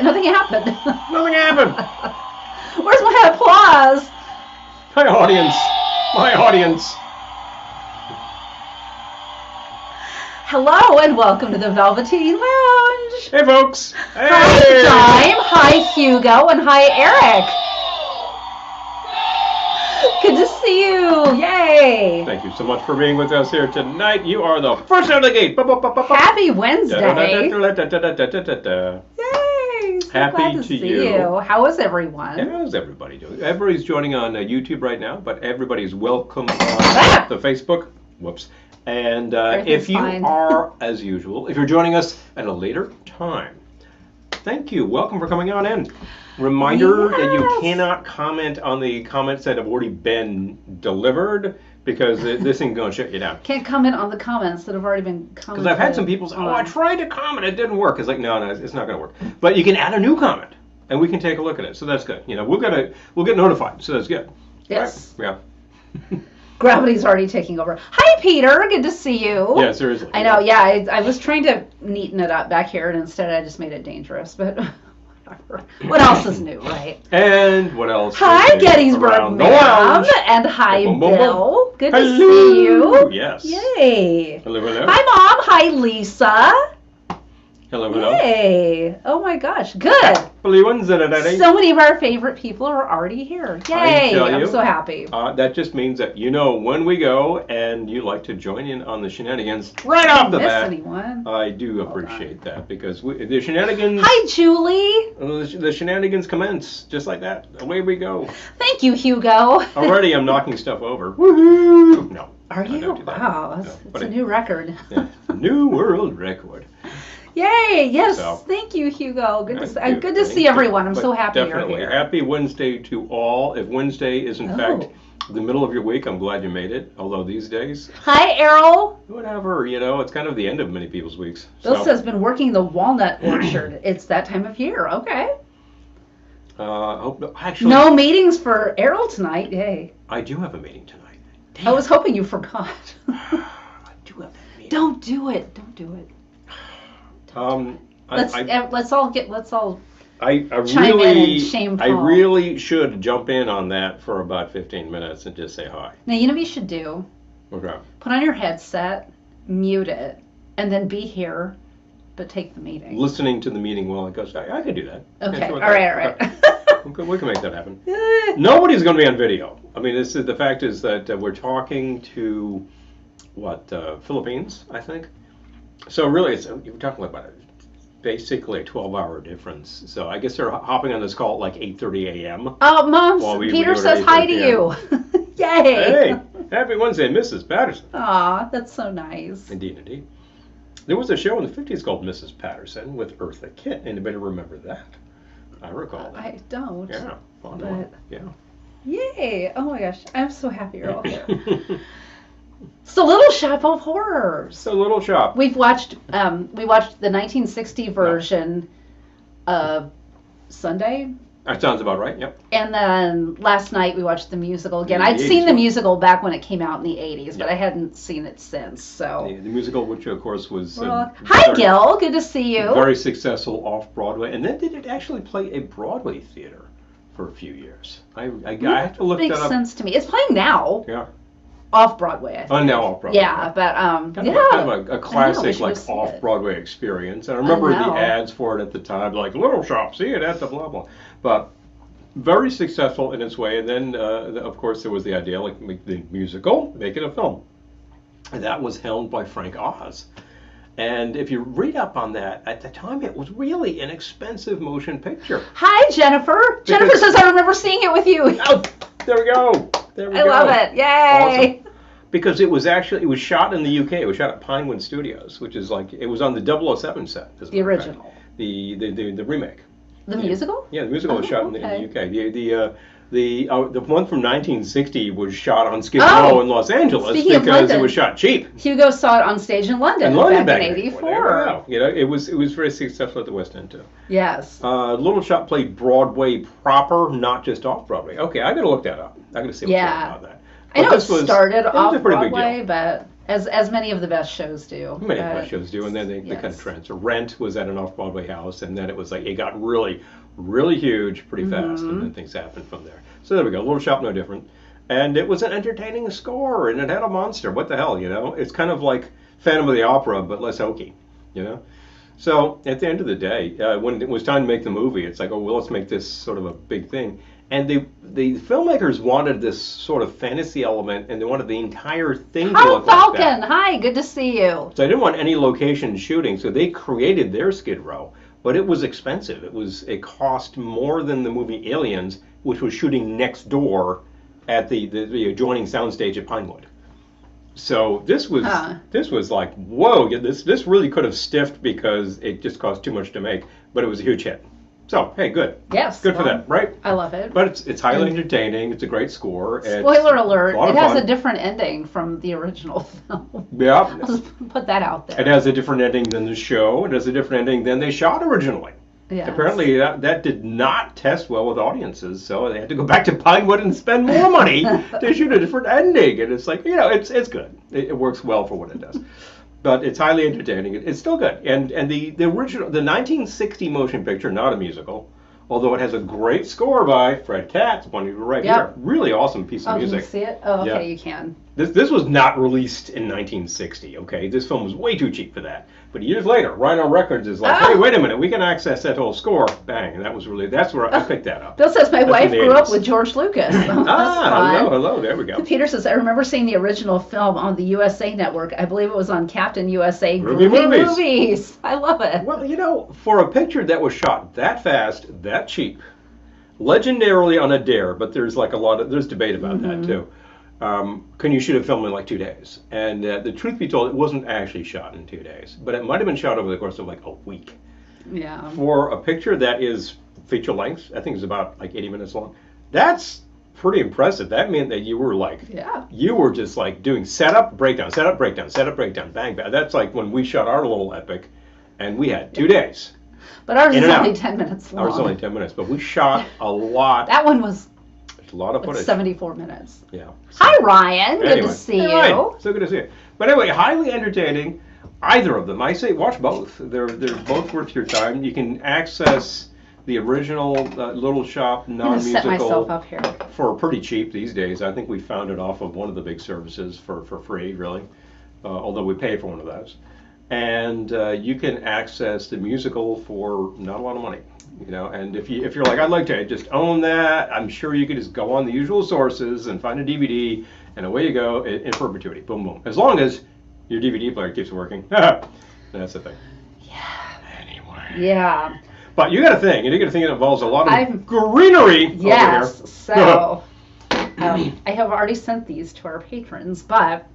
Nothing happened. Nothing happened. Where's my applause? My audience. My audience. Hello and welcome to the Velveteen Lounge. Hey, folks. Hey. Hi, Dime. Hi, Hugo. And hi, Eric. Good to see you. Yay. Thank you so much for being with us here tonight. You are the first out of the gate. Happy Wednesday. Yay. So Happy glad to see you. How is everyone? How's everybody doing? Everybody's joining on YouTube right now, but everybody's welcome on the Facebook. Whoops. And if you are, as usual, if you're joining us at a later time, thank you. Welcome for coming on in. Reminder that you cannot comment on the comments that have already been delivered because this thing's going to shut you down. Can't comment on the comments that have already been commented. Because I've had some people say, I tried to comment, it didn't work. It's like, no, it's not going to work. But you can add a new comment, and we can take a look at it. So that's good. You know, we'll get notified. So that's good. Yes. Right? Yeah. Gravity's already taking over. Hi, Peter. Good to see you. Yeah, seriously. I know. Yeah, I was trying to neaten it up back here, and instead I just made it dangerous. But whatever. What else is new, right? And what else? Hi, Gettysburg Ma'am. And hi, Boom, boom, boom. Bill. Good Hello. to see you. Yes. Yay. Hello, hello. Hi, Mom. Hi, Lisa. Hello, hello. Yay. Oh, my gosh. Good. So many of our favorite people are already here. Yay. I'm so happy. That just means that you know when we go and you like to join in on the shenanigans right off the bat. Anyone? I do appreciate that because the shenanigans... Hi, Julie. The shenanigans commence just like that. Away we go. Thank you, Hugo. Already I'm knocking stuff over. Woohoo! No. Are you? Wow. It's a new record. Yeah, new world record. Yay! Yes, thank you, Hugo. Good to see everyone. I'm so happy you're here. Happy Wednesday to all. If Wednesday is in fact the middle of your week, I'm glad you made it. Although these days, hi, Errol. Whatever, it's kind of the end of many people's weeks. Bill says been working the walnut orchard. It's that time of year. Okay. Actually, no meetings for Errol tonight. Yay! I do have a meeting tonight. Damn. I was hoping you forgot. I do have that meeting. Don't do it. Don't do it. Let's all chime in and shame Paul. I really should jump in on that for about 15 minutes and just say hi. Now, you know what you should do? Okay. Put on your headset, mute it, and then be here, but take the meeting. Listening to the meeting while it goes. I could do that. Okay. All right. We can make that happen. Nobody's going to be on video. I mean, the fact is that we're talking to Philippines, I think. So really, you're talking about basically a 12-hour difference. So I guess they're hopping on this call at like 8:30 a.m. Oh, Mom, Peter says hi to you. Yay! Hey, happy Wednesday, Mrs. Patterson. Aw, that's so nice. Indeed, indeed. There was a show in the 50s called Mrs. Patterson with Eartha Kitt. Anybody remember that? I recall that. I don't. Yeah, fun one. Yeah. Yay! Oh my gosh, I'm so happy you're all here. It's the Little Shop of Horrors. It's a Little Shop. We watched the 1960 version Sunday. That sounds about right, yep. And then last night we watched the musical again. I'd seen the musical back when it came out in the 80s, but I hadn't seen it since. So the musical, which of course was... hi, Gil. Good to see you. Very successful off-Broadway. And then did it actually play a Broadway theater for a few years? I have to look that up. Makes sense to me. It's playing now. Yeah. Off-Broadway, I think. Oh, now off-Broadway. Yeah, but, kind of a classic, off-Broadway experience. And I remember the ads for it at the time, like, Little Shop, see it at the blah, blah. But very successful in its way. And then, of course, there was the idea, like, make the musical, make it a film. And that was helmed by Frank Oz. And if you read up on that, at the time, it was really an expensive motion picture. Hi, Jennifer. Jennifer says, I remember seeing it with you. Oh, there we go. I love it. Yay. Awesome. Because it was shot in the UK. It was shot at Pinewood Studios, which is like, it was on the 007 set. The original. The remake. The musical? Yeah, the musical was shot in the UK. The one from 1960 was shot on Skid Row in Los Angeles because it was shot cheap. Hugo saw it on stage in London back in '84. It was very successful at the West End too. Yes. Little Shop played Broadway proper, not just off Broadway. Okay, I got to look that up. I got to see what's going on about that. I know it started off Broadway, but As many of the best shows do. Many of the best shows do, and then they kind of transfer. Rent was at an off-Broadway house, and then it was like, it got really, really huge pretty fast, and then things happened from there. So there we go, Little Shop no different. And it was an entertaining score, and it had a monster. What the hell, you know? It's kind of like Phantom of the Opera, but less hokey, you know? So at the end of the day, when it was time to make the movie, it's like, oh, well, let's make this sort of a big thing. And the filmmakers wanted this sort of fantasy element, and they wanted the entire thing to look Falcon, like that. Hi, good to see you. So I didn't want any location shooting, so they created their Skid Row. But it was expensive. It cost more than the movie Aliens, which was shooting next door at the adjoining soundstage at Pinewood. So this was like, whoa, this really could have stiffed because it just cost too much to make, but it was a huge hit. So, hey, good. Yes. Good for that, right? I love it. But it's highly entertaining. It's a great score. Spoiler alert, it has a different ending from the original film. Yeah. I'll just put that out there. It has a different ending than the show. It has a different ending than they shot originally. Yes. Apparently that did not test well with audiences, so they had to go back to Pinewood and spend more money to shoot a different ending. And it's like, you know, it's good. It works well for what it does. But it's highly entertaining. It's still good. And the original, the 1960 motion picture, not a musical, although it has a great score by Fred Katz, one right here. Really awesome piece of music. Can you see it? Oh, okay, you can. This was not released in 1960, okay? This film was way too cheap for that. But years later, Rhino Records is like, hey, wait a minute, we can access that whole score. Bang, and that's where I picked that up. Bill says, my wife grew up with George Lucas. Hello, there we go. Peter says, I remember seeing the original film on the USA Network. I believe it was on Captain USA Groovy Movies. I love it. Well, you know, for a picture that was shot that fast, that cheap, legendarily on a dare, but there's like there's debate about that too. Can you shoot a film in like 2 days? And the truth be told, it wasn't actually shot in 2 days, but it might have been shot over the course of like a week. Yeah. For a picture that is feature length, I think it's about like 80 minutes long. That's pretty impressive. That meant that you were like, you were just like doing setup, breakdown, setup, breakdown, setup, breakdown, bang, bang. That's like when we shot our little epic, and we had 2 days. But ours is only 10 minutes long. Ours is only 10 minutes, but we shot a lot. That one was a lot of footage. 74 minutes. Yeah. So, hi, Ryan. Good to see you. Ryan. So good to see you. But anyway, highly entertaining. Either of them. I say watch both. They're both worth your time. You can access the original Little Shop non-musical set myself up here. For pretty cheap these days. I think we found it off of one of the big services for free, really. Although we pay for one of those. And you can access the musical for not a lot of money. You know, and if you're like, I'd like to just own that, I'm sure you could just go on the usual sources and find a DVD, and away you go in perpetuity. Boom, boom. As long as your DVD player keeps working. That's the thing. Yeah. Anyway. Yeah. But you got a thing. You got a thing that involves a lot of greenery over here. Yes. So I have already sent these to our patrons, but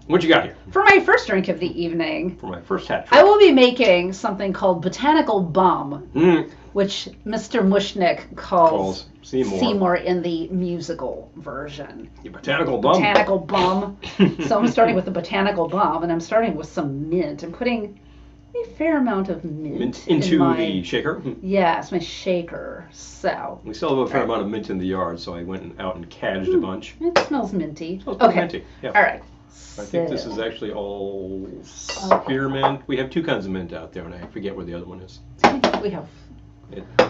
what you got here? For my first drink of the evening, for my first hat trick, I will be making something called Botanical Bum, which Mr. Mushnick calls Seymour in the musical version. The Botanical Bum. Botanical Bum. So I'm starting with the Botanical Bum, and I'm starting with some mint. I'm putting a fair amount of mint into the shaker. Yes, my shaker. So we still have a fair amount of mint in the yard, so I went out and cadged a bunch. It smells minty. Okay. Minty. Yeah. All right. I think this is actually all spearmint. We have 2 kinds of mint out there, and I forget where the other one is. We have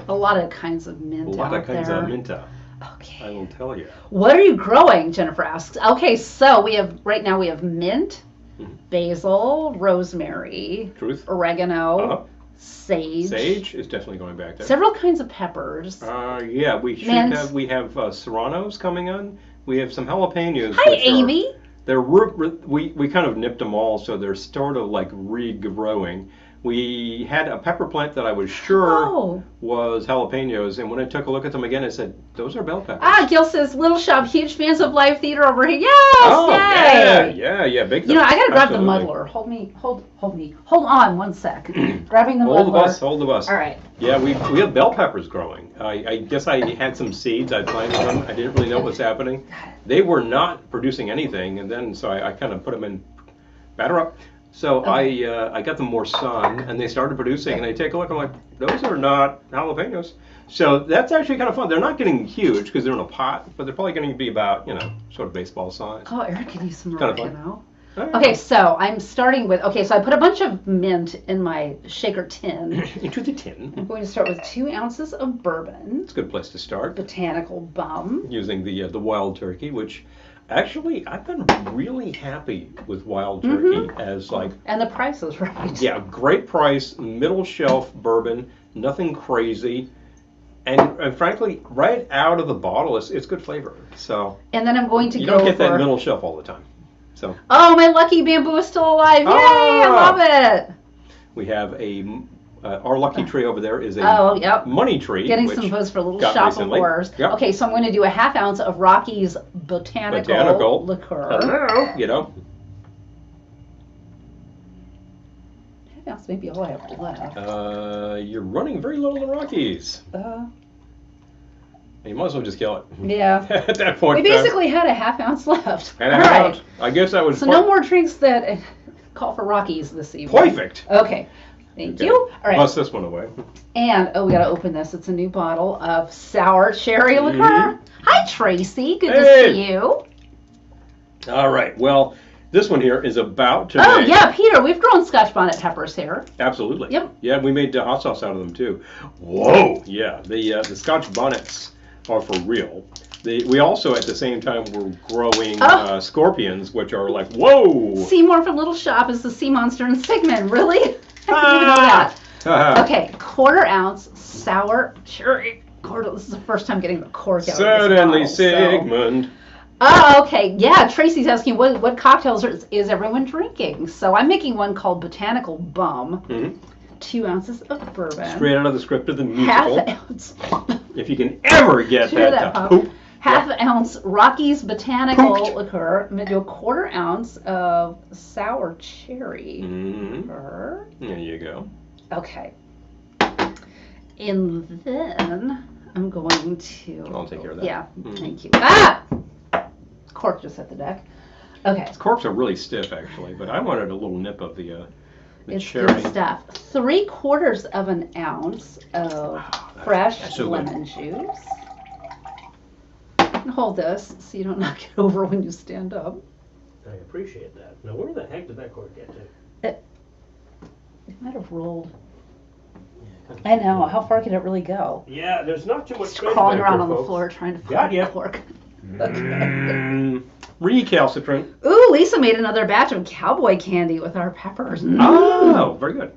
a lot of kinds of mint out there. A lot of kinds of minta. Okay. I will tell you. What are you growing? Jennifer asks. Okay, so right now we have mint, basil, rosemary, oregano, sage. Sage is definitely going back there. Several kinds of peppers. Yeah, we have serranos coming on. We have some jalapenos. Hi, Amy. We kind of nipped them all, so they're sort of like regrowing. We had a pepper plant that I was sure was jalapenos, and when I took a look at them again, I said, those are bell peppers. Gil says, Little Shop, huge fans of live theater over here. Yes, yay! Yeah, big. You know, I gotta grab the muddler. Hold on one sec. Grabbing the muddler. Hold the bus. All right. Yeah, we have bell peppers growing. I guess I had some seeds. I planted them. I didn't really know what was happening. They were not producing anything, and then so I kind of put them in batter up. So I got them more sun, and they started producing, and I take a look, I'm like, those are not jalapenos. So that's actually kind of fun. They're not getting huge because they're in a pot, but they're probably going to be about, sort of baseball size. Oh, Eric could use some oregano. Okay, so I'm starting with, so I put a bunch of mint in my shaker tin. Into the tin. I'm going to start with 2 ounces of bourbon. It's a good place to start. Botanical bum. Using the wild turkey, which actually I've been really happy with wild turkey as like. And the price is right. Yeah, great price, middle shelf bourbon, nothing crazy. And frankly, right out of the bottle, it's good flavor. So. And then I'm going to You don't get that middle shelf all the time. So. Oh, my lucky bamboo is still alive! Yay! I love it. We have our lucky tree over there is a money tree. Getting some buzz for a little shop recently. Of horrors. Yep. Okay, so I'm going to do a ½ ounce of Rocky's botanical liqueur. Hello. You know. ½ ounce may be all I have left. You're running very low on the Rockies. You might as well just kill it. Yeah. At that point. We basically had a ½ ounce left. And a half ounce. I guess that was. So no more drinks that call for Rockies this evening. Perfect. Okay. Thank you. All right. Bust this one away. And, we got to open this. It's a new bottle of sour cherry liqueur. Hi, Tracy. Good to see you. All right. Well, this one here is about to make... yeah, Peter. We've grown Scotch bonnet peppers here. Absolutely. Yep. Yeah, we made hot sauce out of them, too. Whoa. Yeah, the Scotch bonnets are for real. We also, at the same time, were growing scorpions, which are like, whoa! Seymour from Little Shop is the sea monster in Sigmund. Really? I didn't even know that. Okay, ½ ounce sour cherry. This is the first time getting the cork out Certainly, of this bottle, Sigmund. So. Oh, okay. Yeah, Tracy's asking what cocktails is everyone drinking? So I'm making one called Botanical Bum. 2 ounces of bourbon. Straight out of the script of the musical. ½ ounce. If you can ever get that poop. ½ ounce Rocky's Botanical liqueur. I'm going to do ½ ounce of sour cherry. There you go. Okay. And then I'm going to... I'll take care of that. Yeah, thank you. Ah! Cork just hit the deck. Okay. These corks are really stiff, actually, but I wanted a little nip of the it's cherry. Good stuff. 3/4 of an ounce of fresh lemon juice. And hold this so you don't knock it over when you stand up. I appreciate that. Now, where the heck did that cork get to? It might have rolled. Yeah, I know. How far could it really go? Yeah, there's not too much space. Crawling around on the floor trying to find the cork. Recalcitrant. Ooh, Lisa made another batch of cowboy candy with our peppers. Oh, very good.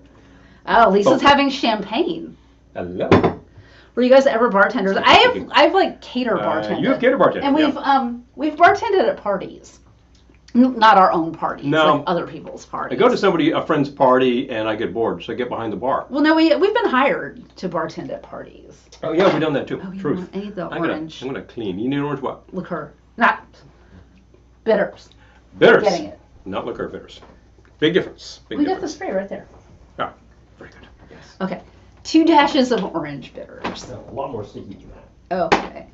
Oh, Lisa's having champagne. Hello. Were you guys ever bartenders? I've like cater bartended. You have cater bartended. And we've bartended at parties. Not our own parties, no. Like other people's parties. I go to a friend's party and I get bored, so I get behind the bar. Well, no, we've been hired to bartend at parties. Oh yeah, we've done that too. Oh, Truth. I need the orange. I'm gonna clean. You need orange what? Liqueur, not bitters. Bitters. Getting it. Not liqueur, bitters. Big difference. We got the spray right there. Oh, very good. Yes. Okay, 2 dashes of orange bitters. A lot more sticky than that. Okay.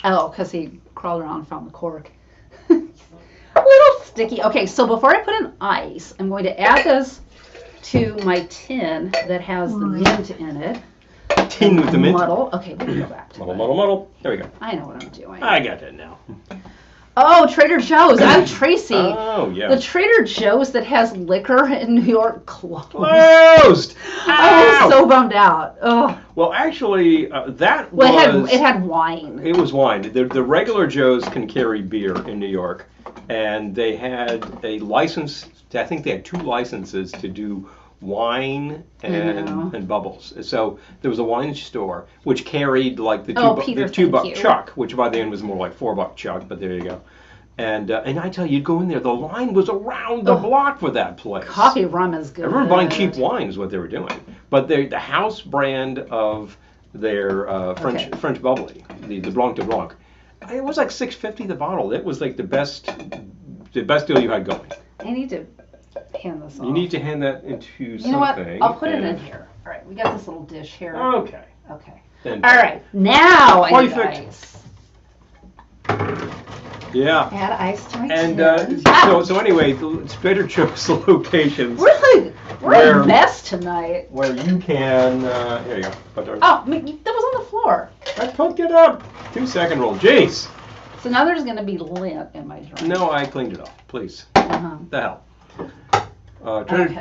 Oh, because he crawled around and found the cork. A little sticky. Okay, so before I put in ice, I'm going to add this to my tin that has the mint in it. Tin with the mint? Muddle. Okay, let me go back to it. Muddle. There we go. I know what I'm doing. I got that now. Oh, Trader Joe's. I'm Tracy. Oh, yeah. The Trader Joe's that has liquor in New York closed. Closed! I was so bummed out. Oh. Well, actually, that was... It had wine. It was wine. The regular Joe's can carry beer in New York. And they had a license, I think they had 2 licenses to do wine and bubbles. So there was a wine store which carried like the $2 chuck, which by the end was more like $4 chuck, but there you go. And I tell you, you'd go in there, the line was around the block for that place. Coffee rum is good. Everyone buying cheap wine is what they were doing. But the house brand of their French bubbly, the Blanc de Blanc, it was like $6.50 the bottle. It was like the best deal you had going. I need to hand this off. You need to hand that into something. You know what? I'll put it in here. All right, we got this little dish here. Okay. All right, now I need ice. Yeah. Add ice to my tin. So anyway, the Trader Joe's locations. We're a mess tonight. Where you can, here you go. Oh, that was on the floor. Pick it up. 2-second rule. Jeez. So now there's going to be lint in my drink. No, I cleaned it off. Please. The hell.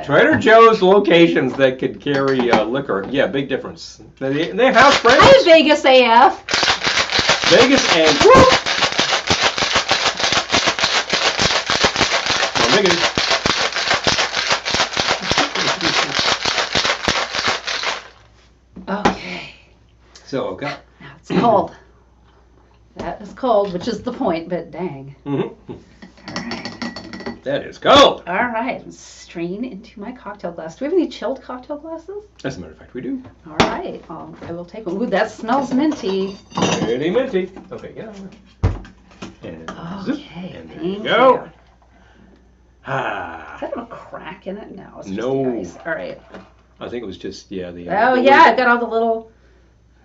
Trader Joe's locations that could carry liquor. Yeah, big difference. They have friends. Hi, Vegas AF. Vegas and whoop. Well, Vegas. Okay. So, okay. Now it's cold. That is cold, which is the point, but dang. Mm-hmm. All right. That is cold. All right. Strain into my cocktail glass. Do we have any chilled cocktail glasses? As a matter of fact, we do. All right. I will take one. Ooh, that smells minty. Pretty minty. Okay, yeah. And zip. Okay. And there Thank you go. you. Ah. Does that have a crack in it? No. It's just No. the ice. All right. I think it was just, yeah. Oh, yeah. I've got all the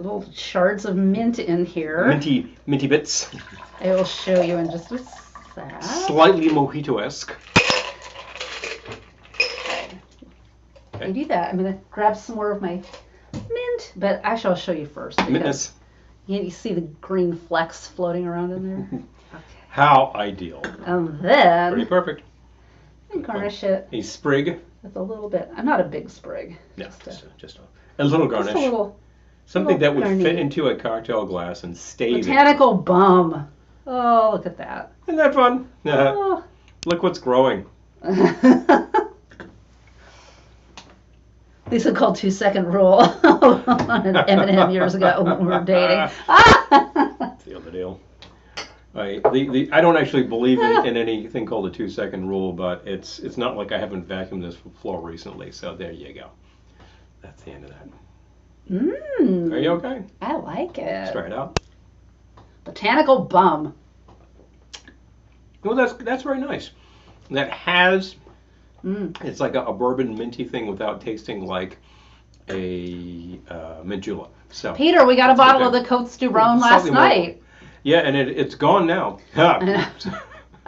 little shards of mint in here. Minty bits. I will show you in just a sec. Slightly mojito-esque. Okay. I do that. I'm going to grab some more of my mint, but actually I'll show you first. Mintness. You see the green flecks floating around in there? Okay. How ideal. And then Pretty perfect. I garnish it A sprig. with a little bit. I'm not a big sprig. Yeah, just a little garnish. Just a little. Something that would garni. fit into a cocktail glass and stay there. Botanical bum. Oh, look at that. Isn't that fun? Oh. Look what's growing. Lisa called 2-second rule on an M&M years ago when we were dating. That's the other deal. I don't actually believe in anything called a 2-second rule, but it's not like I haven't vacuumed this floor recently, so there you go. That's the end of that. Mmm. Are you okay? I like it. Let's try it out. Botanical bum. Well, that's very nice. That has, it's like a bourbon minty thing without tasting like a mint julep. So Peter, we got a bottle of the Côtes du Rhône last night. Yeah, and it's gone now. I don't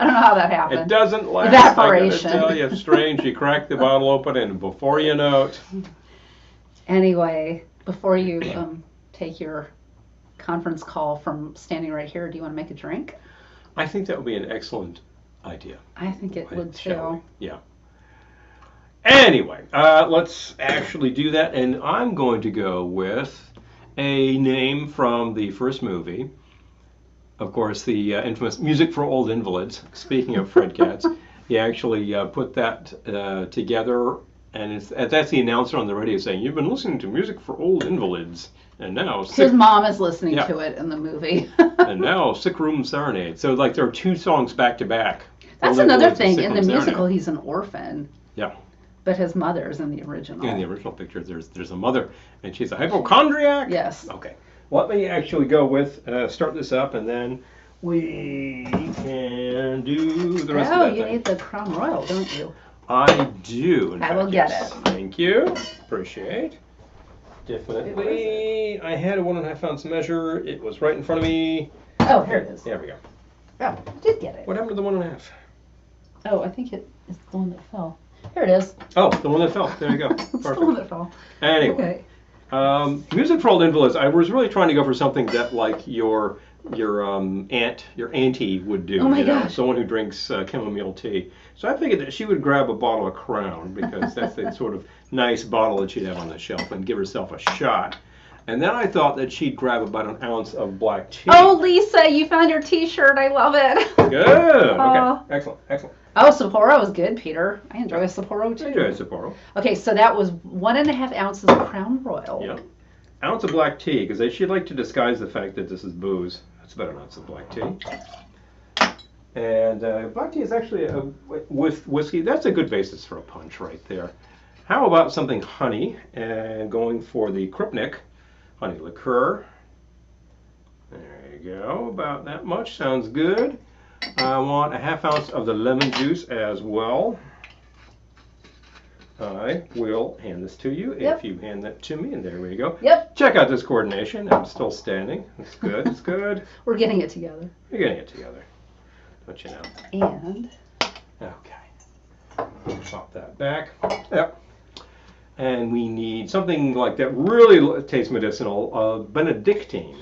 know how that happened. It doesn't last. Evaporation. I gotta tell you, strange. You crack the bottle open, and before you know it. Anyway, before you take your conference call from standing right here, do you want to make a drink? I think that would be an excellent idea. I think it would too. Yeah. Anyway, let's actually do that, and I'm going to go with a name from the first movie. Of course, the infamous Music for Old Invalids. Speaking of Fred Katz, he actually put that together, and that's the announcer on the radio saying, "You've been listening to Music for Old Invalids, and now..." His mom is listening to it in the movie. And now Sick Room Serenade. So like there are two songs back to back. That's another thing. In the musical, he's an orphan. Yeah. But his mother's in the original. In the original picture, there's a mother, and she's a hypochondriac. Yes. Okay. Let me actually go with, start this up, and then we can do the rest of that. Oh, you need the Crown Royal, don't you? I do. I will get it. Thank you. Appreciate. Definitely. I had a 1.5 ounce measure. It was right in front of me. Oh, here it is. There we go. Oh, I did get it. What happened to the 1.5? Oh, I think it is the one that fell. Here it is. Oh, the one that fell. There you go. It's the one that fell. Anyway. Okay. Music for Old Invalids. I was really trying to go for something that like your auntie would do. Oh my gosh. Someone who drinks chamomile tea. So I figured that she would grab a bottle of Crown because that's the sort of nice bottle that she'd have on the shelf and give herself a shot. And then I thought that she'd grab about an ounce of black tea. Oh, Lisa, you found your T-shirt. I love it. Good. Okay. Excellent. Oh, Sapporo is good, Peter. I enjoy a Sapporo too. I enjoy a Sapporo. Okay, so that was 1.5 ounces of Crown Royal. Yeah. Ounce of black tea, because she'd like to disguise the fact that this is booze. That's about an ounce of black tea. And black tea is actually, with whiskey, that's a good basis for a punch right there. How about something honey, and going for the Krupnik honey liqueur. There you go, about that much, sounds good. I want a 1/2 ounce of the lemon juice as well. I will hand this to you if you hand that to me, and there we go. Yep. Check out this coordination. I'm still standing. It's good. It's good. We're getting it together. We're getting it together. Don't you know? And. Okay. Pop that back. Yep. And we need something like that really tastes medicinal. Benedictine.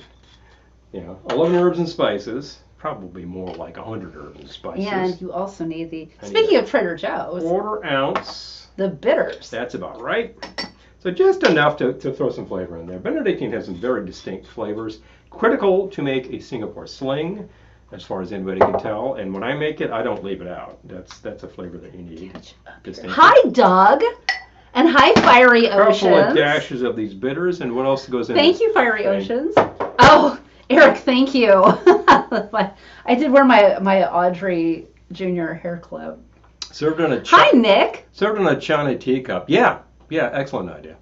11 herbs and spices. probably more like 100 herbs and spices. And you also need speaking of Trader Joe's, 1/4 ounce. The bitters. That's about right. So just enough to throw some flavor in there. Benedictine has some very distinct flavors, critical to make a Singapore sling, as far as anybody can tell. And when I make it, I don't leave it out. That's a flavor that you need. Hi, Doug. And hi, Fiery Oceans. A couple of dashes of these bitters, and what else goes in? Thank you, Fiery Oceans. Oh, Eric, thank you. I did wear my Audrey Jr. hair clip. Served on a Hi, Nick. Served on a China teacup. Yeah, excellent idea.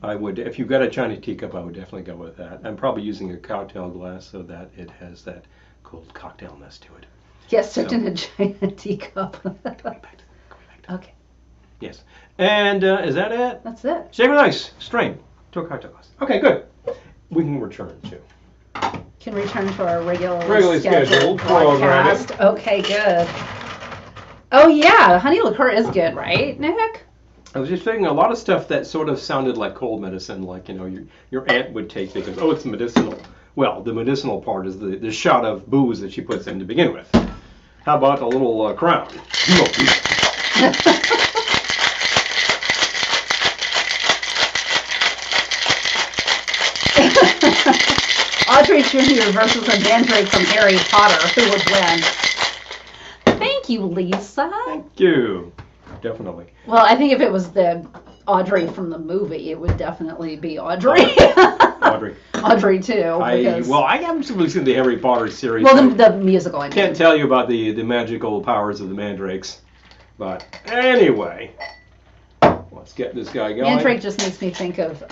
I would, if you've got a China teacup, I would definitely go with that. I'm probably using a cocktail glass so that it has that cold cocktailness to it. Yes, served in a China teacup. Going back to that. Okay. Yes. And is that it? That's it. Shake it ice. Strain to a cocktail glass. Okay, good. We can return to. Can return to our regularly scheduled broadcast. Okay, good. Oh yeah, honey liqueur is good, right, Nick? I was just thinking a lot of stuff that sort of sounded like cold medicine, like your aunt would take because it's medicinal. Well, the medicinal part is the shot of booze that she puts in to begin with. How about a little Crown? Audrey Jr. versus a mandrake from Harry Potter. Who would win? Thank you, Lisa. Thank you. Definitely. Well, I think if it was the Audrey from the movie, it would definitely be Audrey. Audrey. Audrey too. I haven't really seen the Harry Potter series. Well, the musical. I can't tell you about the magical powers of the mandrakes, but anyway, let's get this guy going. Mandrake just makes me think of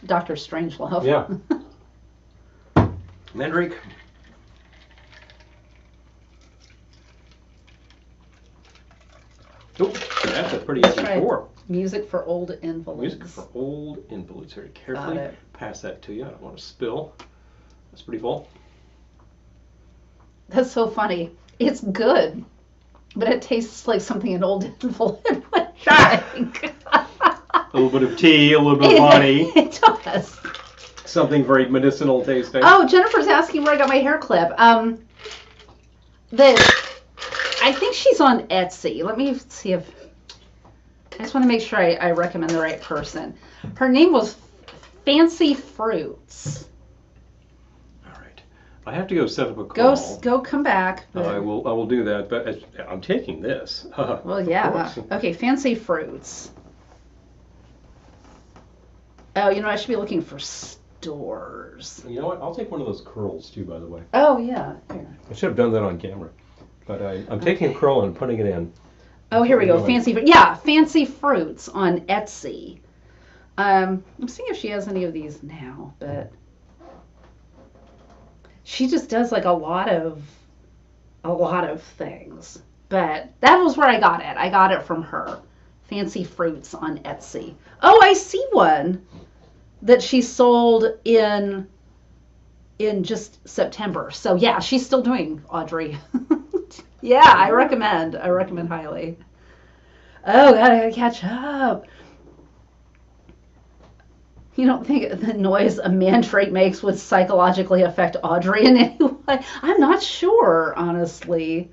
Dr. Strangelove. Yeah. Mandrake. Oh, that's a pretty easy pour. Music for old invalids. Music for old invalids. Very carefully pass that to you. I don't want to spill. That's pretty full. That's so funny. It's good, but it tastes like something an old invalid would drink. A little bit of tea, a little bit of honey. It does. Something very medicinal tasting. Oh, Jennifer's asking where I got my hair clip. I think she's on Etsy. Let me see if... I just want to make sure I recommend the right person. Her name was Fancy Fruits. All right. I have to go set up a call. Go come back. I will do that, but I'm taking this. Well, yeah. Okay, Fancy Fruits. Oh, I should be looking for stores. You know what? I'll take one of those curls, too, by the way. Oh, yeah. Here. I should have done that on camera. But I'm taking a curl and putting it in. Oh, here we go. Fancy Fruits on Etsy. I'm seeing if she has any of these now, but she just does like a lot of things. But that was where I got it. I got it from her. Fancy Fruits on Etsy. Oh, I see one that she sold in just September. So yeah, she's still doing Audrey. Yeah, I recommend highly. Oh, gotta catch up. You don't think the noise a mandrake makes would psychologically affect Audrey in any way? I'm not sure, honestly.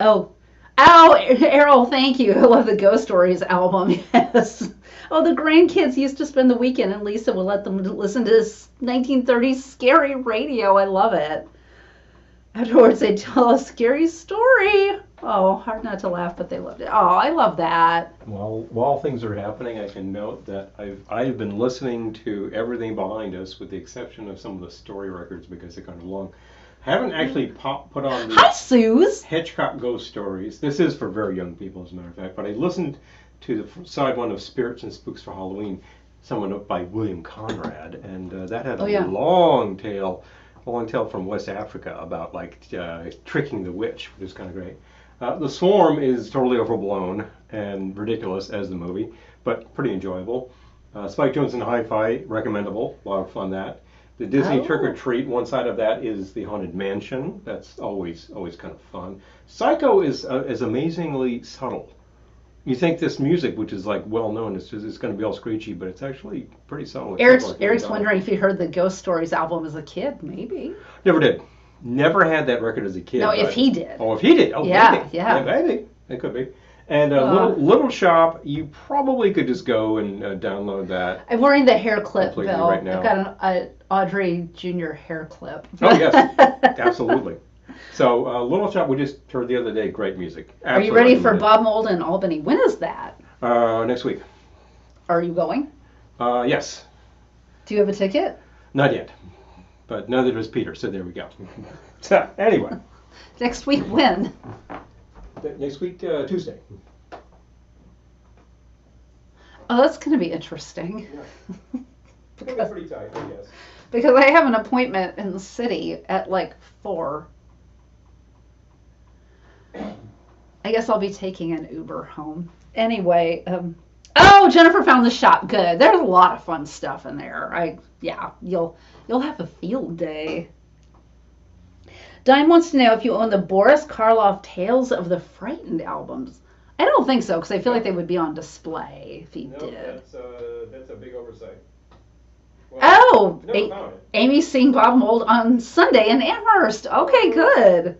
Oh, Errol, thank you. I love the Ghost Stories album, yes. Oh, the grandkids used to spend the weekend and Lisa would let them listen to this 1930s scary radio. I love it. Afterwards, they tell a scary story. Oh, hard not to laugh, but they loved it. Oh, I love that. Well, while things are happening, I can note that I've been listening to everything behind us, with the exception of some of the story records because they're kind of long. Haven't actually put on the Hi, Suze. Hitchcock Ghost Stories. This is for very young people, as a matter of fact. But I listened to the side one of Spirits and Spooks for Halloween, someone up by William Conrad, and that had a long tale from West Africa about tricking the witch, which is kind of great. The Swarm is totally overblown and ridiculous as the movie, but pretty enjoyable. Spike Jones and Hi-Fi, recommendable. A lot of fun that. The Disney Trick or Treat, one side of that is the Haunted Mansion. That's always kind of fun. Psycho is amazingly subtle. You think this music, which is well known, is going to be all screechy, but it's actually pretty subtle. Eric's wondering if you heard the Ghost Stories album as a kid. Maybe. Never did. Never had that record as a kid. No, if he did. Oh, if he did. Oh, yeah, maybe. Yeah. Maybe. It could be. And Little Shop, you probably could just go and download that. I'm wearing the hair clip, Bill. Right now. I've got an Audrey Jr. hair clip. Oh, yes. Absolutely. So, Little Shop, we just heard the other day, great music. Absolutely. Are you ready for Bob Mould in Albany? When is that? Next week. Are you going? Yes. Do you have a ticket? Not yet. But neither does Peter, so there we go. So, anyway. Next week, when? Next week, Tuesday. Oh, that's going to be interesting. Yeah. It's going to be pretty tight, I guess. Because I have an appointment in the city at like 4. I guess I'll be taking an Uber home. Anyway, oh, Jennifer found the shop. Good. There's a lot of fun stuff in there. You'll have a field day. Dime wants to know if you own the Boris Karloff Tales of the Frightened albums. I don't think so, because I feel like they would be on display if he did. That's a big oversight. Well, oh, Amy's seeing Bob Mould on Sunday in Amherst. Okay, good.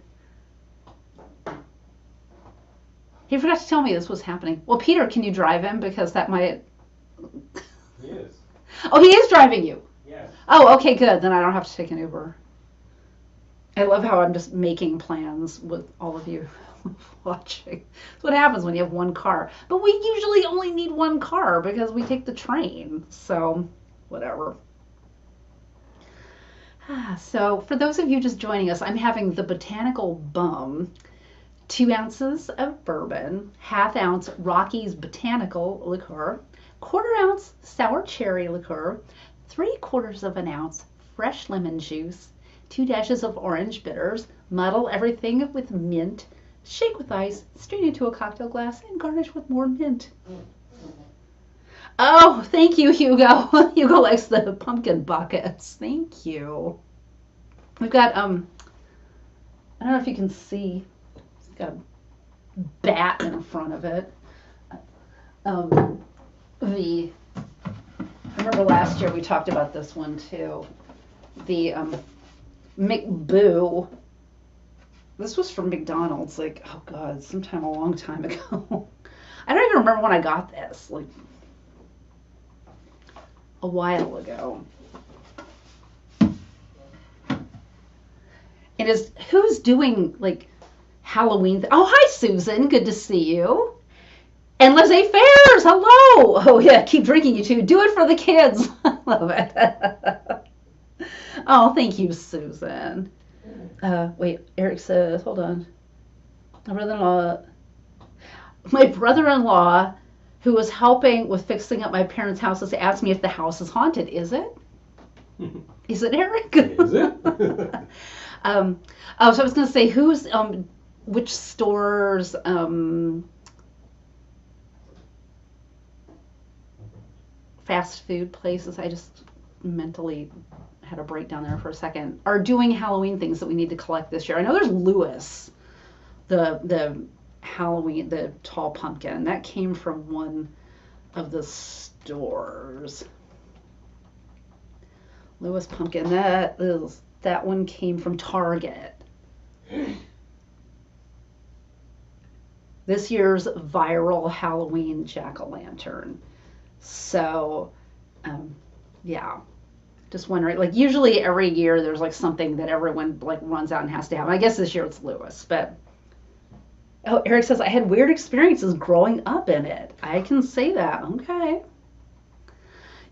He forgot to tell me this was happening. Well, Peter, can you drive him? Because that might... He is. Oh, he is driving you? Yes. Oh, okay, good. Then I don't have to take an Uber. I love how I'm just making plans with all of you watching. That's what happens when you have one car. But we usually only need one car because we take the train. So, whatever. So, for those of you just joining us, I'm having the Botanical Bum. 2 ounces of bourbon, 1/2 ounce Rocky's Botanical liqueur, 1/4 ounce sour cherry liqueur, 3/4 of an ounce fresh lemon juice, 2 dashes of orange bitters. Muddle everything with mint, shake with ice, strain into a cocktail glass, and garnish with more mint. Oh, thank you, Hugo. Hugo likes the pumpkin buckets. Thank you. We've got, I don't know if you can see, it's got a bat in front of it. I remember last year we talked about this one too. The McBoo. This was from McDonald's, like, oh God, sometime a long time ago. I don't even remember when I got this, like a while ago. It is, who's doing like Halloween? Oh, hi Susan, good to see you. And Laissez Fairs, hello. Oh yeah, keep drinking you two. Do it for the kids. I love it. Oh, thank you, Susan. Wait, Eric says, hold on. My brother-in-law, who was helping with fixing up my parents' house, has asked me if the house is haunted. Is it? Is it, Eric? Is it? So I was going to say, which stores, fast food places, I just mentally had a breakdown there for a second, are doing Halloween things that we need to collect this year. I know there's Lewis, the Halloween, the tall pumpkin. That came from one of the stores. Lewis pumpkin, that one came from Target. This year's viral Halloween jack-o'-lantern. So, yeah. Just wondering, like usually every year there's like something that everyone like runs out and has to have. I guess this year it's Lewis, but oh, Eric says I had weird experiences growing up in it. I can say that. Okay.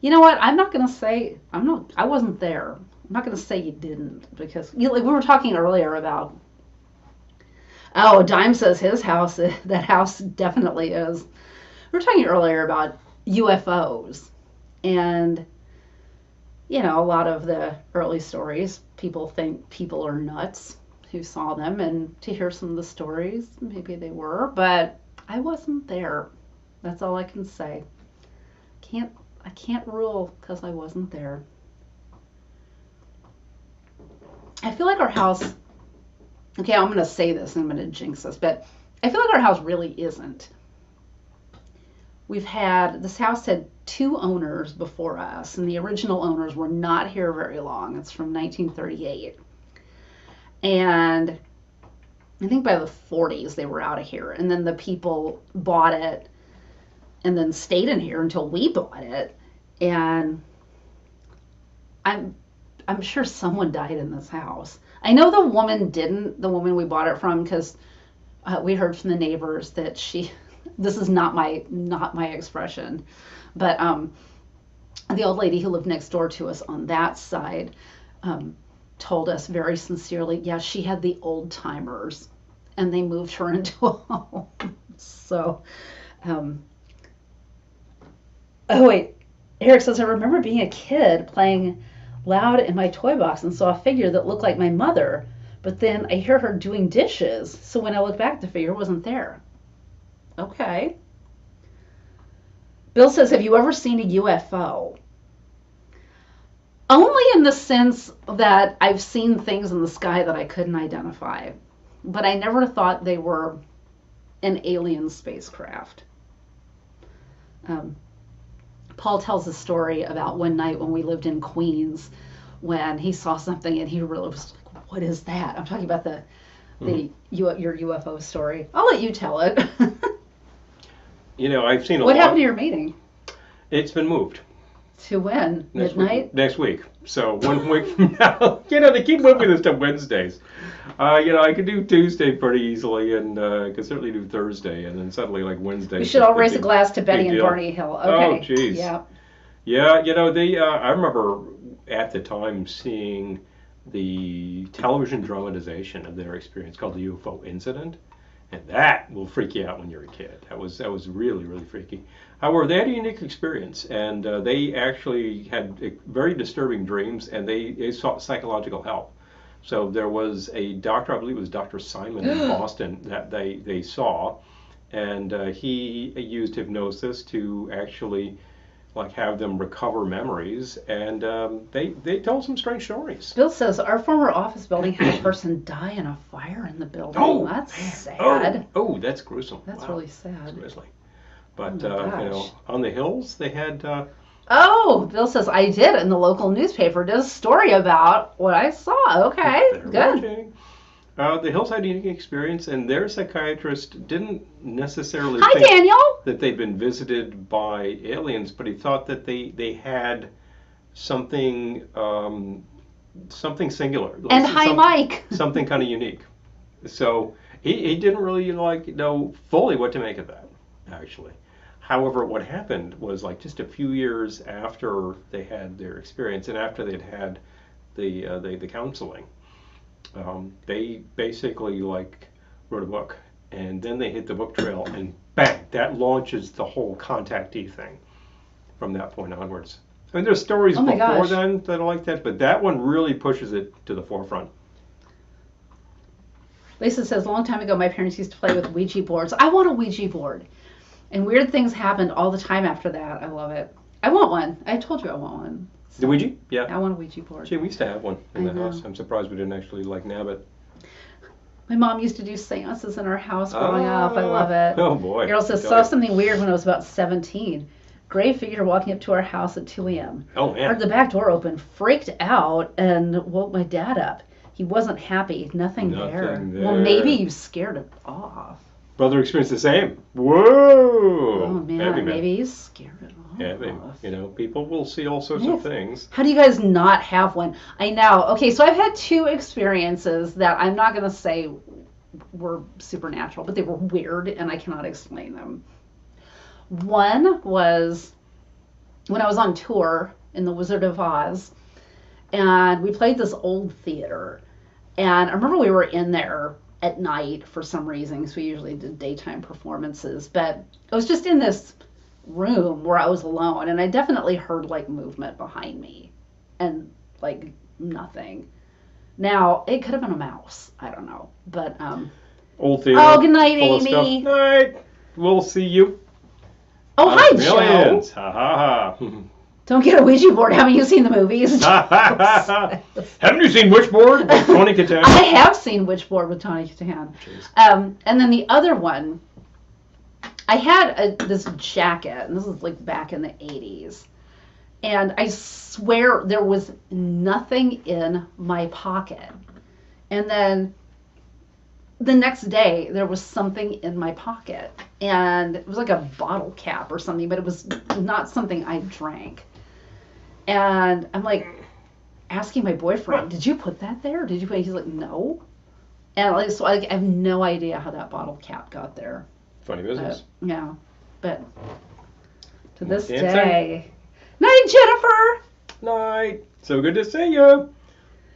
You know what? I'm not gonna say I wasn't there. I'm not gonna say you didn't because like we were talking earlier about. Oh, Dime says his house. That house definitely is. We were talking earlier about UFOs and. You know, a lot of the early stories, people think people are nuts who saw them, and to hear some of the stories, maybe they were, but I wasn't there. That's all I can say. I can't rule because I wasn't there. I feel like our house, okay, I'm going to say this and I'm going to jinx this, but I feel like our house really isn't. This house had 2 owners before us, and the original owners were not here very long. It's from 1938. And I think by the 40s they were out of here. And then the people bought it and then stayed in here until we bought it. And I'm sure someone died in this house. I know the woman didn't, the woman we bought it from, because we heard from the neighbors that this is not my expression, but the old lady who lived next door to us on that side told us very sincerely, yeah, she had the old timers and they moved her into a home. So, oh wait, Eric says, I remember being a kid playing loud in my toy box and saw a figure that looked like my mother, but then I hear her doing dishes. So when I look back, the figure wasn't there. Okay. Bill says, have you ever seen a UFO? Only in the sense that I've seen things in the sky that I couldn't identify, but I never thought they were an alien spacecraft. Paul tells a story about one night when we lived in Queens when he saw something and he really was like, what is that? I'm talking about your UFO story. I'll let you tell it. I've seen What happened to your meeting? It's been moved. To when? Midnight? Next week. So 1 week from now. They keep moving this to Wednesdays. I could do Tuesday pretty easily, and could certainly do Thursday, and then suddenly like Wednesday. We should all raise a glass to Betty and Barney Hill. Okay. Oh, jeez. Yeah. Yeah, I remember at the time seeing the television dramatization of their experience called the UFO Incident, and that will freak you out when you're a kid. That was really, really freaky. However, they had a unique experience, and they actually had very disturbing dreams, and they sought psychological help. So there was a doctor, I believe it was Dr. Simon in Boston, that they saw, and he used hypnosis to actually have them recover memories, and they told some strange stories. Bill says our former office building had a person die in a fire in the building. Oh, that's sad. Oh, that's gruesome. That's really sad. That's grisly. But on the hills they had. Bill says I did in the local newspaper. Did a story about what I saw. Okay, good. The hills had a unique experience, and their psychiatrist didn't necessarily think Daniel. that they'd been visited by aliens, but he thought that they had something singular. And hi, Mike. Something kind of unique. So he didn't really know fully what to make of that, actually. However, what happened was just a few years after they had their experience and after they'd had the counseling, they basically wrote a book, and then they hit the book trail, and bang, that launches the whole contactee thing from that point onwards. I mean, there's stories before then that are like that, but that one really pushes it to the forefront. Lisa says, a long time ago, my parents used to play with Ouija boards. I want a Ouija board. And weird things happened all the time after that. I love it. I want one. I told you I want one. So the Ouija? Yeah. I want a Ouija board. Gee, we used to have one in the house. I'm surprised we didn't actually nab it. My mom used to do seances in our house growing up. I love it. Oh, boy. Girl says, saw something weird when I was about 17. Gray figure walking up to our house at 2 a.m. Oh, man. Heard the back door open, freaked out, and woke my dad up. He wasn't happy. Nothing there. Well, maybe you scared it off. Brother experienced the same. Whoa! Oh, man. Maybe he's scared it off. Yeah, people will see all sorts of things. How do you guys not have one? I know. Okay, so I've had 2 experiences that I'm not going to say were supernatural, but they were weird, and I cannot explain them. One was when I was on tour in the Wizard of Oz, and we played this old theater. And I remember we were in there at night for some reason, because we usually did daytime performances, but I was just in this room where I was alone, and I definitely heard movement behind me and nothing. Now it could have been a mouse, I don't know, but old theater. Oh, good night, Amy. Night. We'll see you. Oh, hi, millions. Joe. Ha ha ha. Don't get a Ouija board. Haven't you seen the movies? Haven't you seen Witchboard with Tony Kitsch-en? I have seen Witchboard with Tony Kitsch-en. And then the other one, I had this jacket, and this is back in the 80s. And I swear there was nothing in my pocket. And then the next day there was something in my pocket, and it was like a bottle cap or something, but it was not something I drank. And I'm like asking my boyfriend, did you put that there? Did you put? He's like, no. And like, so I have no idea how that bottle cap got there. Funny business. Yeah, but to this Dancing. day. Night, Jennifer. Night. So good to see you.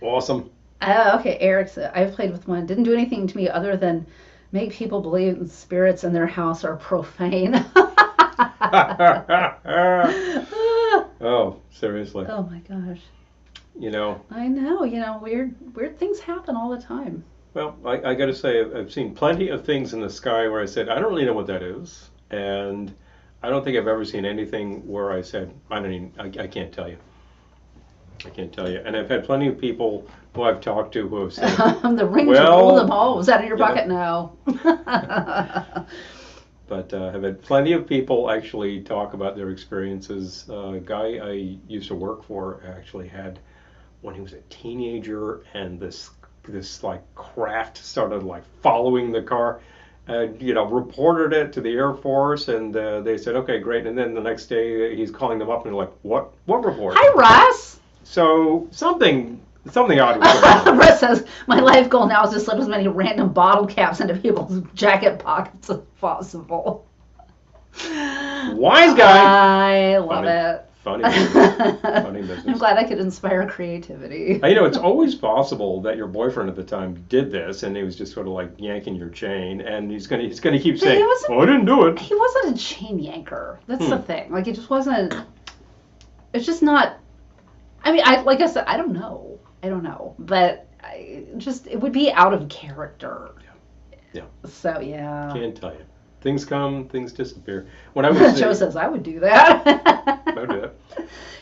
Awesome. Okay, Eric said, I've played with one. Didn't do anything to me other than make people believe in spirits in their house are profane. Oh, seriously. Oh my gosh. You know. I know. Weird things happen all the time. Well, I got to say, I've seen plenty of things in the sky where I said, I don't really know what that is. And I don't think I've ever seen anything where I said, I can't tell you. I can't tell you. And I've had plenty of people who I've talked to who have said, the rings rule them all. Was that in your pocket? No. But I've had plenty of people actually talk about their experiences. A guy I used to work for actually had, when he was a teenager, and this like craft started like following the car. Reported it to the Air Force, and they said, okay, great. And then the next day he's calling them up and they're like, what report? Hi, Russ. So something odd was going on. Russ says, my life goal now is to slip as many random bottle caps into people's jacket pockets as possible. Wise guy. I love it. Funny business. Funny business. I'm glad I could inspire creativity. It's always possible that your boyfriend at the time did this, and he was just sort of like yanking your chain, and he's gonna keep saying, "Oh, I didn't do it." He wasn't a chain yanker. That's the thing. Like, it just wasn't. It's just not. I mean, like I said, I don't know, but it would be out of character. Yeah. So yeah. Can't tell you. Things come, things disappear. When I was Joe says I would do that. I would do that.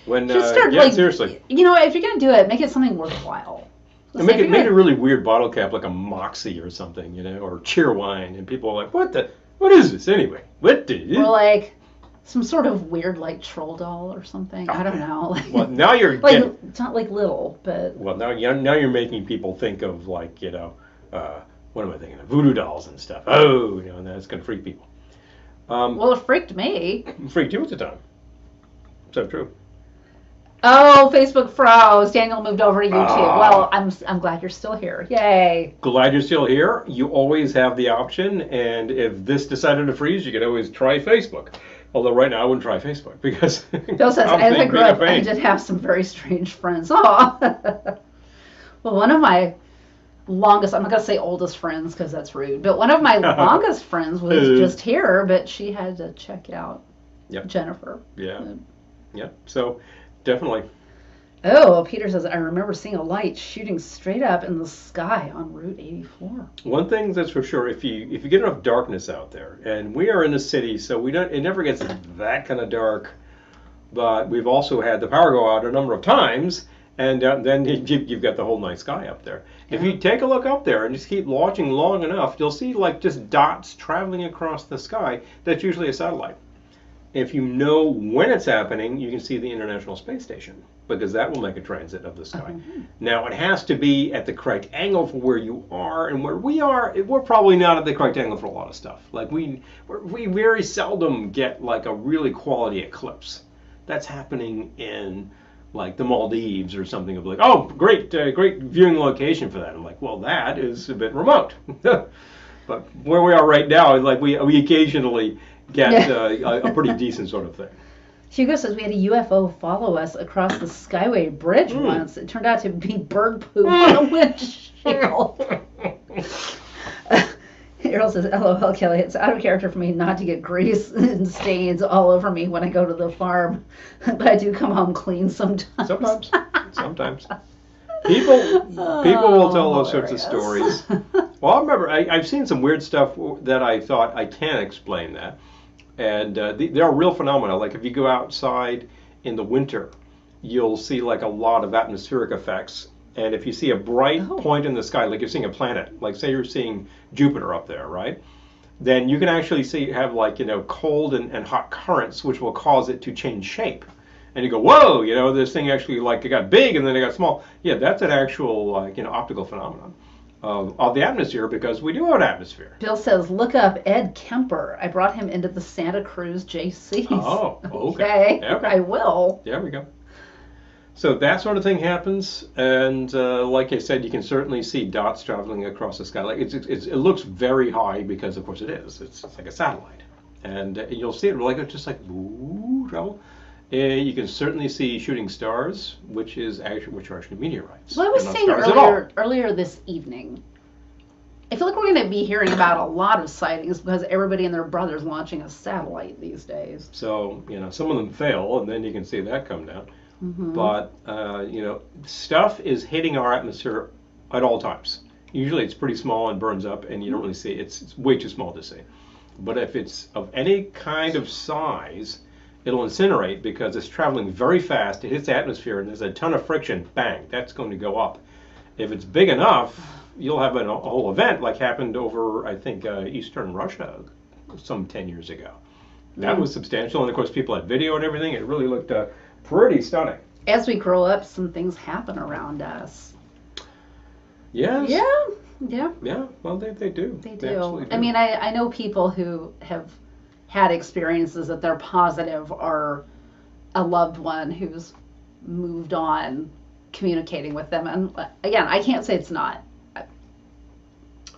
When just start seriously. If you're gonna do it, make it something worthwhile. And make it a really weird bottle cap, like a Moxie or something, or Cheerwine, and people are like, what is this anyway? Or like some sort of weird like troll doll or something. I don't know. Well, now you're it's not like little, but now you're making people think of like what am I thinking of? Voodoo dolls and stuff. Oh, and that's gonna freak people. Well, it freaked me. It freaked you at the time. Is that true? Oh, Facebook froze. Daniel moved over to YouTube. Well, I'm glad you're still here. Yay. Glad you're still here. You always have the option, and if this decided to freeze, you could always try Facebook. Although right now I wouldn't try Facebook because Bill says, as I grew up, I did have some very strange friends. Oh. Well, one of my longest, I'm not going to say oldest friends because that's rude, but one of my longest friends was just here, but she had to check out Jennifer. Yeah. Yeah. So definitely. Oh, Peter says, I remember seeing a light shooting straight up in the sky on Route 84. One thing that's for sure, if you get enough darkness out there, and we are in a city, so it never gets that kind of dark, but we've also had the power go out a number of times, and then you've got the whole night sky up there. Yeah. If you take a look up there and just keep watching long enough, you'll see like just dots traveling across the sky. That's usually a satellite. If you know when it's happening, you can see the International Space Station, because that will make a transit of the sky. Mm-hmm. Now, it has to be at the correct angle for where you are, and where we are, we're probably not at the correct angle for a lot of stuff. Like we very seldom get like a really quality eclipse. That's happening in like the Maldives or something of like, oh, great viewing location for that. I'm like, well, that is a bit remote. But where we are right now, like we occasionally get a pretty decent sort of thing. Hugo says we had a UFO follow us across the Skyway Bridge once. It turned out to be bird poop on a windshield. Errol says, LOL, Kelly, it's out of character for me not to get grease and stains all over me when I go to the farm. But I do come home clean sometimes. Sometimes. People will tell those sorts of stories. Well, I remember I've seen some weird stuff that I thought I can't explain that. And there are real phenomena. Like if you go outside in the winter, you'll see like a lot of atmospheric effects. And if you see a bright point in the sky, like you're seeing a planet, like say you're seeing Jupiter up there, right? Then you can actually have like, cold and hot currents, which will cause it to change shape. And you go, whoa, this thing actually like it got big and then it got small. Yeah, that's an actual optical phenomenon. of the atmosphere, because we do have an atmosphere. Bill says, look up Ed Kemper. I brought him into the Santa Cruz JCs. Oh, okay. I will. There we go. So that sort of thing happens, and like I said, you can certainly see dots traveling across the sky. Like it looks very high because, of course, it is. It's like a satellite, and you'll see it just like ooh, travel. You can certainly see shooting stars, which are actually meteorites. Well, I was saying earlier this evening, I feel like we're going to be hearing about a lot of sightings because everybody and their brother's launching a satellite these days. So some of them fail, and then you can see that come down. Mm-hmm. But stuff is hitting our atmosphere at all times. Usually it's pretty small and burns up, and you don't really see it. It's way too small to see. But if it's of any kind of size, it'll incinerate because it's traveling very fast. It hits the atmosphere, and there's a ton of friction. Bang, that's going to go up. If it's big enough, you'll have a whole event like happened over, I think, Eastern Russia some 10 years ago. That was substantial, and of course people had video and everything. It really looked pretty stunning. As we grow up, some things happen around us. Yes. Yeah. Well, they do. They do. I mean, I know people who have had experiences that they're positive are a loved one who's moved on, communicating with them. And again, I can't say it's not.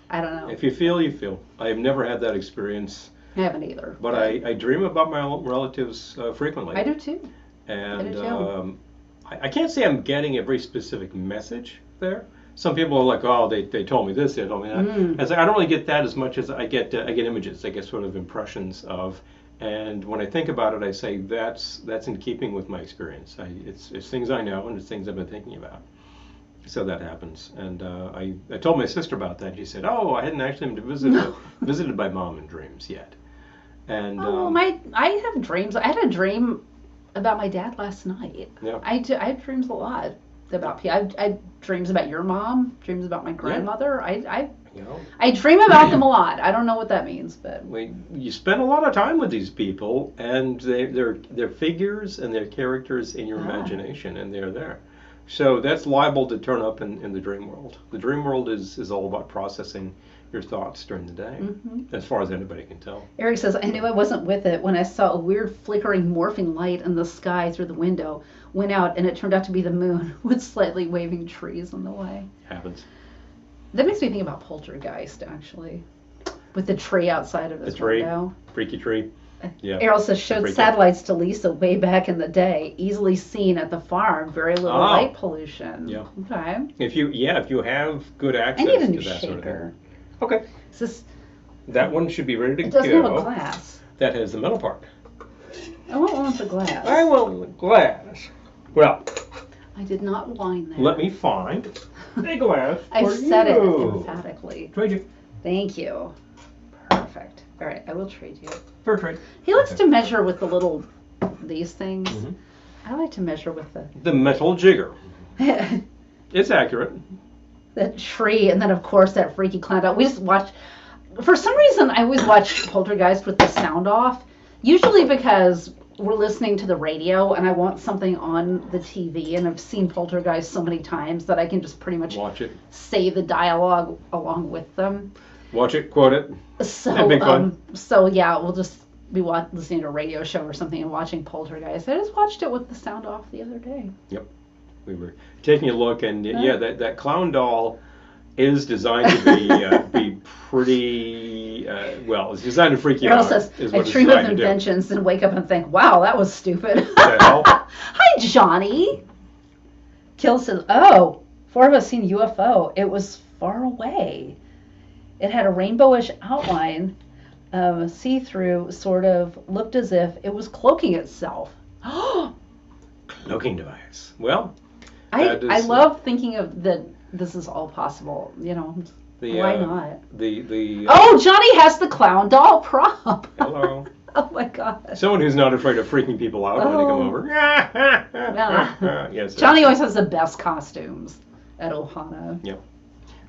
I don't know. If you feel, you feel. I have never had that experience. I haven't either. But I dream about my relatives frequently. I do too. And I can't say I'm getting a very specific message there. Some people are like, oh, they told me this, they told me that. I don't really get that as much as I get images. I get sort of impressions of, and when I think about it, I say that's in keeping with my experience. It's things I know, and it's things I've been thinking about. So that happens, and I told my sister about that. She said, oh, I hadn't actually been visited by Mom in dreams yet. And I have dreams. I had a dream about my dad last night. Yeah. I have dreams a lot about people. I dreams about your mom, dreams about my grandmother. Yeah. I dream about them a lot. I don't know what that means, but you spend a lot of time with these people, and they're figures and they're characters in your imagination, and they're there. So that's liable to turn up in the dream world. The dream world is all about processing your thoughts during the day, as far as anybody can tell. Eric says, I knew I wasn't with it when I saw a weird flickering morphing light in the sky through the window. Went out, and it turned out to be the moon with slightly waving trees on the way. Happens. That makes me think about Poltergeist, actually, with the tree outside of this window. Freaky tree. Yeah. Errol says, showed satellites to Lisa way back in the day. Easily seen at the farm. Very little light pollution. Yeah. Okay. If you have good access I need a new to that shaker. sort of thing. Okay. That one should be ready to go. It doesn't have a glass. That has the metal part. I want one with the glass. I want the glass. Well, I did not whine there. let me find a glass for I said it emphatically. Trade you. Thank you. Perfect. All right, I will trade you. Fair trade. He likes to measure with the little, these things. I like to measure with the metal jigger. It's accurate. That tree, and then of course that freaky clown dog. We just watch. For some reason, I always watch Poltergeist with the sound off. Usually because we're listening to the radio, and I want something on the TV. And I've seen Poltergeist so many times that I can just pretty much watch it, say the dialogue along with them. Watch it, quote it. So yeah, we'll just be listening to a radio show or something and watching Poltergeist. I just watched it with the sound off the other day. Yep. We were taking a look, and that clown doll is designed to be pretty well. It's designed to freak you out. Says, I dream of inventions and wake up and think, "Wow, that was stupid." Hi, Johnny. Kill says, "Oh, 4 of us seen UFO. It was far away. It had a rainbowish outline, see-through, sort of looked as if it was cloaking itself." Cloaking device. Well. I love thinking of that. This is all possible, why not? Oh, Johnny has the clown doll prop. Hello. Oh my God. Someone who's not afraid of freaking people out when they come over. Yes. Johnny always has the best costumes at Ohana. Yep.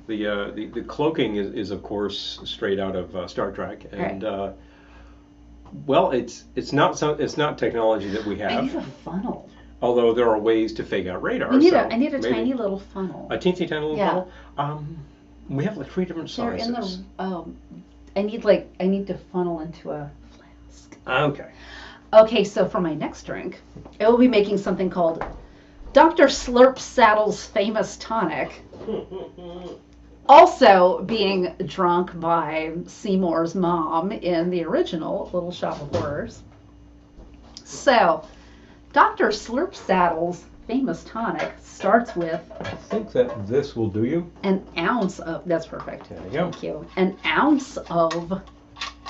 The cloaking is of course straight out of Star Trek, and it's not technology that we have. I need a funnel. Although there are ways to fake out radar. I need a tiny little funnel. A teensy tiny little funnel? We have like 3 different They're sizes. in the, I need to funnel into a flask. Okay. Okay, so for my next drink, I will be making something called Dr. Slurp Saddle's Famous Tonic. Also being drunk by Seymour's mom in the original Little Shop of Horrors. So, Dr. Slurp Saddle's Famous Tonic starts with... I think that this will do you. An ounce of... That's perfect. There you go. Thank you. An ounce of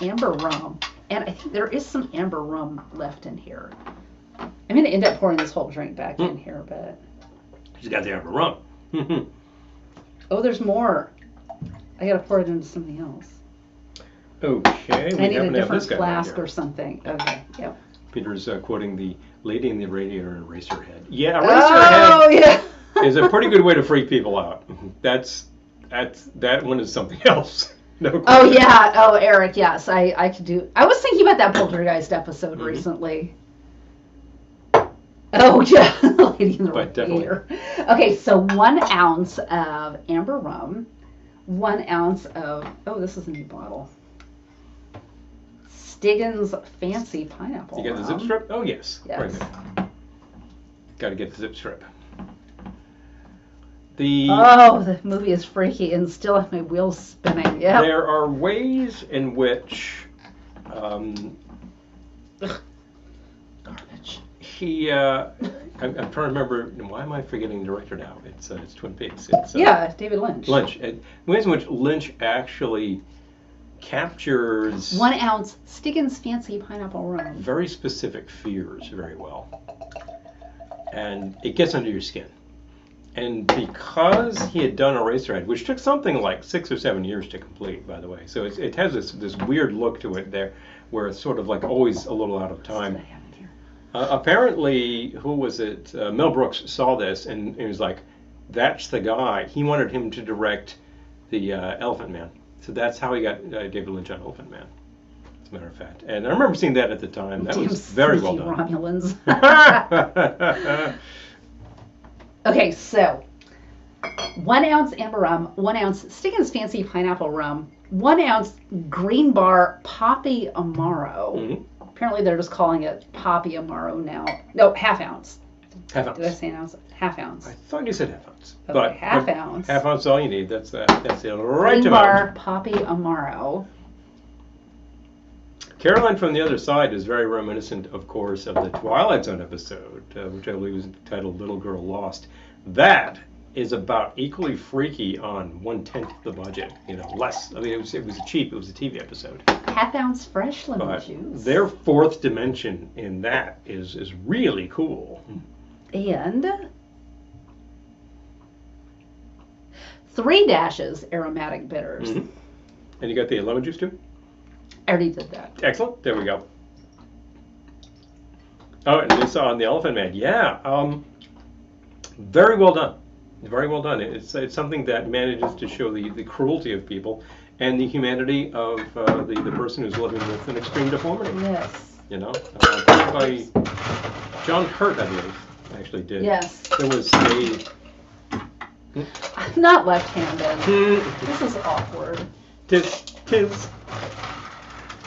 amber rum. And I think there is some amber rum left in here. I'm going to end up pouring this whole drink back in here, but... She's got the amber rum. Oh, there's more. I got to pour it into something else. Okay. I need a different flask or something. Okay, yep. Peter's quoting the Lady in the Radiator and Eraserhead. Yeah, Eraserhead is a pretty good way to freak people out. That one is something else. No question. Oh yeah. Oh, Eric. Yes, I could do. I was thinking about that Poltergeist episode recently. Oh yeah, Lady in the Radiator. Okay, so 1 ounce of amber rum, 1 ounce of this is a new bottle. Stiggin's Fancy Pineapple. You got the zip strip? Oh yes. Yes. Very good. Got to get the zip strip. The movie is freaky and still have my wheels spinning. Yeah. There are ways in which garbage. I'm trying to remember. Why am I forgetting the director now? It's Twin Peaks. It's David Lynch. Ways in which Lynch actually captures 1 ounce Stiggin's Fancy Pineapple rum. Very specific fears very well, and it gets under your skin. And because he had done Eraserhead, which took something like 6 or 7 years to complete, by the way, so it has this weird look to it there, where it's sort of like always a little out of time. Apparently, who was it? Mel Brooks saw this and he was like, "That's the guy." He wanted him to direct the Elephant Man, so that's how he got David Lynch on Elephant Man. As a matter of fact, and I remember seeing that at the time. That was very well done. Romulans. Okay, so 1 ounce amber rum, 1 ounce Stiggin's Fancy Pineapple rum, 1 ounce Green Bar Poppy Amaro. Mm-hmm. Apparently they're just calling it Poppy Amaro now. No, half ounce. Half ounce. Did I say an ounce? Half ounce. I thought you said half ounce. Okay, but half ounce. Half ounce is all you need. That's the right Green amount. Bar Poppy Amaro. Caroline from the Other Side is very reminiscent, of course, of the Twilight Zone episode, which I believe was titled Little Girl Lost. That is about equally freaky on 1/10 of the budget, less. I mean, it was cheap. It was a TV episode. Half ounce fresh lemon juice. Their fourth dimension in that is really cool. And 3 dashes aromatic bitters. Mm-hmm. And you got the lemon juice too? I already did that. Excellent. There we go. Oh, and this on the Elephant Man. Yeah. Very well done. Very well done. It's something that manages to show the cruelty of people and the humanity of the person who's living with an extreme deformity. Yes. By John Hurt, I believe, actually did. Yes. There was I'm not left-handed. This is awkward. Tis.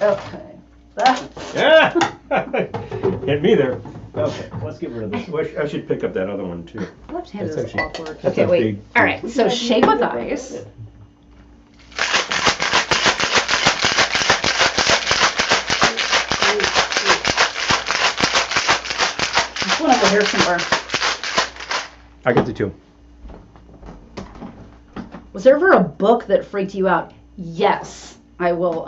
Okay. Yeah. Hit me there. Okay, let's get rid of this. I should pick up that other one too. Left-handed is awkward. Okay, wait. All right, so shake with ice. This one over here somewhere. I get the 2. Was there ever a book that freaked you out? Yes. I will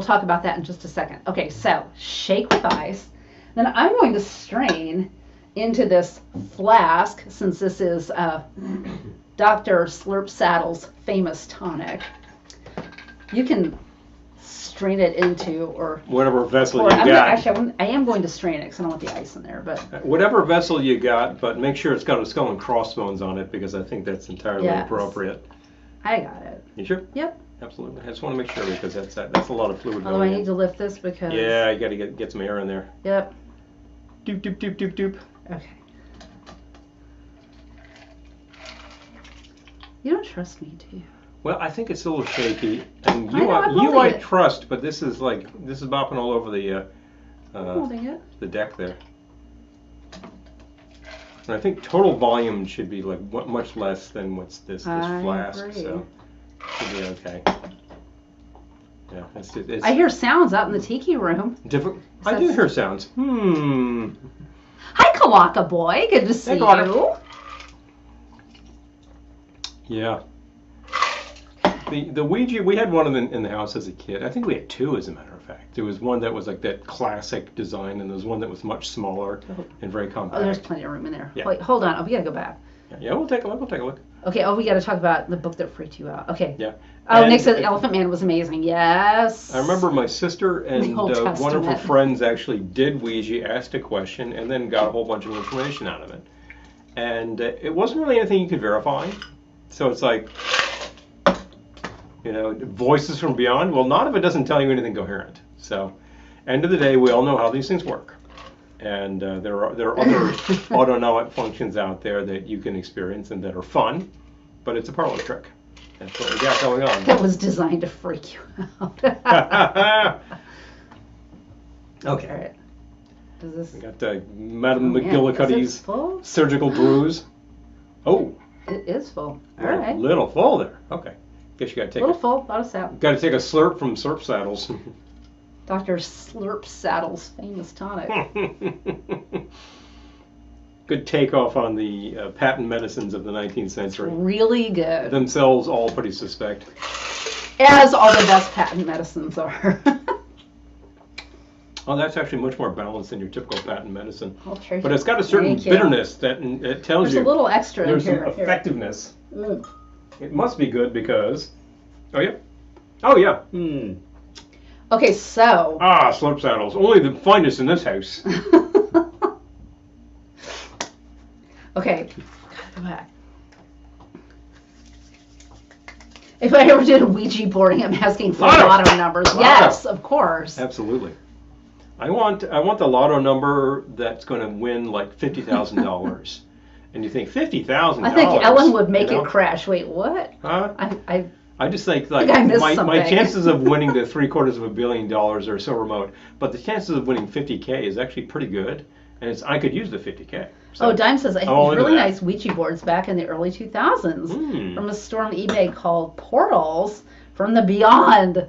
talk about that in just a second. Okay, so shake with ice. Then I'm going to strain into this flask, since this is Dr. Slurp Saddle's Famous Tonic. You can strain it into or whatever vessel you got. I am going to strain it because I don't want the ice in there. But whatever vessel you got, but make sure it's got a skull and crossbones on it, because I think that's entirely appropriate. I got it. You sure? Yep. Absolutely. I just want to make sure, because that's a lot of fluid. Although I need to lift this because... Yeah, you got to get some air in there. Yep. Doop, doop, doop, doop, doop. Okay. You don't trust me, do you? Well, I think it's a little shaky, and I know, I trust, but this is bopping all over the holding it. the deck there. And I think total volume should be like much less than what's this flask, agree. so should be okay. Yeah, it's I hear sounds out in the tiki room. different. I do hear sounds. Hi, Kawaka boy. Good to see you. Yeah. The Ouija, we had one in the house as a kid. I think we had two, as a matter of fact. There was one that was like that classic design, and there was one that was much smaller and very compact. Oh, there's plenty of room in there. Yeah. Wait, hold on. Oh, we gotta go back. Yeah, we'll take a look. Okay. Oh, we gotta talk about the book that freaked you out. Okay. Yeah. Oh, Nick said Elephant Man was amazing. Yes. I remember my sister and Old one of her Testament. friends actually did Ouija, asked a question, and then got a whole bunch of information out of it. And it wasn't really anything you could verify. So it's like, voices from beyond. Well, not if it doesn't tell you anything coherent. So, end of the day, we all know how these things work. And there are other autonomic functions out there that you can experience and that are fun, but it's a parlor trick. That's what we got going on. That was designed to freak you out. Okay. All right. Does this? We got Madam Man, McGillicuddy's is it full? surgical bruise. Oh, It is full. All right. little full there. Okay. Guess you got to A little full. About a sap. Got to take a slurp from Slurp Saddles. Dr. Slurp Saddle's famous tonic. Good takeoff on the patent medicines of the 19th century. Really good. Themselves all pretty suspect. As all the best patent medicines are. Oh, that's actually much more balanced than your typical patent medicine. Okay. But it's got a certain Thank you. bitterness that it tells There's you a little extra in there's here. some effectiveness. Mm. It must be good because... Oh, yeah. Oh, yeah. Okay, so. Ah, Slurp Saddles. Only the finest in this house. Okay, gotta go back. If I ever did a Ouija boarding, I'm asking for lotto numbers. Yes, of course. Absolutely. I want the lotto number that's going to win like $50,000. And you think $50,000? I think Ellen would make it crash. Wait, what? Huh? I just think like I missed my something. chances of winning the $750 million are so remote, but the chances of winning $50K is actually pretty good, and I could use the $50K. So Dime says I had all these into really that. nice Ouija boards back in the early 2000s from a store on eBay called Portals from the Beyond.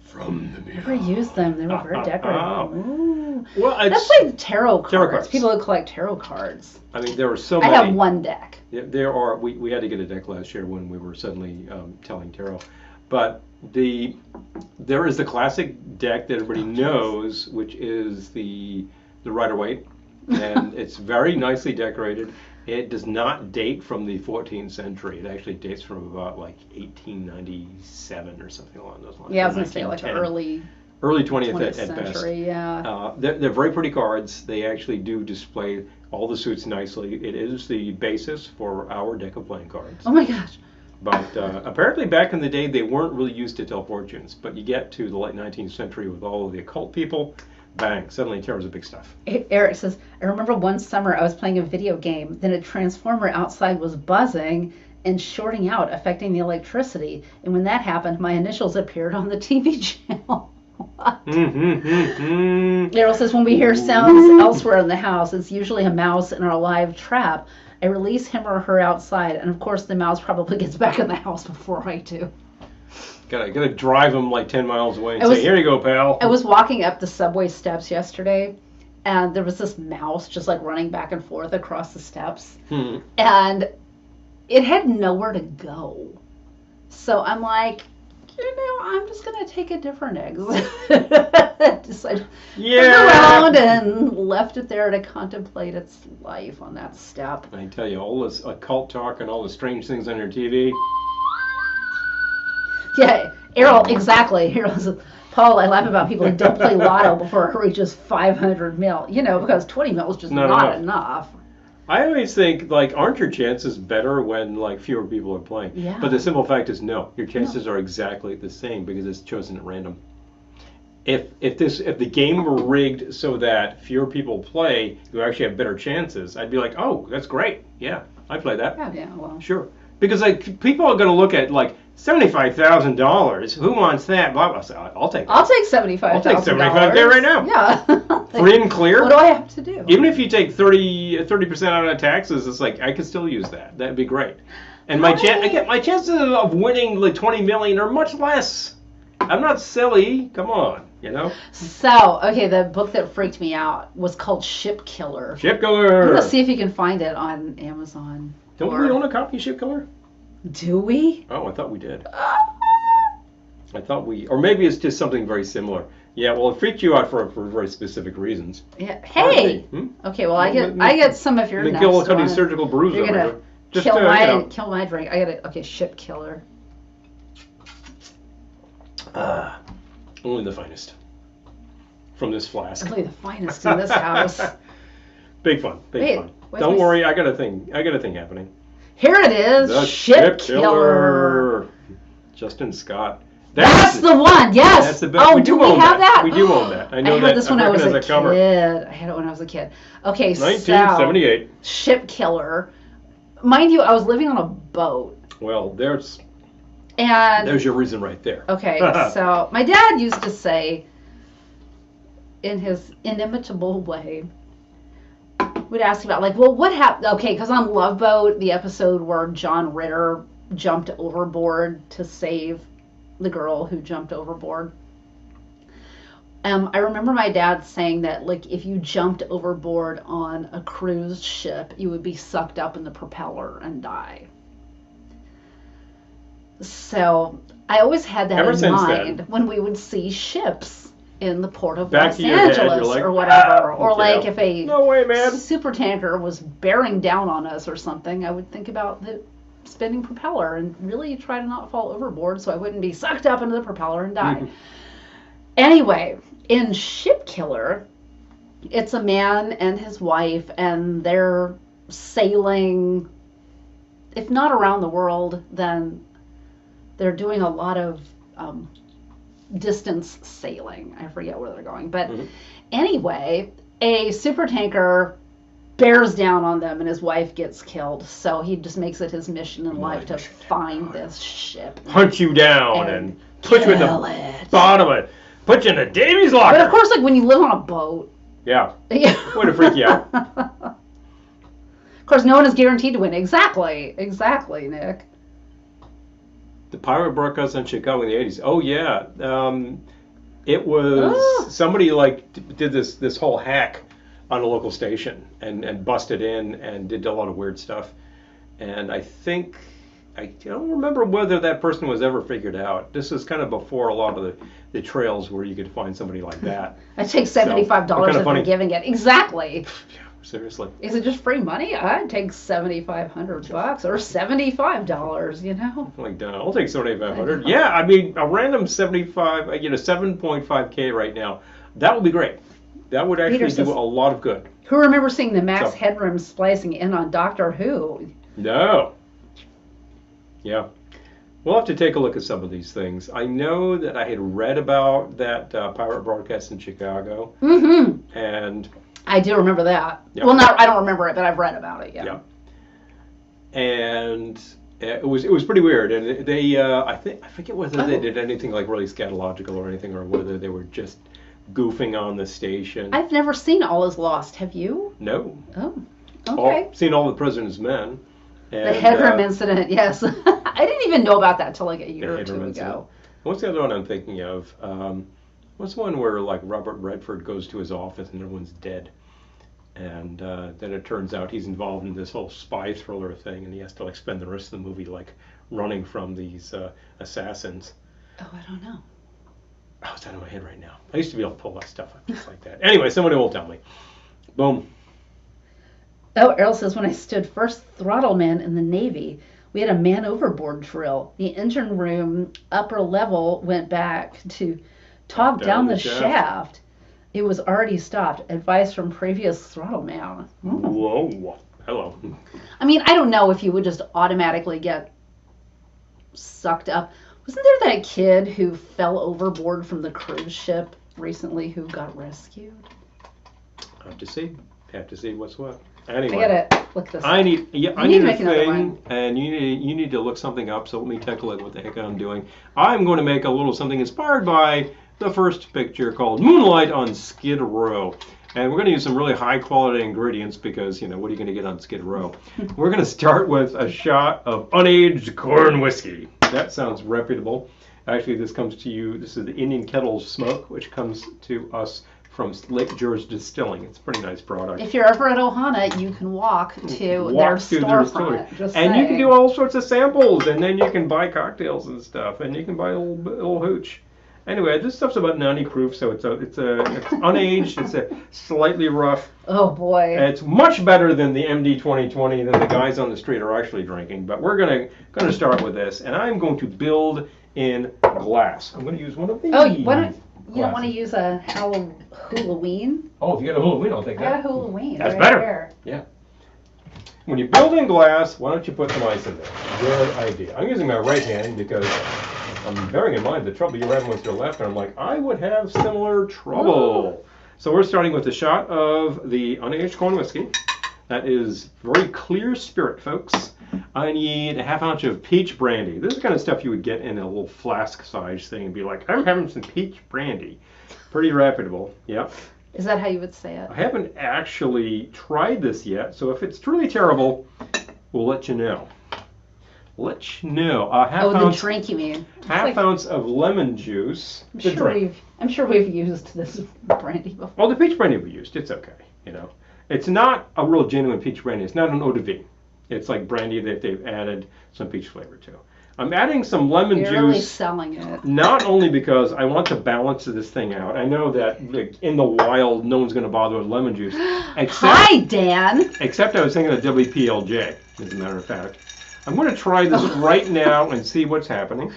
From the Never used them. They were very decorative. Ooh. Well, That's like tarot cards. People who collect tarot cards. I mean, there are so I many. have one deck. Yeah, there are. We had to get a deck last year when we were suddenly telling tarot, but there is the classic deck that everybody knows, which is the Rider-Waite, and it's very nicely decorated. It does not date from the 14th century. It actually dates from about like 1897 or something along those lines. Yeah, I was going to say like early 20th at century, best. Yeah. They're very pretty cards. They actually do display all the suits nicely. It is the basis for our deck of playing cards. Oh my gosh. But apparently back in the day, they weren't really used to tell fortunes. But you get to the late 19th century with all of the occult people, bang, suddenly tarot's big stuff. Eric says, I remember one summer I was playing a video game, then a transformer outside was buzzing and shorting out, affecting the electricity. And when that happened, my initials appeared on the TV channel. What? Daryl says, when we hear sounds elsewhere in the house, it's usually a mouse in our live trap. I release him or her outside, and of course the mouse probably gets back in the house before I do. Gotta drive them like 10 miles away and say, here you go, pal. I was walking up the subway steps yesterday, and there was this mouse just like running back and forth across the steps. And it had nowhere to go. So I'm like, I'm just going to take a different exit. Decided to turn around and left it there to contemplate its life on that step. I tell you, all this occult talk and all the strange things on your TV. Yeah, Errol, exactly. Errol says, Paul, I laugh about people who don't play lotto before it reaches 500 mil. Because 20 mil is just not enough. I always think, like, aren't your chances better when, like, fewer people are playing? Yeah. But the simple fact is, no. Your chances are exactly the same because it's chosen at random. If the game were rigged so that fewer people play, you actually have better chances, I'd be like, oh, that's great. Yeah, I play that. Yeah, well. Sure. Because like people are going to look at like $75,000. Who wants that? Blah blah. So I'll take that. I'll take $75,000. I'll take $75K right now. Yeah. Free and clear. What do I have to do? Even if you take 30% out of taxes, it's like I could still use that. That'd be great. And my chances of winning like 20 million are much less. I'm not silly. Come on, you know. So, okay, the book that freaked me out was called Ship Killer. Ship Killer. Let's see if you can find it on Amazon. Don't we own a copy of Ship Killer? Do we? Oh, I thought we did. I thought we, or maybe it's just something very similar. Yeah, well, it freaked you out for very specific reasons. Yeah. Hey. Okay, well, I get some of your next one. You're surgical bruise over gonna here. Just kill my drink. I got it. Okay, Ship Killer. Only the finest from this flask. Only the finest in this house. Big fun. Big fun. Don't worry, I got a thing happening. Here it is. The Ship Killer. Justin Scott. That's the one. Yes. That's the best. Oh, do we have that? We do own that. I know that. I had this when I was a cover. kid. I had it when I was a kid. Okay, 1978. So, Ship Killer. Mind you, I was living on a boat. Well, there's your reason right there. Okay, so my dad used to say, in his inimitable way, would ask about, like, well, what happened? Okay, because on Love Boat, the episode where John Ritter jumped overboard to save the girl who jumped overboard. I remember my dad saying that, like, if you jumped overboard on a cruise ship, you would be sucked up in the propeller and die. So I always had that in mind when we would see ships in the port of Los Angeles or whatever. Or like if a super tanker was bearing down on us or something, I would think about the spinning propeller and really try to not fall overboard so I wouldn't be sucked up into the propeller and die. Anyway, in Ship Killer, it's a man and his wife, and they're sailing, if not around the world, then they're doing a lot of distance sailing. I forget where they're going. But anyway, a super tanker bears down on them and his wife gets killed. So he just makes it his mission in life to find this ship. Hunt you down and put you in the bottom of it. Put you in a Davy's locker. But of course, like when you live on a boat. Yeah. Way to freak you out. Of course, no one is guaranteed to win. Exactly, Nick. The pirate broadcast in Chicago in the 80s. Oh, yeah. It was somebody like did this whole hack on a local station and busted in and did a lot of weird stuff. And I don't remember whether that person was ever figured out. This is kind of before a lot of the trails where you could find somebody like that. I take $75 if I'm giving it. Exactly. Seriously. Is it just free money? I'd take $7,500 or $75, you know? Like, I'll take $7,500. Yeah, I mean, a random 7.5K right now. That would be great. That would actually do a lot of good. Who remembers seeing the Max Headroom splicing in on Doctor Who? No. Yeah. We'll have to take a look at some of these things. I know that I had read about that pirate broadcast in Chicago. Mm-hmm. And I do remember that. Yeah. Well, I don't remember it, but I've read about it. Yeah. And it was pretty weird. And they, I forget whether they did anything like really scatological or anything, or whether they were just goofing on the station. I've never seen All Is Lost. Have you? No. Oh. Okay. Seen All the President's Men. And, the Headroom incident. Yes. I didn't even know about that till like a year or two ago. What's the other one I'm thinking of? What's the one where like Robert Redford goes to his office and everyone's dead, and then it turns out he's involved in this whole spy thriller thing, and he has to like spend the rest of the movie like running from these assassins. Oh, I don't know. Oh, it's out of my head right now. I used to be able to pull that stuff up just like that. Anyway, somebody will tell me. Boom. Oh, Errol says, when I stood first throttle man in the Navy, we had a man overboard drill. The engine room upper level went back to talk down the shaft. It was already stopped. Advice from previous throttle man. Whoa. Hello. I mean, I don't know if you would just automatically get sucked up. Wasn't there that kid who fell overboard from the cruise ship recently who got rescued? I have to see. have to see what's what. Anyway, I gotta look this up. I need You a need to make another thing, one. and you need to look something up. So let me take a look what the heck I'm doing. I'm going to make a little something inspired by the first picture called Moonlight on Skid Row. And we're going to use some really high quality ingredients because, what are you going to get on Skid Row? We're going to start with a shot of unaged corn whiskey. That sounds reputable. Actually, this comes to you, this is the Indian Kettle Smoke, which comes to us from Lake George Distilling. It's a pretty nice product. If you're ever at Ohana, you can walk to their storefront. And you can do all sorts of samples, and then you can buy cocktails and stuff, and you can buy a little hooch. Anyway, this stuff's about 90 proof, so it's unaged. It's a slightly rough. Oh boy! It's much better than the MD 2020 than the guys on the street are actually drinking. But we're gonna start with this, and I'm going to build in glass. I'm going to use one of these. Oh, you don't want to use a Halloween? Oh, if you got a Halloween, I'll take that. I got a Halloween. That's right better. Here. Yeah. When you build in glass, why don't you put some ice in there? Good idea. I'm using my right hand because I'm bearing in mind the trouble you're having with your left, and I'm like, I would have similar trouble. So we're starting with a shot of the unaged corn whiskey. That is very clear spirit, folks. I need a half ounce of peach brandy. This is the kind of stuff you would get in a little flask size thing and be like, I'm having some peach brandy. Pretty reputable. Yep. Is that how you would say it? I haven't actually tried this yet, so if it's truly terrible, we'll let you know. Let you know. The drink you mean? Half ounce of lemon juice. I'm sure we've used this brandy before. Well, the peach brandy we used, it's okay. It's not a real genuine peach brandy. It's not an eau de vie. It's like brandy that they've added some peach flavor to. I'm adding some lemon juice. You're really selling it. Not only because I want to balance this thing out. I know that in the wild, no one's going to bother with lemon juice. Hi, Dan. Except I was thinking of WPLJ, as a matter of fact. I'm going to try this right now and see what's happening.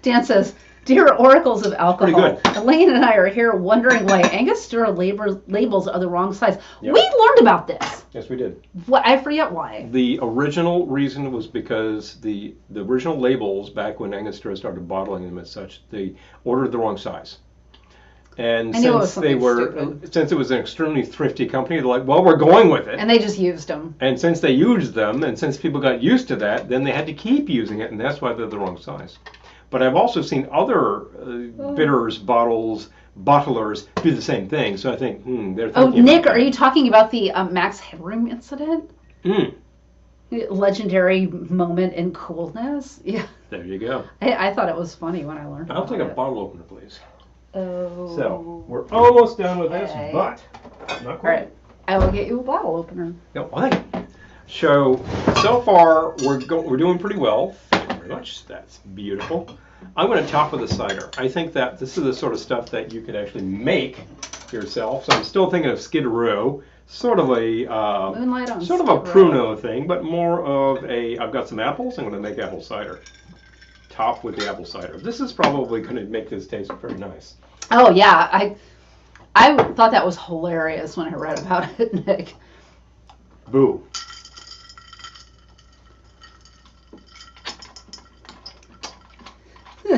Dan says, Dear oracles of alcohol, Pretty good. Elaine and I are here wondering why Angostura labels are the wrong size. Yep. We learned about this. Yes, we did. What? I forget why. The original reason was because the original labels, back when Angostura started bottling them as such, they ordered the wrong size. And since it was an extremely thrifty company, they're like, well, we're going with it. And they just used them. And since they used them, and since people got used to that, then they had to keep using it, and that's why they're the wrong size. But I've also seen other bitters, bottlers do the same thing. So I think, they're thinking. Oh, Nick, are you talking about the Max Headroom incident? Legendary moment in coolness. Yeah. There you go. I thought it was funny when I learned. I'll take a it. bottle opener, please. Oh. So we're almost done with this, but not quite. All right. I will get you a bottle opener. No, thank you. So far we're doing pretty well. Thank you very much. That's beautiful. I'm going to top with a cider. I think that this is the sort of stuff that you could actually make yourself. So I'm still thinking of Skid Row, sort of a Moonlight on sort of a Pruno thing, but more of a. I've got some apples. I'm going to make apple cider. Top with the apple cider. This is probably going to make this taste very nice. Oh yeah, I thought that was hilarious when I read about it, Nick. Boo.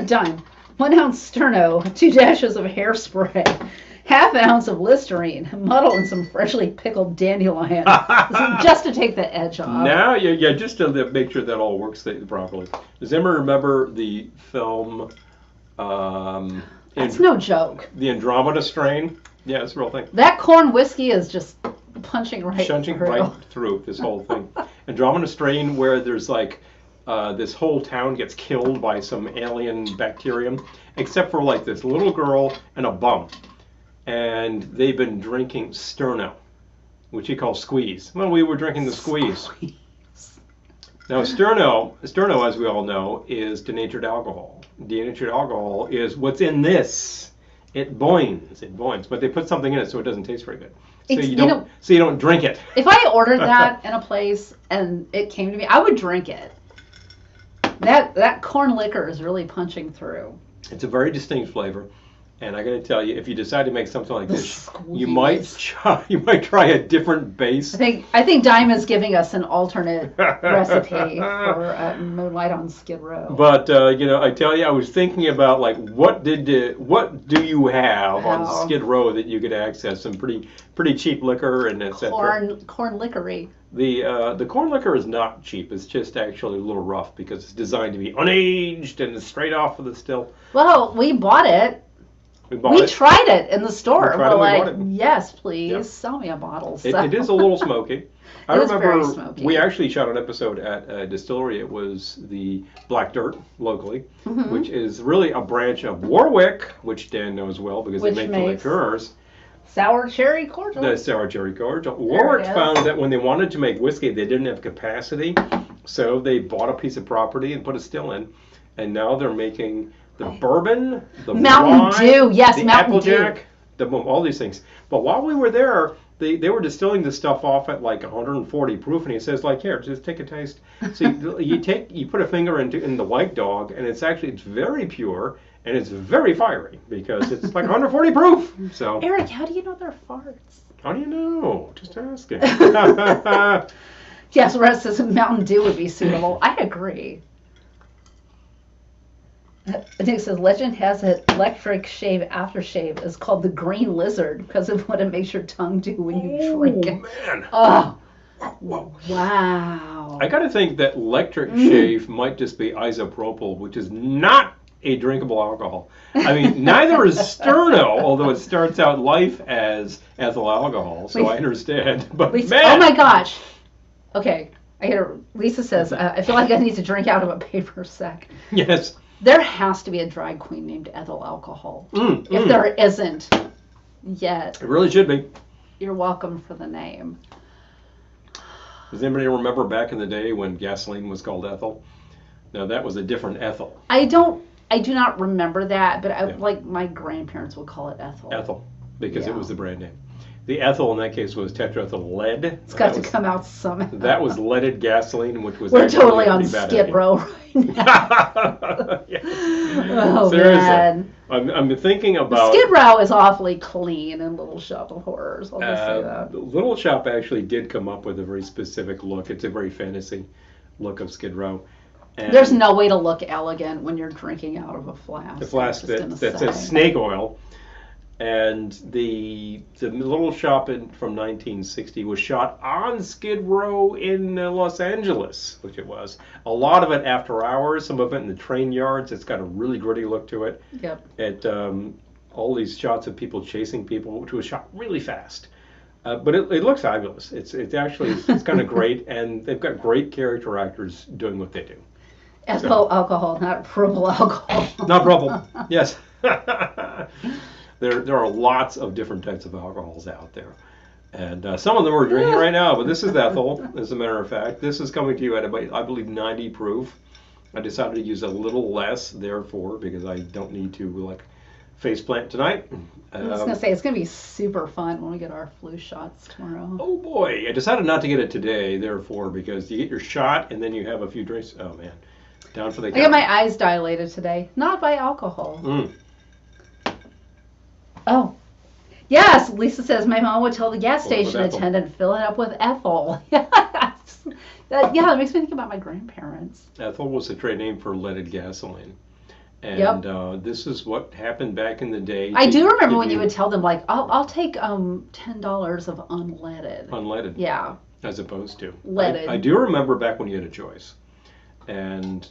Dime. 1 ounce sterno, 2 dashes of hairspray, half ounce of Listerine, muddle in some freshly pickled dandelion, just to take the edge off. Now, just to make sure that all works properly. Does anyone remember the film? That's no joke. The Andromeda strain? Yeah, it's a real thing. That corn whiskey is just punching right through this whole thing. Andromeda strain, where there's like this whole town gets killed by some alien bacterium, except for like this little girl and a bum. And they've been drinking sterno, which he calls squeeze. Well, we were drinking the squeeze. Now, sterno, as we all know, is denatured alcohol. Denatured alcohol is what's in this. It boins, but they put something in it so it doesn't taste very good. So you don't drink it. If I ordered that in a place and it came to me, I would drink it. That corn liquor is really punching through. It's a very distinct flavor, And I got to tell you, if you decide to make something like this, you might try a different base. I think Diamond's giving us an alternate recipe for Moonlight on Skid Row. But I tell you, I was thinking about like what do you have on Skid Row that you could access some pretty cheap liquor and etc. Corn liquory. The corn liquor is not cheap. It's just actually a little rough because it's designed to be unaged and straight off of the still. Well, we bought it. We tried it in the store. We're like, yes, please, sell me a bottle. So. It is a little smoky. I remember very smoky. We actually shot an episode at a distillery. It was the Black Dirt locally, which is really a branch of Warwick, which Dan knows well because they make the liqueurs. Sour cherry cordial. The sour cherry cordial. Warwick found that when they wanted to make whiskey, they didn't have capacity, so they bought a piece of property and put a still in, and now they're making the bourbon, the Mountain Dew, yes, the Mountain Applejack, all these things. But while we were there, they were distilling this stuff off at like 140 proof, and he says like, here, just take a taste. So you put a finger in the White Dog, and it's very pure, and it's very fiery because it's like 140 proof. So Eric, how do you know they're farts? How do you know? Just asking. Yes, Russ says Mountain Dew would be suitable. I agree. Nick says, legend has it electric shave aftershave is called the green lizard because of what it makes your tongue do when you drink it. Man. Oh, whoa. Wow. I got to think that electric shave might just be isopropyl, which is not a drinkable alcohol. I mean, neither is sterno, although it starts out life as ethyl alcohol, so I understand. But Lisa, man. oh my gosh. Okay, Lisa says, I feel like I need to drink out of a paper sack. Yes. There has to be a drag queen named ethyl alcohol. If there isn't yet. It really should be. You're welcome for the name. Does anybody remember back in the day when gasoline was called ethyl? No, that was a different ethyl. I do not remember that, but like my grandparents would call it ethyl. Ethyl, because it was the brand name. The ethyl in that case was tetraethyl lead. It's got to come out somehow. That was leaded gasoline, which was We're totally on Skid Row right now. Oh, seriously. man. I'm thinking about... Skid Row is awfully clean in Little Shop of Horrors. I'll just say that. Little Shop actually did come up with a very specific look. It's a very fantasy look of Skid Row. And there's no way to look elegant when you're drinking out of a flask. The flask that says snake oil. And the Little Shop from 1960 was shot on Skid Row in Los Angeles, which it was. A lot of it after hours, some of it in the train yards. It's got a really gritty look to it. Yep. All these shots of people chasing people, which was shot really fast. But it looks fabulous. It's kind of great, and they've got great character actors doing what they do. Ethyl alcohol, not propyl alcohol. Not propyl, yes. There are lots of different types of alcohols out there. And some of them we're drinking right now, but this is ethyl, as a matter of fact. This is coming to you at about, I believe, 90 proof. I decided to use a little less, therefore, because I don't need to, faceplant tonight. I was going to say, it's going to be super fun when we get our flu shots tomorrow. Oh, boy. I decided not to get it today, therefore, because you get your shot and then you have a few drinks. Oh, man. Down for the count. I got my eyes dilated today. Not by alcohol. Oh. Yes, Lisa says, my mom would tell the gas station attendant, fill it up with ethyl. Yes. That makes me think about my grandparents. Ethyl was a trade name for leaded gasoline. And this is what happened back in the day. I do remember when you would tell them, I'll take $10 of unleaded. Unleaded. Yeah. As opposed to. Leaded. I do remember back when you had a choice. And,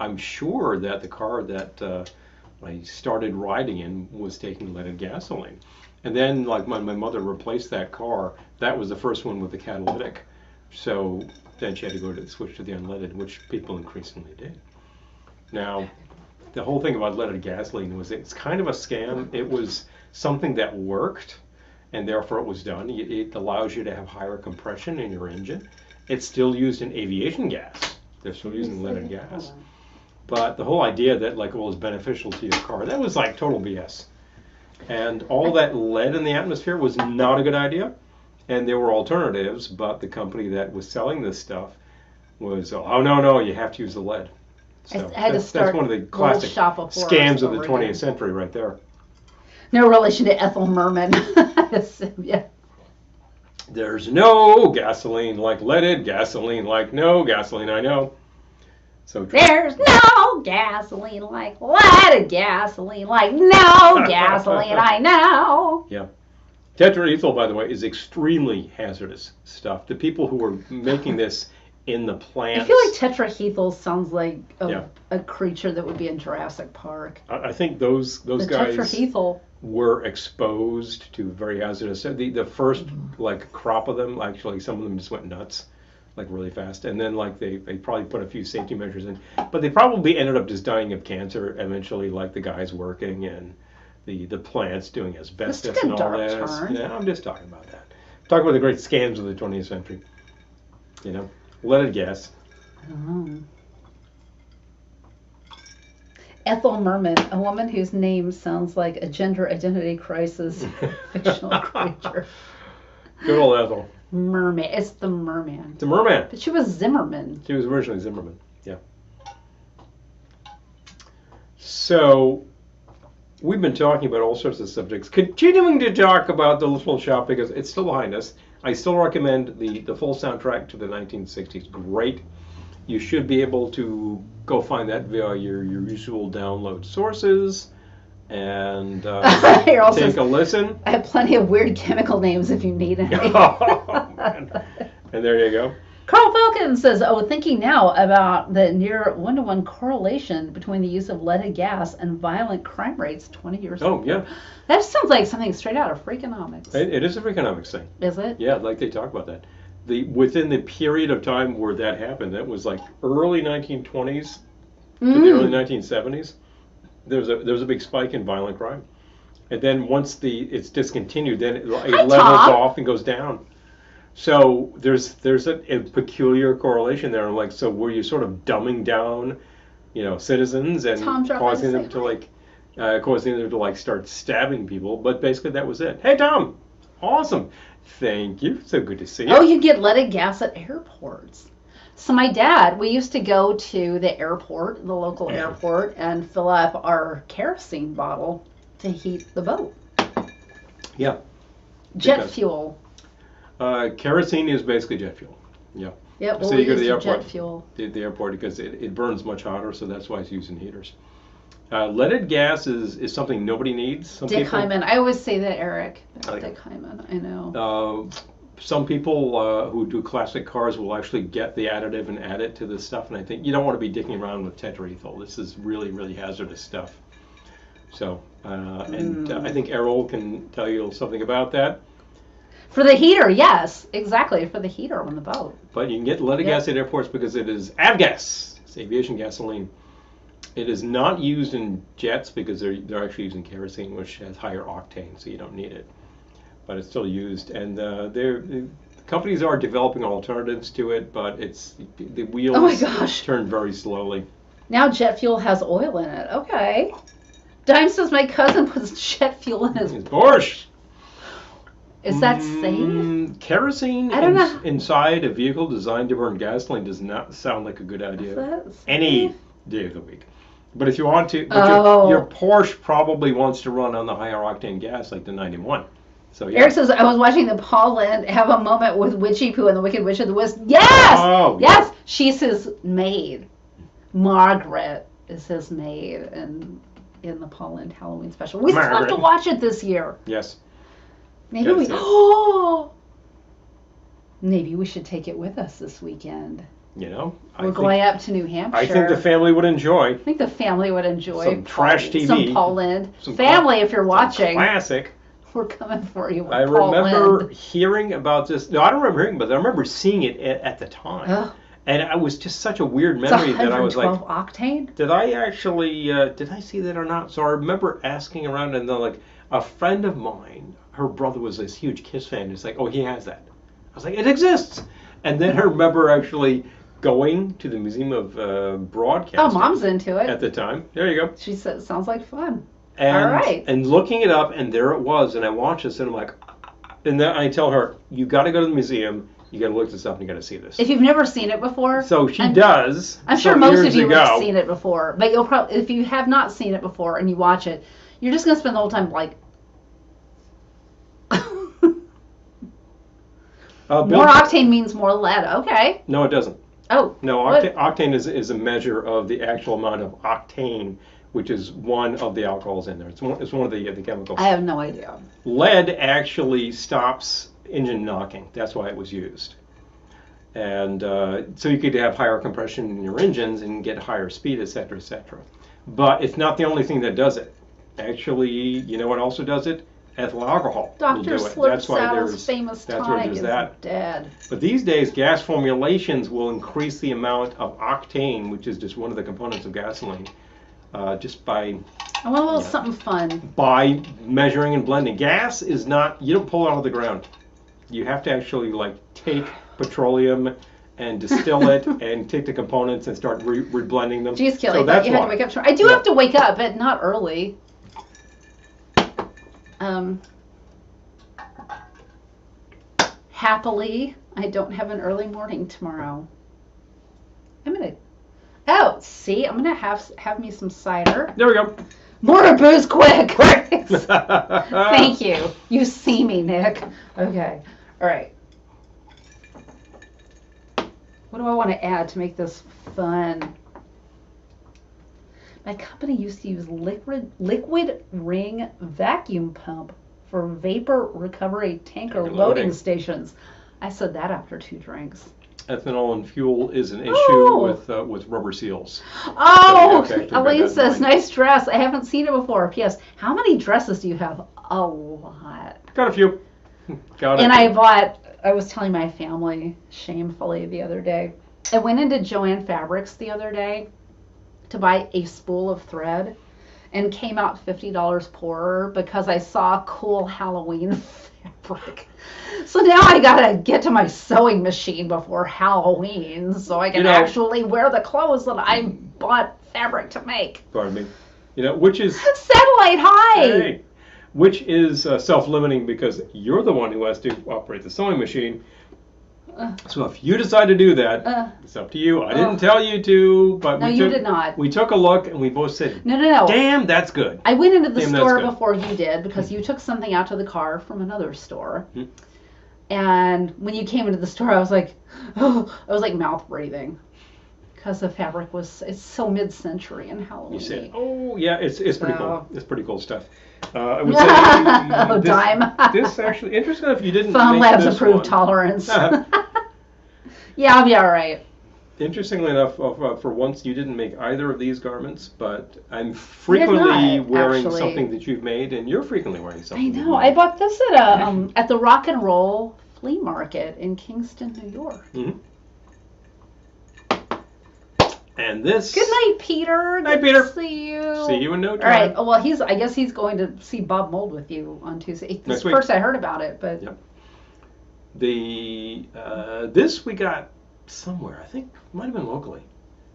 I'm sure that the car that I started riding in was taking leaded gasoline. And then, my mother replaced that car. That was the first one with the catalytic. So then she had to go to switch to the unleaded, which people increasingly did. Now, the whole thing about leaded gasoline was it's kind of a scam. It was something that worked, and therefore it was done. It allows you to have higher compression in your engine. It's still used in aviation gas. They're still using leaded gas. But the whole idea that it was beneficial to your car, that was total BS. And all that lead in the atmosphere was not a good idea. And there were alternatives, but the company that was selling this stuff was, oh, no, you have to use the lead. So I had to start that's one of the classic scams of the 20th century century right there. No relation to Ethel Merman. Yeah. There's no gasoline like leaded, gasoline like no gasoline I know. So there's no gasoline like leaded, gasoline like no gasoline I know. Yeah. Tetraethyl, by the way, is extremely hazardous stuff. The people who are making this in the plants. I feel like tetraethyl sounds like a creature that would be in Jurassic Park. I think those guys tetraethyl were exposed to very hazardous. The first like crop of them, actually, some of them just went nuts, like really fast, and then like they probably put a few safety measures in, but they probably ended up just dying of cancer eventually, like the guys working in the plants doing asbestos and all that. Yeah, I'm just talking about that. Talking about the great scams of the 20th century. You know, leaded gas. Ethel Merman, a woman whose name sounds like a gender identity crisis fictional creature. Good old Ethel. Merman. It's the merman. The merman. But she was Zimmerman. She was originally Zimmerman, yeah. So, we've been talking about all sorts of subjects, continuing to talk about the Little Shop because it's still behind us. I still recommend the full soundtrack to the 1960s. Great. You should be able to go find that via your usual download sources and take a listen. I have plenty of weird chemical names if you need any. Oh, man. And there you go. Carl Falcon says, thinking now about the near 1-to-1 correlation between the use of leaded gas and violent crime rates 20 years ago. Oh, yeah. That sounds like something straight out of Freakonomics. It is a Freakonomics thing. Is it? Yeah, like they talk about that. Within the period of time where that happened, that was like early 1920s to the early 1970s. There was a big spike in violent crime, and then once it's discontinued, then it levels off and goes down. So there's a peculiar correlation there. Like, so were you sort of dumbing down, citizens and causing them to start stabbing people? But basically that was it. Hey, Tom, awesome. Thank you. So good to see you. Oh, you get leaded gas at airports. So my dad, we used to go to the airport, the local airport, and fill up our kerosene bottle to heat the boat. Yeah. Jet fuel. Kerosene is basically jet fuel. Yeah. Yep. So you go to the airport. Jet fuel. The airport because it burns much hotter, so that's why it's used in heaters. Leaded gas is something nobody needs. Dick Hyman. I always say that, Eric. Dick Hyman. I know. Some people who do classic cars will actually get the additive and add it to this stuff, and I think you don't want to be dicking around with tetraethyl. This is really, really hazardous stuff. So, I think Errol can tell you something about that. For the heater, yes, exactly, for the heater on the boat. But you can get leaded gas at airports because it is avgas. It's aviation gasoline. It is not used in jets because they're actually using kerosene, which has higher octane, so you don't need it. But it's still used, and the companies are developing alternatives to it, but the wheels turn very slowly. Now jet fuel has oil in it. Okay. Dime says my cousin puts jet fuel in his Porsche. Is that safe? Kerosene inside a vehicle designed to burn gasoline does not sound like a good idea any day of the week. But if you want to, your Porsche probably wants to run on the higher octane gas like the 91. So, yeah. Eric says, I was watching the Paul Lynde have a moment with Witchy Poo and the Wicked Witch of the West. Yes! Oh, yes! She's his maid. Margaret is his maid in the Paul Lynde Halloween special. We still have to watch it this year. Yes. Maybe maybe we should take it with us this weekend. We're going up to New Hampshire. I think the family would enjoy. I think the family would enjoy some trash TV. Some Paul Lynde. Family, if you're watching. Classic. We're coming for you. I remember hearing about this. No, I don't remember hearing about it. I remember seeing it at the time. And it was just such a weird memory that I was like, octane? Did I actually, did I see that or not? So I remember asking around, and then like a friend of mine, her brother was this huge Kiss fan. He's like, oh, he has that. I was like, it exists. And then I remember actually going to the Museum of Broadcasting. Oh, Mom's into it. At the time. There you go. She said, sounds like fun. And, all right. And looking it up, and there it was, and I watched this, and I'm like, and then I tell her, you got to go to the museum, you got to look this up, and you got to see this. If you've never seen it before. So she does. I'm sure most of you have seen it before, but you'll probably, if you have not seen it before and you watch it, you're just going to spend the whole time like, More octane means more lead. Okay. No, it doesn't. Oh. No, octane is a measure of the actual amount of octane, which is one of the alcohols in there. It's one of the chemicals. I have no idea. Lead actually stops engine knocking. That's why it was used. And so you could have higher compression in your engines and get higher speed, et cetera, et cetera. But it's not the only thing that does it. Actually, you know what also does it? Ethyl alcohol. Dr. Slurp-Saddle's famous tonic is dead. But these days, gas formulations will increase the amount of octane, which is just one of the components of gasoline, just by... I want a little something fun. By measuring and blending. Gas is not, you don't pull it out of the ground. You have to actually take petroleum and distill it and take the components and start reblending them. Geez, Kelly, I thought you had to wake up tomorrow. I do have to wake up, but not early. Happily, I don't have an early morning tomorrow. I'm gonna have me some cider. There we go. More booze, quick! Thank you. You see me, Nick. Okay. All right. What do I want to add to make this fun? My company used to use liquid ring vacuum pump for vapor recovery tanker loading stations. I said that after 2 drinks. Ethanol and fuel is an issue with rubber seals. Oh, so Elaine says, nice dress. I haven't seen it before. P.S. How many dresses do you have? A lot. Got a few. I was telling my family shamefully the other day, I went into Joann Fabrics the other day to buy a spool of thread and came out $50 poorer because I saw cool Halloween fabric. So now I gotta get to my sewing machine before Halloween so I can actually wear the clothes that I bought fabric to make. Pardon me. Which is... Satellite high! Hey, which is self-limiting because you're the one who has to operate the sewing machine. So if you decide to do that, it's up to you. I didn't tell you to, but you did not. We took a look and we both said, no. Damn, that's good. I went into the store before you did because you took something out to the car from another store. And when you came into the store, I was like mouth breathing because the fabric it's so mid-century and Halloween. You said, it's pretty cool. It's pretty cool stuff. I would say this actually interesting enough. You didn't. Foam Labs approved tolerance. Yeah, I'll be all right. Interestingly enough, for once you didn't make either of these garments, but I'm frequently wearing something that you've made, and you're frequently wearing something. I know. I bought this at the Rock and Roll Flea Market in Kingston, New York. Mm-hmm. And this. Good night, Peter. Night, Peter. Good to see you. See you in no time. All right. Well, I guess he's going to see Bob Mold with you on Tuesday. This first I heard about it, but. Yep. This we got somewhere. I think it might have been locally.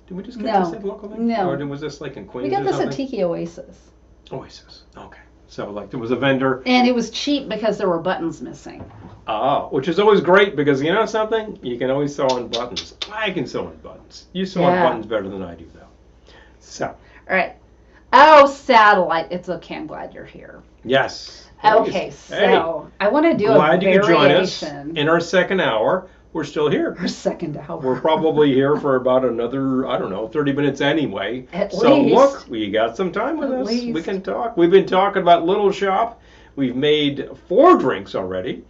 Did we just get this locally? No. Or was this like in Queens? We got this at Tiki Oasis. Oasis. Okay. So there was a vendor. And it was cheap because there were buttons missing. Which is always great because you know something? You can always sew on buttons. I can sew on buttons. You sew on buttons better than I do, though. So. All right. Oh, Satellite. It's okay. I'm glad you're here. Yes. Okay, so I want to do a variation. Glad you could join us in our second hour. We're still here. Our second hour. We're probably here for about another, 30 minutes anyway. At least. So look, we got some time with us. We can talk. We've been talking about Little Shop. We've made 4 drinks already.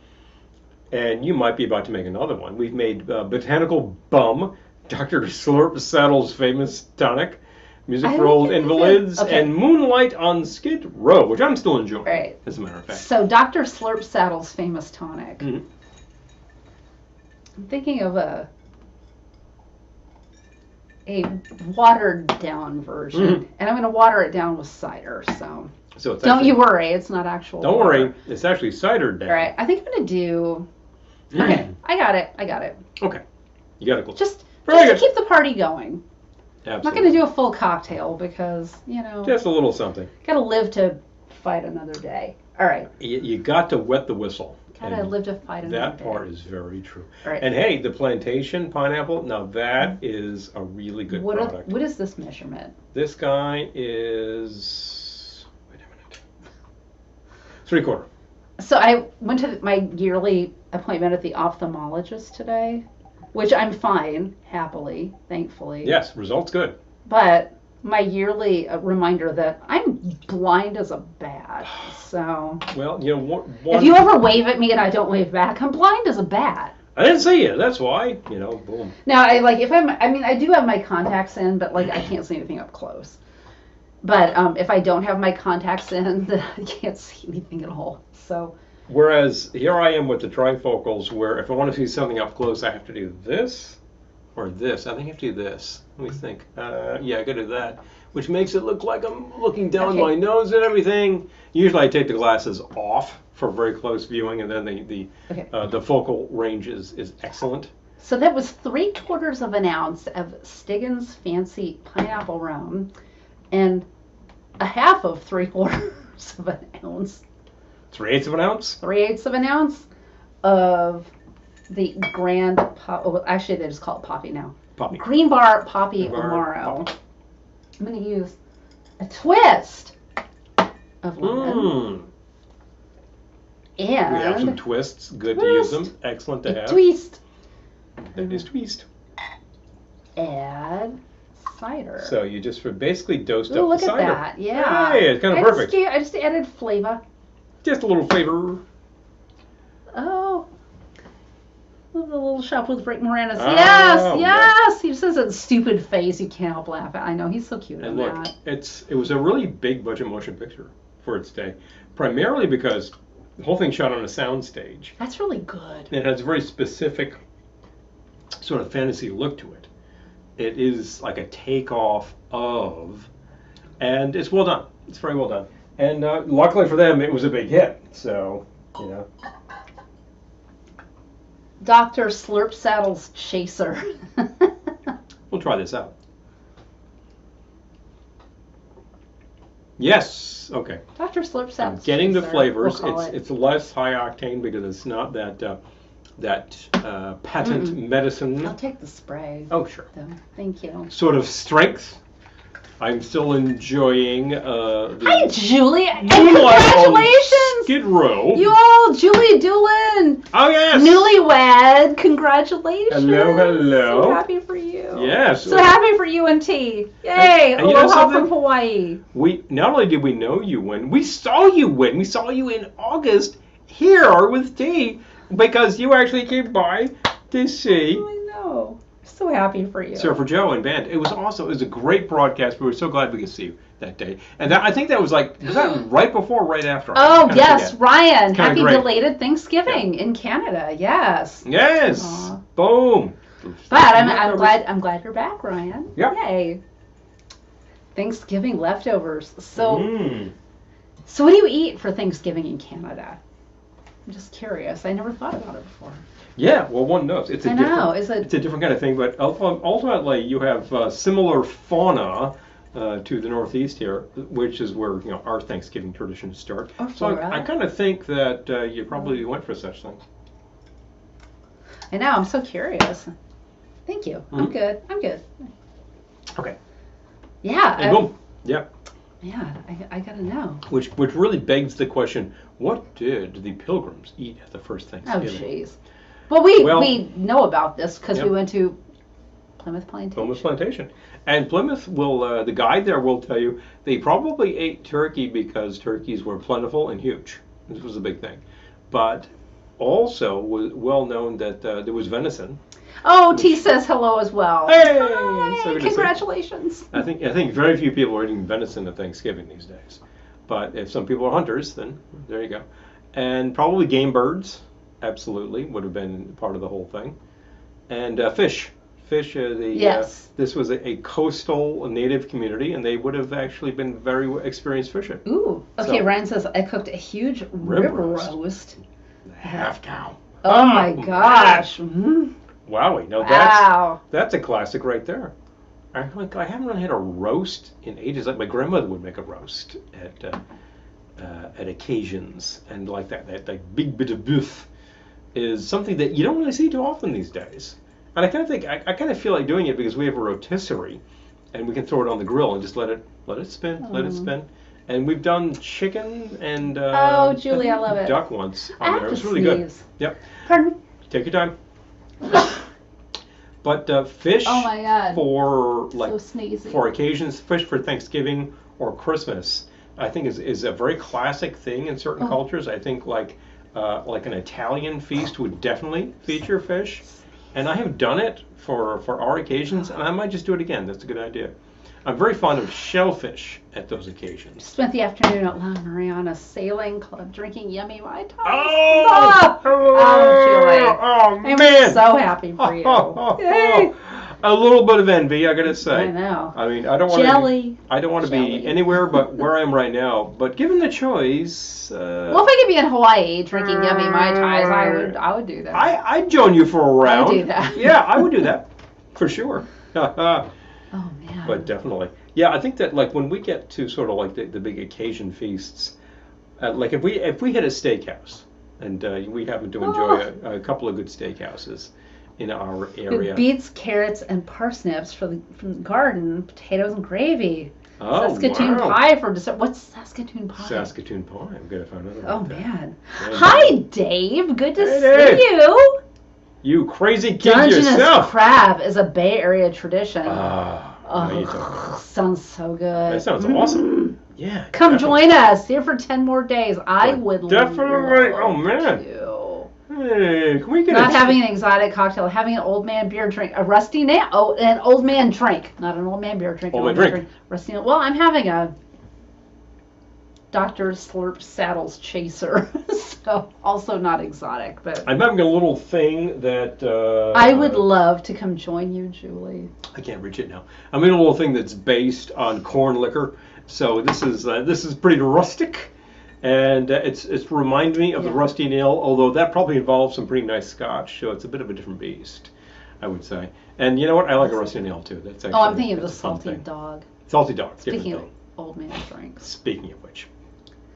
And you might be about to make another one. We've made Botanical Bum, Dr. Slurp-Saddle's famous tonic, Music for Old Invalids, and Moonlight on Skid Row, which I'm still enjoying, as a matter of fact. So Dr. Slurp-Saddle's famous tonic. Mm-hmm. I'm thinking of a watered down version, and I'm going to water it down with cider. So it's don't you worry, it's not actual. Don't worry, it's actually cider down. All right, I think I'm going to do. Okay, I got it. Okay, you got it. Cool. Just to keep the party going. Absolutely. I'm not going to do a full cocktail because just a little something. Got to live to fight another day. All right. You got to wet the whistle. Gotta live to fight another day. That part is very true. All right. And hey, the plantation pineapple, now that is a really good product. What is this measurement? This guy is, wait a minute, 3/4. So I went to my yearly appointment at the ophthalmologist today, which I'm fine, happily, thankfully. Yes, results good. But my yearly reminder that I'm blind as a bat. So. Well, you know, if you ever wave at me and I don't wave back, I'm blind as a bat. I didn't see you. That's why. You know, boom. Now, I do have my contacts in, but like I can't see anything up close. But if I don't have my contacts in, then I can't see anything at all. So. Whereas here I am with the trifocals, where if I want to see something up close, I have to do this or this. I think I have to do this. Let me think. Yeah, I got to do that, which makes it look like I'm looking down my nose and everything. Usually, I take the glasses off for very close viewing, and then the focal range is excellent. So that was 3/4 of an ounce of Stiggins Fancy Pineapple Rum, and a half of 3/4 of an ounce. 3/8 of an ounce? 3/8 of an ounce of the Grand actually they just call it Poppy now. Poppy. Green Bar Poppy Amaro. I'm going to use a twist of lemon. And we have some twists. Good to use them. Excellent to have. Twist. That is twist. Add cider. So you just basically dosed up the look cider. At that. Yeah. Hey, it's kind of perfect. I just added flavor. Just a little flavor. Oh. The little shop with Rick Moranis. Yes. Yeah. He just has a stupid face you can't help laugh at. I know, he's so cute. And look, it was a really big budget motion picture for its day. Primarily because the whole thing shot on a sound stage. That's really good. It has a very specific sort of fantasy look to it. It is like a takeoff of, and it's well done. It's very well done. And luckily for them, it was a big hit. So, you know. Dr. Slurp Saddle's Chaser. We'll try this out. Yes. Okay. Dr. Slurp Saddle's getting Chaser, the flavors. We'll it's less high octane because it's not that patent medicine. I'll take the spray. Oh, sure. Though. Thank you. Sort of strength. I'm still enjoying Hi, Julie, and congratulations! Skid Row. You all, Julie Doolin. Oh, yes. Newlywed. Congratulations. Hello, hello. So happy for you. Yes. So happy for you and T. Yay. And you know Aloha from Hawaii. We not only did we know you win, we saw you win. We saw you in August here with T because you actually came by to see. Oh, I know. So happy for you. Surfer Joe and band. It was awesome. It was a great broadcast. We were so glad we could see you that day. And I think that was was that right before or right after? Oh, yes, Ryan. Happy great. Belated Thanksgiving in Canada. Yes. Yes. Aww. Boom. But I'm glad you're back, Ryan. Yeah. Yay. Thanksgiving leftovers. So what do you eat for Thanksgiving in Canada? I'm just curious. I never thought about it before. Yeah, well, one knows. It's a different kind of thing, but ultimately you have similar fauna to the Northeast here, which is where our Thanksgiving traditions start. So I kind of think that you probably went for such things. I know. I'm so curious. Thank you. I'm good. Okay. Yeah. And boom. Yeah. Yeah, I gotta know. Which really begs the question: what did the Pilgrims eat at the first Thanksgiving? Oh, jeez. Well, we know about this because we went to Plymouth Plantation. And Plymouth will, the guide there will tell you, they probably ate turkey because turkeys were plentiful and huge. This was a big thing. But also was well known that there was venison. Oh, T says hello as well. Hey! Hi, so congratulations. I think very few people are eating venison at Thanksgiving these days. But if some people are hunters, then there you go. And probably game birds. Absolutely, would have been part of the whole thing. And fish. Yes. This was a coastal native community, and they would have actually been very experienced fishing. Ooh. Okay, so, Ryan says, I cooked a huge rib roast. Half cow. Oh my gosh. Mm-hmm. Wowie. No, that's a classic right there. I haven't really had a roast in ages. Like my grandmother would make a roast at occasions, and like that big bit of beef is something that you don't really see too often these days. And I kind of feel like doing it because we have a rotisserie, and we can throw it on the grill and just let it spin, And we've done chicken and oh, Julie, I love it. Duck once I on have there. to It was really sneeze. good. Yep. Pardon me? Take your time. But fish Oh my God. for like So sneezy. for occasions, fish for Thanksgiving or Christmas, I think is a very classic thing in certain cultures. I think like an Italian feast would definitely feature fish, and I have done it for our occasions, and I might just do it again. That's a good idea. I'm very fond of shellfish at those occasions. Spent the afternoon at La Mariana Sailing Club drinking yummy Mai Tais. Oh, Julie. oh I'm man! so happy for you. Yay. A little bit of envy, I gotta say. I know. I mean, I don't want Jelly. to. I don't want to be Jelly. anywhere but where I am right now. But given the choice, Well, if I could be in Hawaii drinking yummy Mai Tais, I would do that. I'd join you for a round. I would do that. Yeah, I would do that for sure. Oh man. But definitely, yeah. I think that like when we get to sort of like the big occasion feasts, like if we hit a steakhouse, and we happen to enjoy a couple of good steakhouses in our area. Beets, carrots, and parsnips from the garden, potatoes and gravy. Oh, Saskatoon wow. pie for dessert. What's Saskatoon pie? Saskatoon pie. I'm gonna find out Oh about that. man. Yeah. Hi Dave, good to Hey, see Dave. you. You crazy kid Dungeness yourself. crab is a Bay Area tradition. Now you're talking. Sounds so good. That sounds awesome. Yeah. Come definitely. join us here for 10 more days. I would Definitely. love Oh, man. to. Hey, can we get Not having an exotic cocktail, having an old man beer drink, a rusty nail. Oh, an old man drink, not an old man beer drink. Old an man drink. Rusty nail. Well, I'm having a Dr. Slurp Saddles Chaser, so also not exotic, but I'm having a little thing that I would love to come join you, Julie. I can't reach it now. I'm in a little thing that's based on corn liquor, so this is pretty rustic, and it's remind me of the rusty nail, although that probably involves some pretty nice scotch, so it's a bit of a different beast, I would say. And you know what? I like a rusty nail too. That's actually, I'm thinking of the that's a fun salty thing. dog. Salty dog. Speaking of different thing. old man drinks. Speaking of which.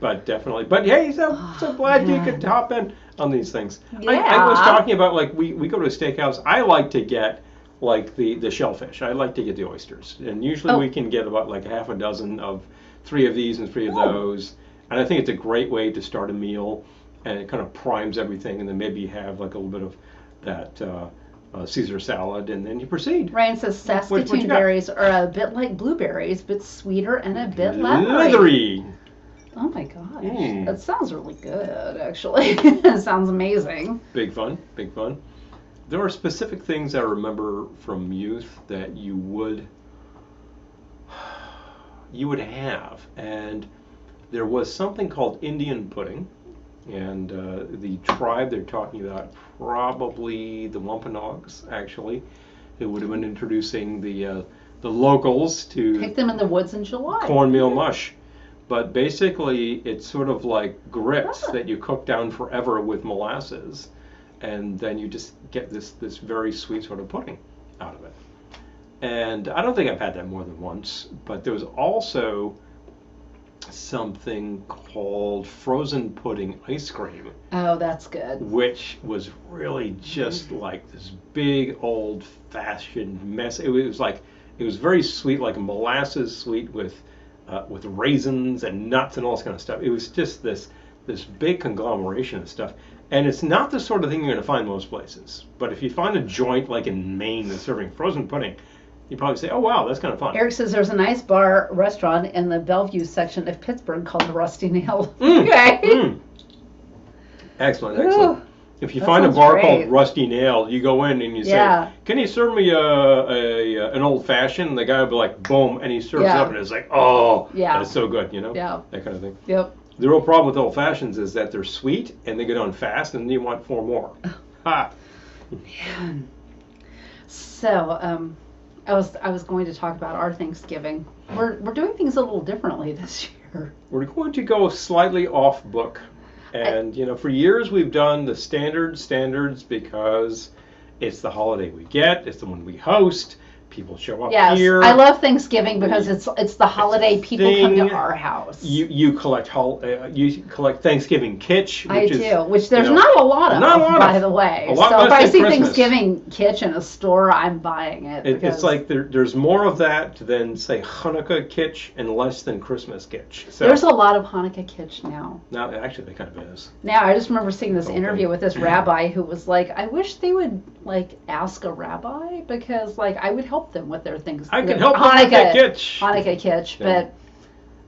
But definitely. But hey, so glad you man. could hop in on these things. Yeah. I was talking about like we go to a steakhouse. I like to get like the shellfish. I like to get the oysters. And usually we can get about like half a dozen of 3 of these and 3 of those. And I think it's a great way to start a meal, and it kind of primes everything, and then maybe you have like a little bit of that Caesar salad, and then you proceed. Ryan says What you Saskatoon got? berries are a bit like blueberries, but sweeter and a bit leathery. Leathery. Oh my gosh, Mm. that sounds really good. Actually, it sounds amazing. Big fun, big fun. There are specific things I remember from youth that you would have, and there was something called Indian pudding, and the tribe they're talking about, probably the Wampanoags, actually, who would have been introducing the locals to Pick them in the woods in July. cornmeal mush. But basically, it's sort of like grits that you cook down forever with molasses, and then you just get this very sweet sort of pudding out of it. And I don't think I've had that more than once, but there was also something called frozen pudding ice cream, Oh, that's good. which was really just like this big old-fashioned mess. It was very sweet, like molasses sweet with raisins and nuts and all this kind of stuff. It was just this big conglomeration of stuff. And it's not the sort of thing you're going to find most places. But if you find a joint like in Maine that's serving frozen pudding, you probably say, oh, wow, that's kind of fun. Eric says there's a nice restaurant in the Bellevue section of Pittsburgh called the Rusty Nail. Okay. Excellent, Ooh, excellent. If you that find a sounds bar great. called Rusty Nail, you go in and you say, can you serve me an old fashioned? And the guy will be like, boom, and he serves it up, and it's like, oh, that's so good, you know? Yeah. That kind of thing. Yep. The real problem with old fashions is that they're sweet and they go down fast, and then you want 4 more. Ha! Man. So, I was going to talk about our Thanksgiving. We're doing things a little differently this year. We're going to go slightly off book. And, you know, for years we've done the standards because it's the holiday we get, it's the one we host. people show up Yes, here. I love Thanksgiving because it's the holiday. People come to our house. You collect Thanksgiving kitsch. Which there's not a lot of, by the way. So if I see Thanksgiving kitsch in a store, I'm buying it. It's like there's more of that than, say, Hanukkah kitsch and less than Christmas kitsch. So, there's a lot of Hanukkah kitsch now. Now, actually, there kind of is. Now, I just remember seeing this interview with this rabbi who was like, I wish they would, like, ask a rabbi because, like, I would help them with their things. I can help them with their kitsch. Hanukkah kitsch, but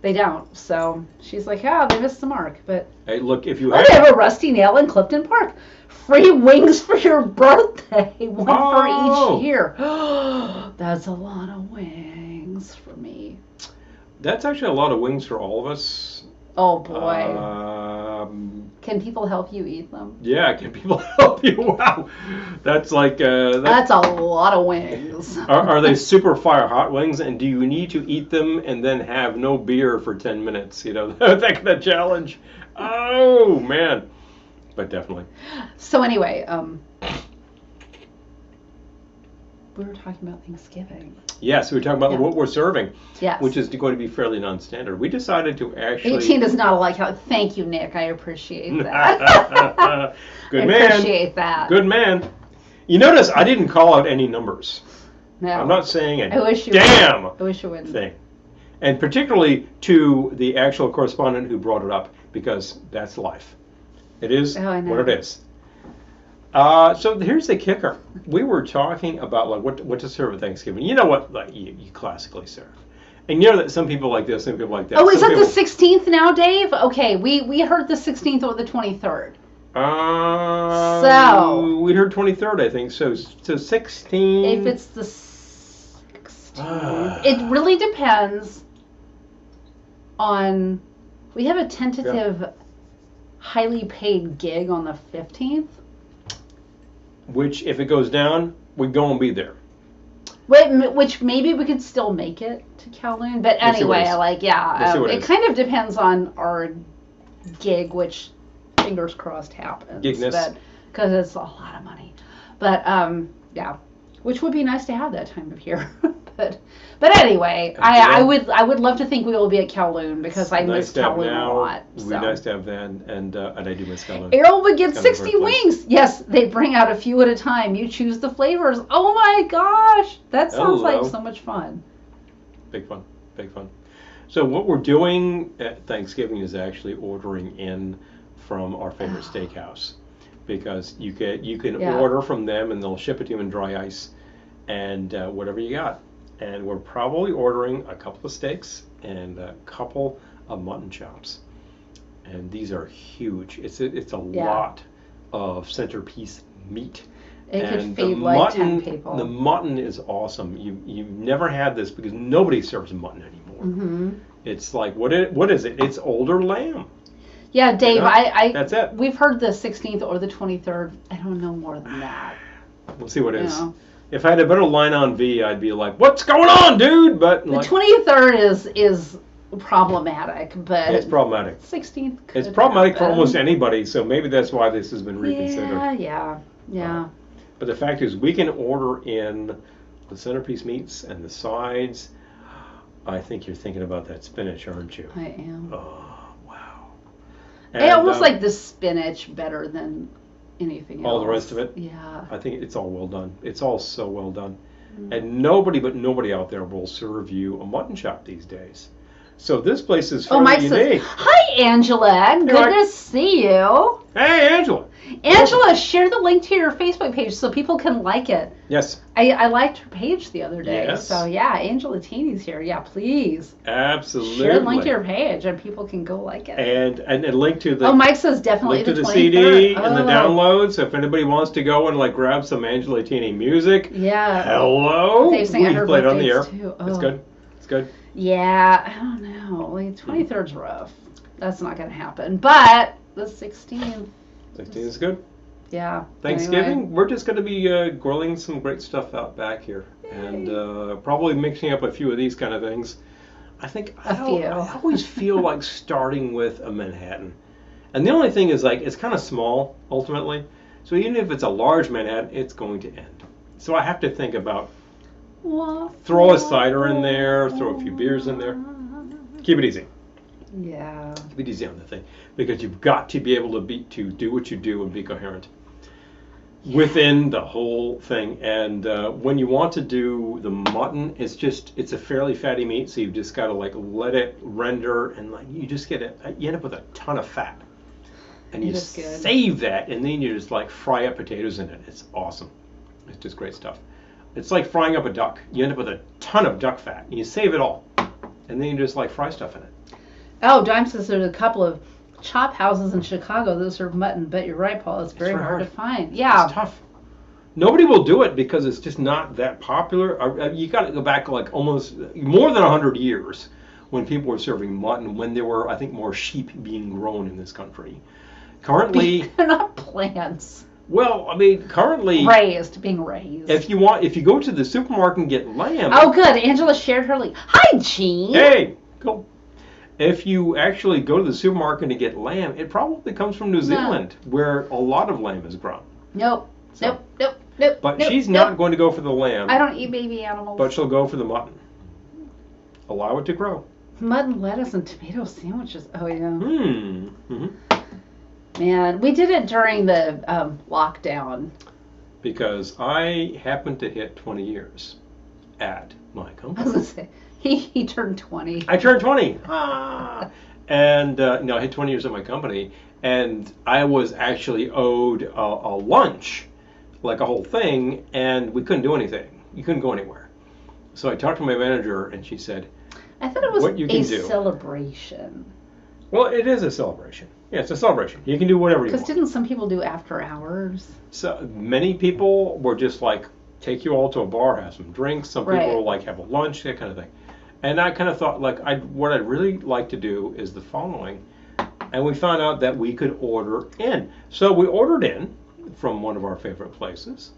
they don't. So she's like, they missed the mark. But hey, look, if you they have a rusty nail in Clifton Park. Free wings for your birthday. One for each year. That's a lot of wings for me. That's actually a lot of wings for all of us. Oh boy. Can people help you eat them? Yeah, can people help you? Wow. That's like... that's a lot of wings. Are they super fire hot wings? And do you need to eat them and then have no beer for 10 minutes? You know, that kind of challenge. Oh, man. But definitely. So anyway, we were talking about Thanksgiving. Yes, we were talking about what we're serving, yes, which is going to be fairly non-standard. We decided to actually... 18 does not like how... Thank you, Nick. I appreciate that. Good man. I appreciate that. Good man. You notice I didn't call out any numbers. No. I'm not saying a I wish you wouldn't. Thing. And particularly to the actual correspondent who brought it up, because that's life. It is what it is. So here's the kicker. We were talking about like what to serve at Thanksgiving. You know what like you classically serve. And you know that some people like this, some people like that. Oh, is that the 16th now, Dave? Okay, we heard the 16th or the 23rd. So we heard 23rd, I think. So 16. If it's the 16th, it really depends on. We have a tentative, highly paid gig on the 15th. Which, if it goes down, we go and be there. Which maybe we could still make it to Kowloon, but anyway, it kind of depends on our gig, which fingers crossed happens. Gigness. Because it's a lot of money. But which would be nice to have that time of year. But anyway, I would love to think we will be at Kowloon because I miss Kowloon a lot. It would be nice to have that, and I do miss Kowloon. Errol would get 60 wings. Yes, they bring out a few at a time. You choose the flavors. Oh my gosh, that sounds like so much fun. Big fun. So what we're doing at Thanksgiving is actually ordering in from our favorite steakhouse, because you can order from them and they'll ship it to you in dry ice and whatever you got. And we're probably ordering a couple of steaks and a couple of mutton chops. And these are huge. It's a lot of centerpiece meat. It could feed like 10 people. The mutton is awesome. You've never had this because nobody serves mutton anymore. Mm-hmm. It's like, what is it? It's older lamb. Yeah, Dave, that's it. We've heard the 16th or the 23rd. I don't know more than that. We'll see what it is. If I had a better line on V, I'd be like, "What's going on, dude?" But the 23rd is problematic, but it's problematic. 16th. It's problematic for almost anybody, so maybe that's why this has been reconsidered. Yeah. But the fact is, we can order in the centerpiece meats and the sides. I think you're thinking about that spinach, aren't you? I am. Oh, wow! I almost like the spinach better than anything else. All the rest of it? Yeah. I think it's all well done. It's all so well done. And nobody out there will serve you a mutton chop these days. So this place is fairly unique. Says, hi, Angela. Good to see you. Hey, Angela. Angela, share the link to your Facebook page so people can like it. Yes. I liked her page the other day. Yes. So, Angela Teeny's here. Yeah, please. Absolutely. Share the link to your page and people can go like it. And link to the... Oh, Mike says definitely link to the 23rd. CD and the downloads. So if anybody wants to go and grab some Angela Teeny music. Yeah. Hello. They sing her play it on the air. Too. Oh. It's good. It's good. Yeah, I don't know. 23rd's rough. That's not going to happen. But the 16th. 16th is good. Yeah. Thanksgiving, anyway. we're just going to be grilling some great stuff out back here. Yay. And probably mixing up a few of these kind of things. I think I always feel like starting with a Manhattan. And the only thing is it's kind of small ultimately. So even if it's a large Manhattan, it's going to end. So I have to think about Throw a cider in there, throw a few beers in there. Keep it easy. Yeah. Keep it easy on the thing, because you've got to be able to do what you do and be coherent within the whole thing. And when you want to do the mutton, it's a fairly fatty meat, so you've just got to like let it render, and like you end up with a ton of fat, and you save that, and then you just like fry up potatoes in it. It's awesome. It's just great stuff. It's like frying up a duck. You end up with a ton of duck fat, and you save it all, and then you just like fry stuff in it. Oh, Dime says there's a couple of chop houses in Chicago that serve mutton, but you're right, Paul. It's very hard to find. Yeah. It's tough. Nobody will do it because it's just not that popular. You got to go back like almost more than 100 years when people were serving mutton, when there were, I think, more sheep being grown in this country. Currently, they're not plants. Well, I mean, currently being raised. If you go to the supermarket and get lamb. Oh, good. Angela shared her link. Hi, Jean. Hey, cool. If you actually go to the supermarket and get lamb, it probably comes from New Zealand, where a lot of lamb is grown. Nope. But she's not going to go for the lamb. I don't eat baby animals. But she'll go for the mutton. Allow it to grow. Mutton, lettuce, and tomato sandwiches. Oh, yeah. Mm-hmm. Man, we did it during the lockdown. Because I happened to hit 20 years at my company. I was going to say, he turned 20. I turned 20. And I hit 20 years at my company, and I was actually owed a lunch, like a whole thing, and we couldn't do anything. You couldn't go anywhere. So I talked to my manager, and she said, I thought it was what you can do. Celebration. Well, it is a celebration. Yeah, it's a celebration. You can do whatever you want. Because didn't some people do after hours? So many people were just like, take you all to a bar, have some drinks. Some people were like, have a lunch, that kind of thing. And I kind of thought, like, what I'd really like to do is the following. And we found out that we could order in. So we ordered in from one of our favorite places.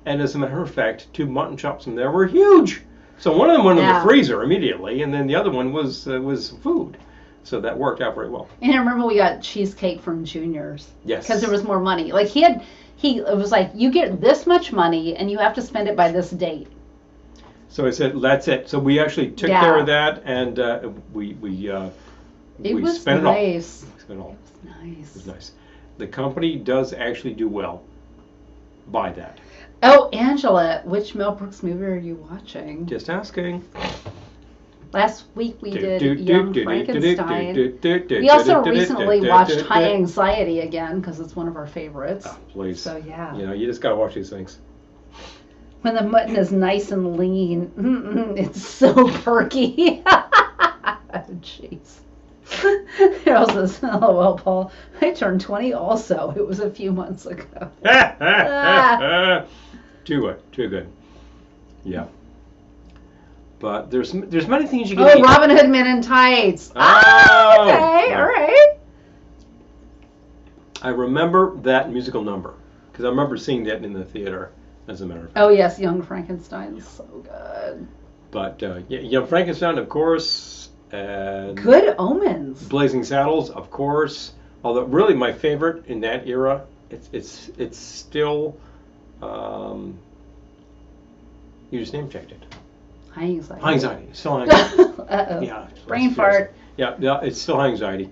And as a matter of fact, 2 mutton chops from there were huge. So one of them went in the freezer immediately, and then the other one was food. So that worked out very well. And I remember we got cheesecake from Junior's. Yes. Because there was more money. Like it was like, you get this much money and you have to spend it by this date. So I said, that's it. So we actually took care of that, and we spent it all. We spent it all. It was nice. It was nice. The company does actually do well by that. Oh, Angela, which Mel Brooks movie are you watching? Just asking. Last week we did Young Frankenstein. We also recently watched High Anxiety again because it's one of our favorites. Oh, please. So yeah. You just gotta watch these things. When the mutton is nice and lean, it's so perky. Jeez. Harold says, "LOL, Paul. I turned 20 also. It was a few months ago." Too good. Yeah. But there's many things you can eat. Robin Hood Men in Tights. Oh, okay, all right. I remember that musical number because I remember seeing that in the theater, as a matter of fact. Oh yes, Young Frankenstein is so good. But Young Frankenstein, of course. And Good Omens. Blazing Saddles, of course. Although really my favorite in that era, it's still. You just name checked it. High Anxiety. High Anxiety. Still High Anxiety. Uh-oh. Yeah. Brain fart. Yeah, it's still High Anxiety.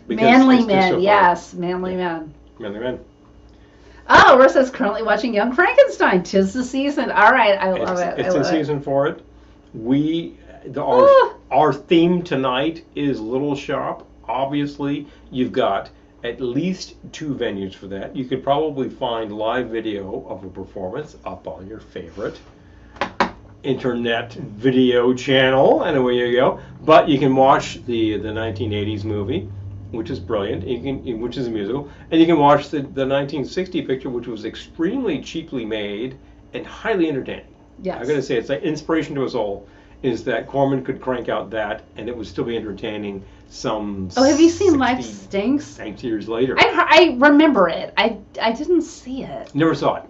Manly Men, yes. Manly Men. Manly Men. Oh, Rissa's currently watching Young Frankenstein. 'Tis the season. All right, I love it. It's the season for it. Our theme tonight is Little Shop. Obviously, you've got at least 2 venues for that. You could probably find live video of a performance up on your favorite internet video channel, and away you go. But you can watch the 1980s movie, which is brilliant, which is a musical, and you can watch the 1960 picture, which was extremely cheaply made and highly entertaining. Yes. I'm going to say it's an inspiration to us all, is that Corman could crank out that, and it would still be entertaining some. Oh, have you seen Life Stinks? 60 years later. I remember it. I didn't see it. Never saw it.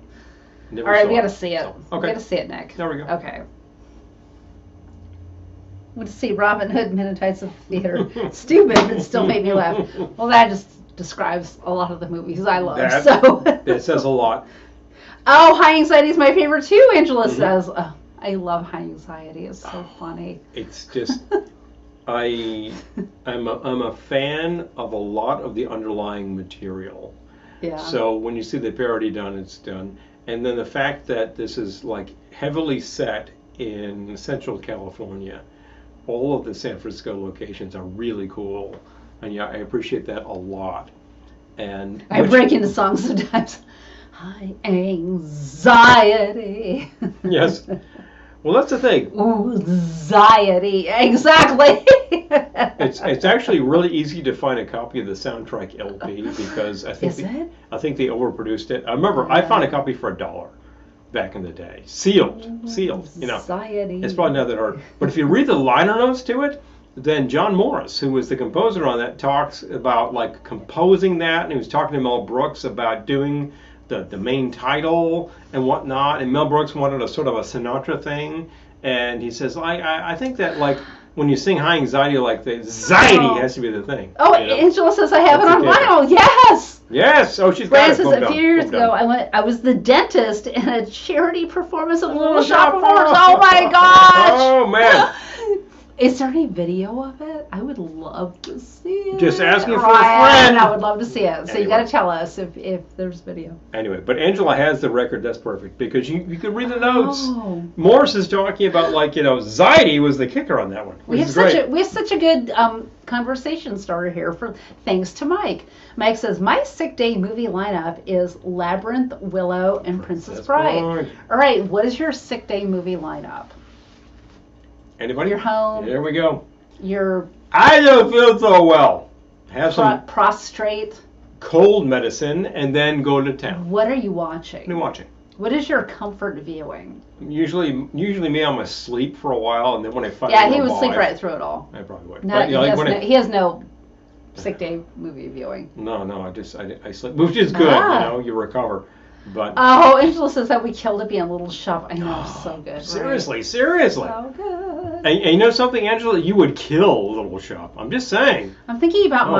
All right, we got to see it. So, okay. We got to see it, Nick. There we go. Okay. Went to see Robin Hood Men in Tights at the theater. Stupid, but still made me laugh. Well, that just describes a lot of the movies I love. That says a lot. Oh, High Anxiety is my favorite too, Angela says. Oh, I love High Anxiety. It's so funny. It's just, I'm a fan of a lot of the underlying material. Yeah. So when you see the parody done, it's done. And then the fact that this is like heavily set in Central California, all of the San Francisco locations are really cool. And yeah, I appreciate that a lot. And I break into songs sometimes. High anxiety. Yes. Well, that's the thing. Anxiety. Exactly. It's actually really easy to find a copy of the soundtrack LP because I think they overproduced it. I remember I found a copy for $1 back in the day, sealed. You know, Anxiety. it's probably not that hard. But if you read the liner notes to it, then John Morris, who was the composer on that, talks about like composing that, and he was talking to Mel Brooks about doing the main title and whatnot, and Mel Brooks wanted a sort of a Sinatra thing, and he says, I think that like when you sing High Anxiety, like the anxiety has to be the thing. Oh, you know? Angela says I have it on vinyl. Yes. Yes. Oh, she's got it. Francis, a few years ago, I was the dentist in a charity performance of Little Shop of Horrors. Oh my gosh. Oh man. Is there any video of it? I would love to see it. Just asking for a friend. I would love to see it. So you got to tell us if there's video. Anyway, but Angela has the record. That's perfect because you can read the notes. Oh. Morris is talking about like anxiety was the kicker on that one. We have such a good conversation starter here for thanks to Mike. Mike says my sick day movie lineup is Labyrinth, Willow, and Princess Bride. All right, what is your sick day movie lineup? Anybody? You're home. There we go. I don't feel so well. Have some prostrate. Cold medicine and then go to town. What are you watching? What are you watching? What is your comfort viewing? Usually me, I'm asleep for a while, and then when I finally he would sleep right through it all. I probably would. No, but, he has no sick day movie viewing. No, I sleep, which is good. You recover. But Angela says that we killed it being Little Shop. I know, so good. Seriously. So good. And you know something, Angela? You would kill Little Shop. I'm just saying. I'm thinking about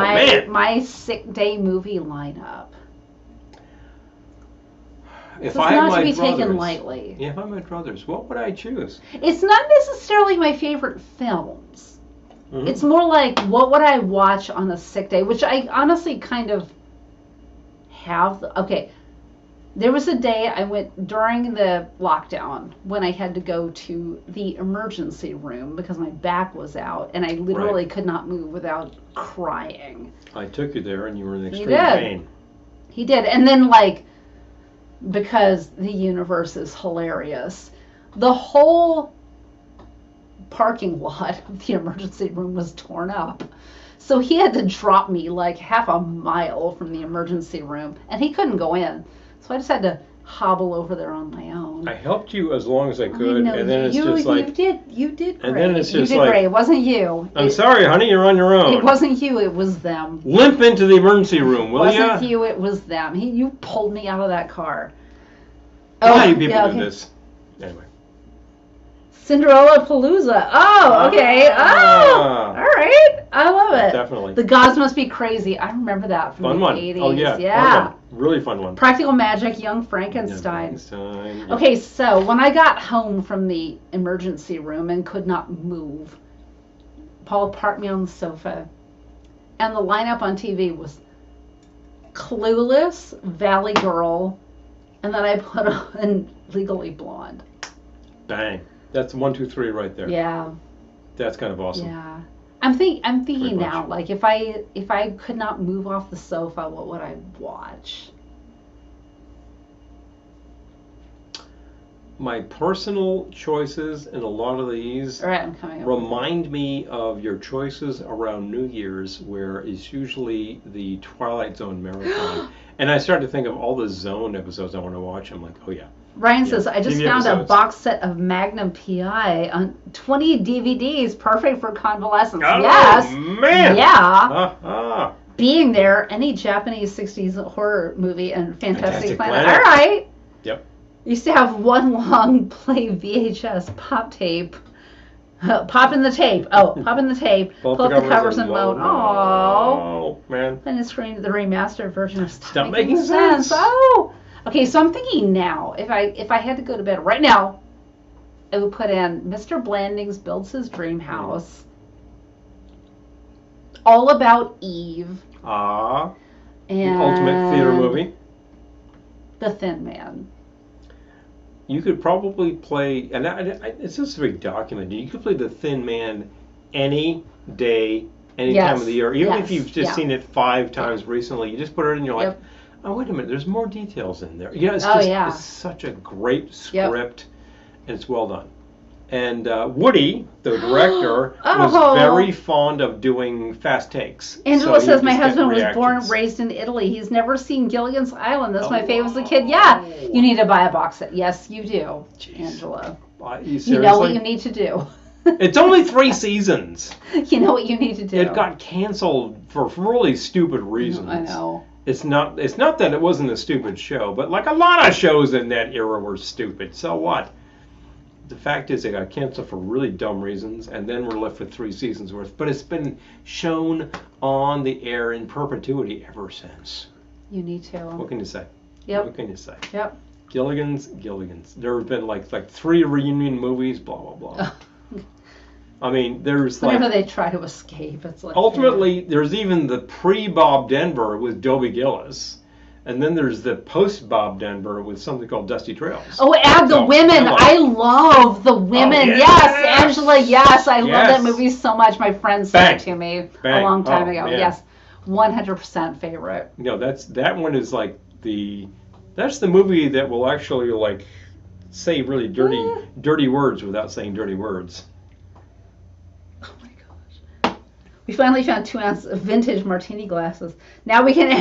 my sick day movie lineup. If I had my brothers, taken lightly. Yeah, if I had my brothers, what would I choose? It's not necessarily my favorite films. Mm-hmm. It's more like what would I watch on a sick day, which I honestly kind of have. Okay. There was a day I went during the lockdown when I had to go to the emergency room because my back was out and I literally could not move without crying. I took you there and you were in extreme pain. He did. And then because the universe is hilarious, the whole parking lot of the emergency room was torn up. So he had to drop me like half a mile from the emergency room and he couldn't go in. So I just had to hobble over there on my own. I helped you as long as I could, and then it's just like you did great. And then it's just you did great. It wasn't you. I'm sorry, honey, you're on your own. It wasn't you. It was them. Limp into the emergency room, will ya? It wasn't you. It was them. You pulled me out of that car. Why do people do this? Anyway. Cinderella Palooza. Oh, okay. Oh, all right. I love it. Definitely. The Gods Must Be Crazy. I remember that from the 80s. Oh, yeah. Yeah. Really fun one. Practical Magic, Young Frankenstein. Okay, so when I got home from the emergency room and could not move, Paul parked me on the sofa, and the lineup on TV was Clueless, Valley Girl, and then I put on Legally Blonde. Bang. That's 1, 2, 3 right there. Yeah. That's kind of awesome. Yeah. I'm thinking now, like if I could not move off the sofa, what would I watch? My personal choices in a lot of these remind me of your choices around New Year's, where it's usually the Twilight Zone marathon. And I started to think of all the Zone episodes I want to watch. I'm like, oh yeah. Ryan says, I just found a box set of Magnum PI on 20 DVDs, perfect for convalescence. Oh, yes. Man. Yeah. Being there, any Japanese 60s horror movie and Fantastic Planet. All right. Yep. Used to have one long play VHS pop tape. Pop in the tape. Pop in the tape. Pull up the covers and load. Oh, man. And it screened the remastered version of Stop Making Sense. Oh. Okay, so I'm thinking now, if I had to go to bed right now, I would put in Mr. Blandings Builds His Dream House. All About Eve. The ultimate theater movie. The Thin Man. You could probably play, and it's just very documented. You could play The Thin Man any day, any time of the year. Even if you've just seen it 5 times recently, you just put it in and you're like, oh, wait a minute, there's more details in there. Yeah, it's such a great script, and it's well done. And Woody, the director, was very fond of doing fast takes. Angela says, my husband was born and raised in Italy. He's never seen Gilligan's Island. That's my favorite as a kid. Yeah, you need to buy a box set. Yes, you do, Angela. You know what you need to do. It's only 3 seasons. You know what you need to do. It got canceled for really stupid reasons. I know. It's not that it wasn't a stupid show, but like a lot of shows in that era were stupid. So what? The fact is, they got canceled for really dumb reasons, and then we're left with 3 seasons worth. But it's been shown on the air in perpetuity ever since. You need to. What can you say? Yep. What can you say? Yep. Gilligan's. There have been like 3 reunion movies. Blah blah blah. I mean, there's whenever they try to escape, it's like ultimately there's even the pre-Bob Denver with Dobie Gillis. And then there's the post-Bob Denver with something called Dusty Trails. Oh, add the women. I love the women. Yes, Angela, yes. I love that movie so much. My friend sent it to me a long time ago. Man. Yes, 100% favorite. No, that one is like that's the movie that will actually like say really dirty words without saying dirty words. Oh my gosh. We finally found 2-ounce vintage martini glasses. Now we can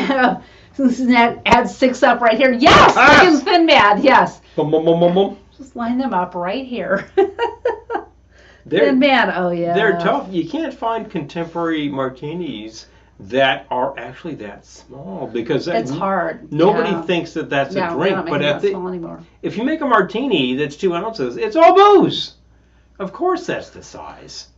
add 6 up right here. Yes! Look at Thin Man. Yes. Boom, boom, boom, boom, boom. Just line them up right here. Thin Man. Oh, yeah. They're tough. You can't find contemporary martinis that are actually that small because it's hard. Nobody thinks that that's a drink. But if you make a martini that's 2 ounces, it's all booze. Of course, that's the size.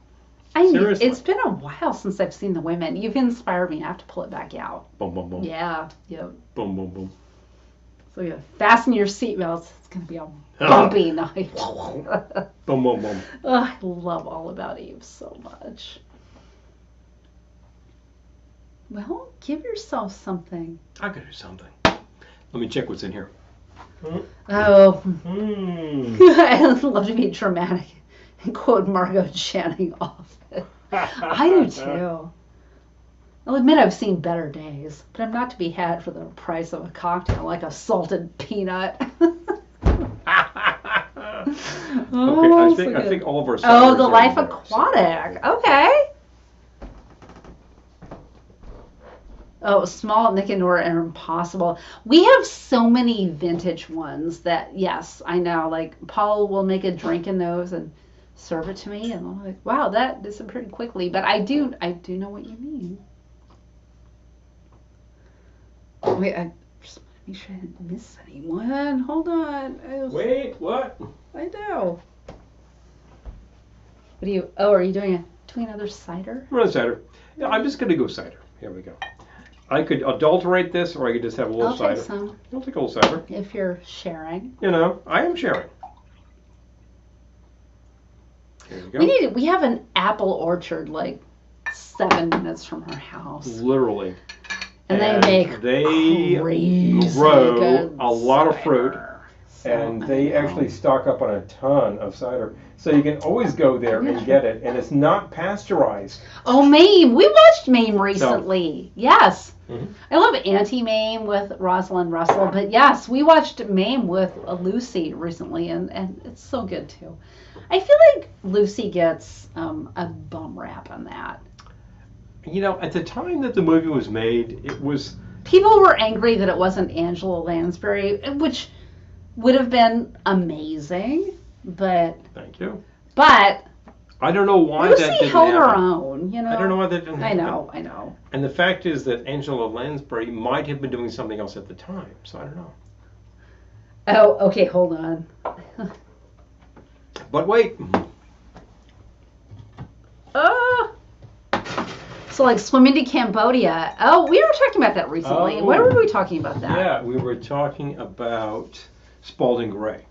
Seriously. It's been a while since I've seen the women. You've inspired me. I have to pull it back out. Boom, boom, boom. Yeah. Yep. Boom, boom, boom. So you fasten your seatbelts. It's going to be a bumpy night. Boom, boom, boom. Oh, I love All About Eve so much. Well, give yourself something. I could do something. Let me check what's in here. Oh. I love to be dramatic and quote Margot Channing off it. I do too. I'll admit I've seen better days, but I'm not to be had for the price of a cocktail like a salted peanut. Okay, I think all of our. Oh, The Life Aquatic. Okay. Oh, Small, Nick and Nora are impossible. We have so many vintage ones that, yes, I know. Like, Paul will make a drink in those and serve it to me, and I'm like, wow, that disappeared quickly. But I do know what you mean. Wait, I just want to make sure I didn't miss anyone. Hold on. Wait, what? I know. What are you? Oh, are you doing another cider? Another cider. Yeah, I'm just gonna go cider. Here we go. I could adulterate this, or I could just have a little cider. I'll take some. I'll take a little cider. If you're sharing. You know, I am sharing. Here we go. We have an apple orchard like 7 minutes from our house. Literally. And they grow a lot of fruit, and they actually stock up on a ton of cider. So you can always go there and get it, and it's not pasteurized. Oh, Mame. We watched Mame recently. So, yes. Mm-hmm. I love Anti-Mame with Rosalind Russell, but yes, we watched Mame with Lucy recently, and it's so good too. I feel like Lucy gets a bum rap on that. You know, at the time that the movie was made, it was... People were angry that it wasn't Angela Lansbury, which would have been amazing, but... Thank you. But... I don't know why Lucy that didn't held happen. her own, you know? I don't know why that didn't happen. I know. And the fact is that Angela Lansbury might have been doing something else at the time, so I don't know. Oh, okay, hold on. But wait. So like swimming to Cambodia. Oh, we were talking about that recently. Oh. Why were we talking about that? Yeah, we were talking about Spalding Gray.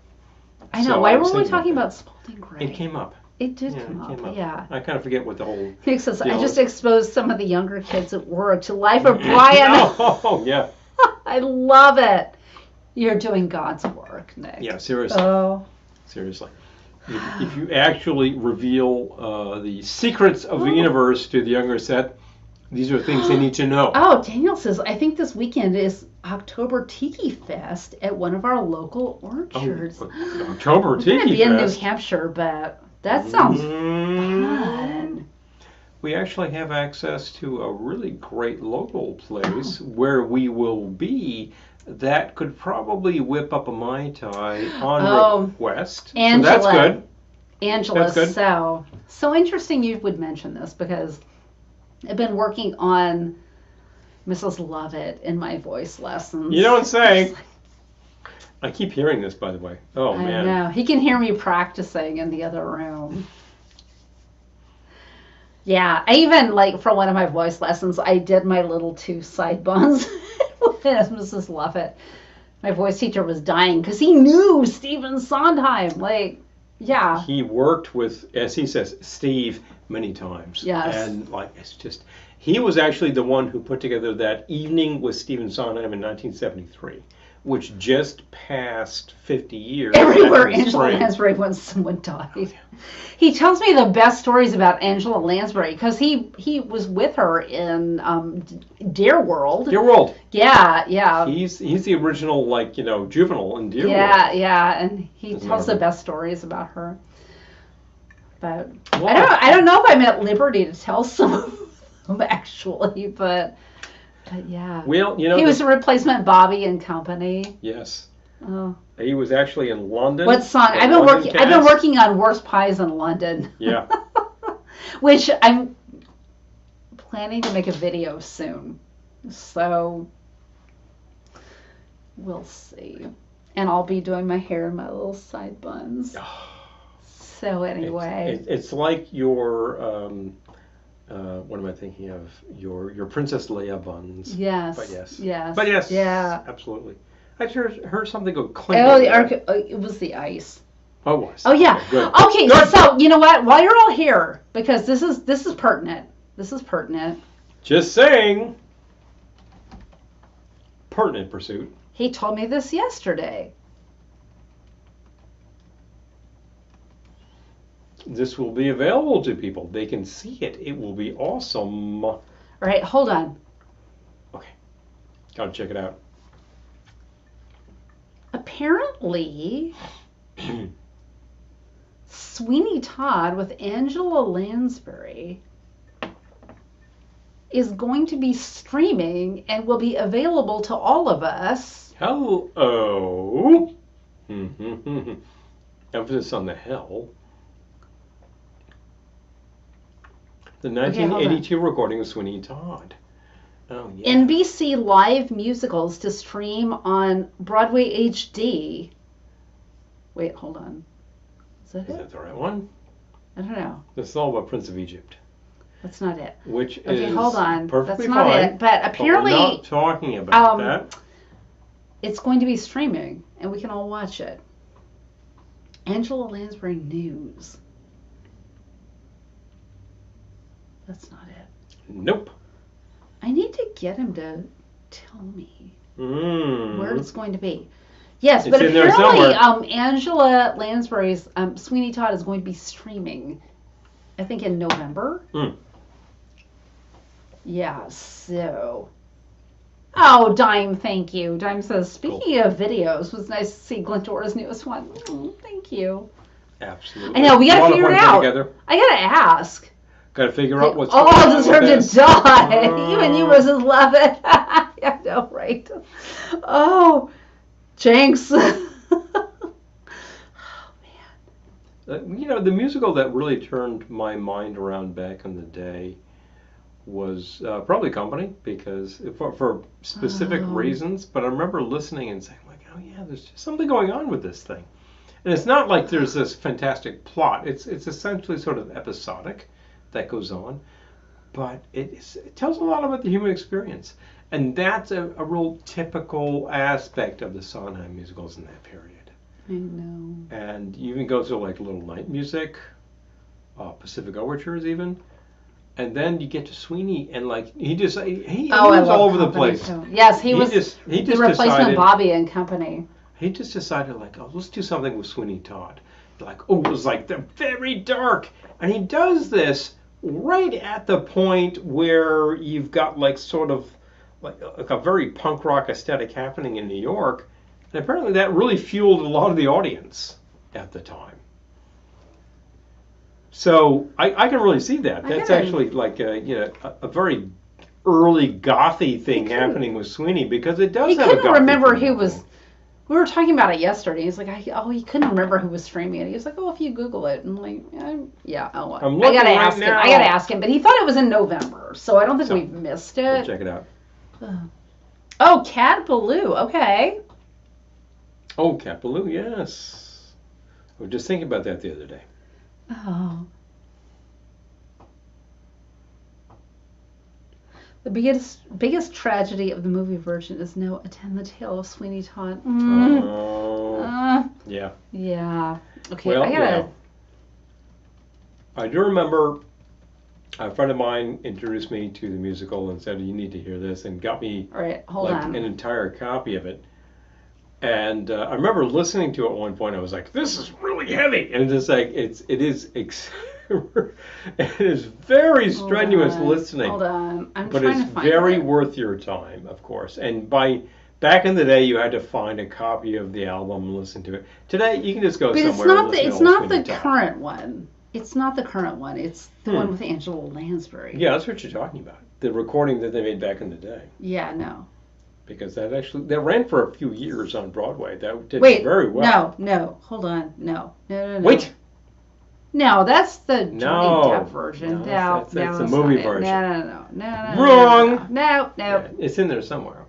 I know. So Why I were was we thinking talking about about Spalding Gray? It came up. It did Yeah, come it came up. up. Yeah. I kind of forget what the whole. Makes sense. I deal just is. exposed some of the younger kids at work to Life of Brian. Oh, yeah. I love it. You're doing God's work, Nick. Yeah, seriously. Oh. Seriously. If you actually reveal the secrets of the universe to the younger set, these are things they need to know. Oh, Daniel says, I think this weekend is October Tiki Fest at one of our local orchards. Oh, October Tiki We're going to be in New Fest. Hampshire, but that sounds fun. We actually have access to a really great local place where we will be that could probably whip up a Mai Tai on request. Angela, so that's good. Angela, That's good. So interesting you would mention this because I've been working on Mrs. Lovett in my voice lessons. You don't say. I keep hearing this, by the way. Oh, I man. know. He can hear me practicing in the other room. Yeah, I even, like, for one of my voice lessons, I did my little 2 side buns with Mrs. Lovett. My voice teacher was dying because he knew Stephen Sondheim. Like, yeah. He worked with, as he says, Steve many times. Yes. And, like, it's just, he was actually the one who put together that evening with Stephen Sondheim in 1973, which just passed 50 years. Everywhere Angela Lansbury went, someone died. Oh, yeah. He tells me the best stories about Angela Lansbury because he was with her in Deer World. Deer World. Yeah, yeah. He's the original, like, juvenile in Deer World. Yeah, and he tells the best stories about her. But Wow. I don't know if I'm at liberty to tell some of them actually, but yeah. Well, he was a replacement Bobby and Company. Yes. Oh. He was actually in London. What song? I've been working on Worst Pies in London. Yeah. Which I'm planning to make a video soon. So we'll see. And I'll be doing my hair in my little side buns. So anyway. It's like your what am I thinking of? Your Princess Leia buns. Yes. But yes. Yes. But yes. Yeah. Absolutely. I heard something go clink. Oh, it was the ice. Oh, it was. Oh yeah. Okay, Okay, so you know what? While you're all here, because this is pertinent. This is pertinent. Just saying. Pertinent pursuit. He told me this yesterday. This will be available to people. They can see it. It will be awesome. All right, hold on. Okay. Gotta check it out. Apparently, Sweeney Todd with Angela Lansbury is going to be streaming and will be available to all of us. Hello. Emphasis on the hell. The 1982 recording of Sweeney Todd. Oh, yeah. NBC Live musicals to stream on Broadway HD. Wait, hold on. Is that Is that the right one? I don't know. This is all about Prince of Egypt. That's not it. Which Okay, is hold on. perfectly That's not fine, it. But apparently, but we're not talking about that. It's going to be streaming, and we can all watch it. Angela Lansbury News. That's not it. Nope. I need to get him to tell me where it's going to be. Yes, It's but in there apparently Angela Lansbury's Sweeney Todd is going to be streaming, I think, in November. Yeah, so... Oh, Dime, thank you. Dime says, speaking of videos, it was nice to see Glendora's newest one. Thank you. Absolutely. I know, we got to figure it out. Together. I got to ask. Got to figure out what's all going on deserve with to die. Even you, Mrs. Lovett. I know, right? Oh, Jinx. Oh, man. The musical that really turned my mind around back in the day was probably Company, because for specific reasons. But I remember listening and saying, like, oh yeah, there's just something going on with this thing. And it's not like there's this fantastic plot. It's essentially sort of episodic that goes on, but it tells a lot about the human experience, and that's a real typical aspect of the Sondheim musicals in that period. I know. And you even go to like Little Night Music, Pacific Overtures even. And then you get to Sweeney, and like he was all over the place. Too. Yes, he was he the replacement Bobby and Company. He just decided like, oh, let's do something with Sweeney Todd. Like, oh, it was like the very dark, and he does this right at the point where you've got like sort of like a very punk rock aesthetic happening in New York, and apparently that really fueled a lot of the audience at the time. So I can really see that. That's actually like a very early gothy thing happening with Sweeney, because it does have a gothy couldn't remember thing who was. We were talking about it yesterday. He's like, he couldn't remember who was streaming it. He was like, oh, if you Google it. And I'm like, yeah, oh, I gotta ask him. I gotta ask him. But he thought it was in November, so I don't think we've missed it. We'll check it out. Oh, Cat Ballou. Okay. Oh, Cat Ballou, yes. I was just thinking about that the other day. Oh. The biggest tragedy of the movie version is no Attend the Tale of Sweeney Todd. Yeah. Yeah. Okay, well, I gotta. I do remember a friend of mine introduced me to the musical and said, you need to hear this, and got me an entire copy of it. And I remember listening to it at one point. I was like, this is really heavy. And it's like, it is very strenuous listening. Hold on. But it's very worth your time, of course. And back in the day, you had to find a copy of the album and listen to it. Today, you can just go somewhere and listen to it. It's not the current one. It's not the current one. It's the one with Angela Lansbury. Yeah, that's what you're talking about. The recording that they made back in the day. Yeah, no. Because that ran for a few years on Broadway. That did very well. No. Hold on. No. Wait. No, that's the Johnny Depp version. That's the movie version. No. Wrong. No. Yeah, it's in there somewhere.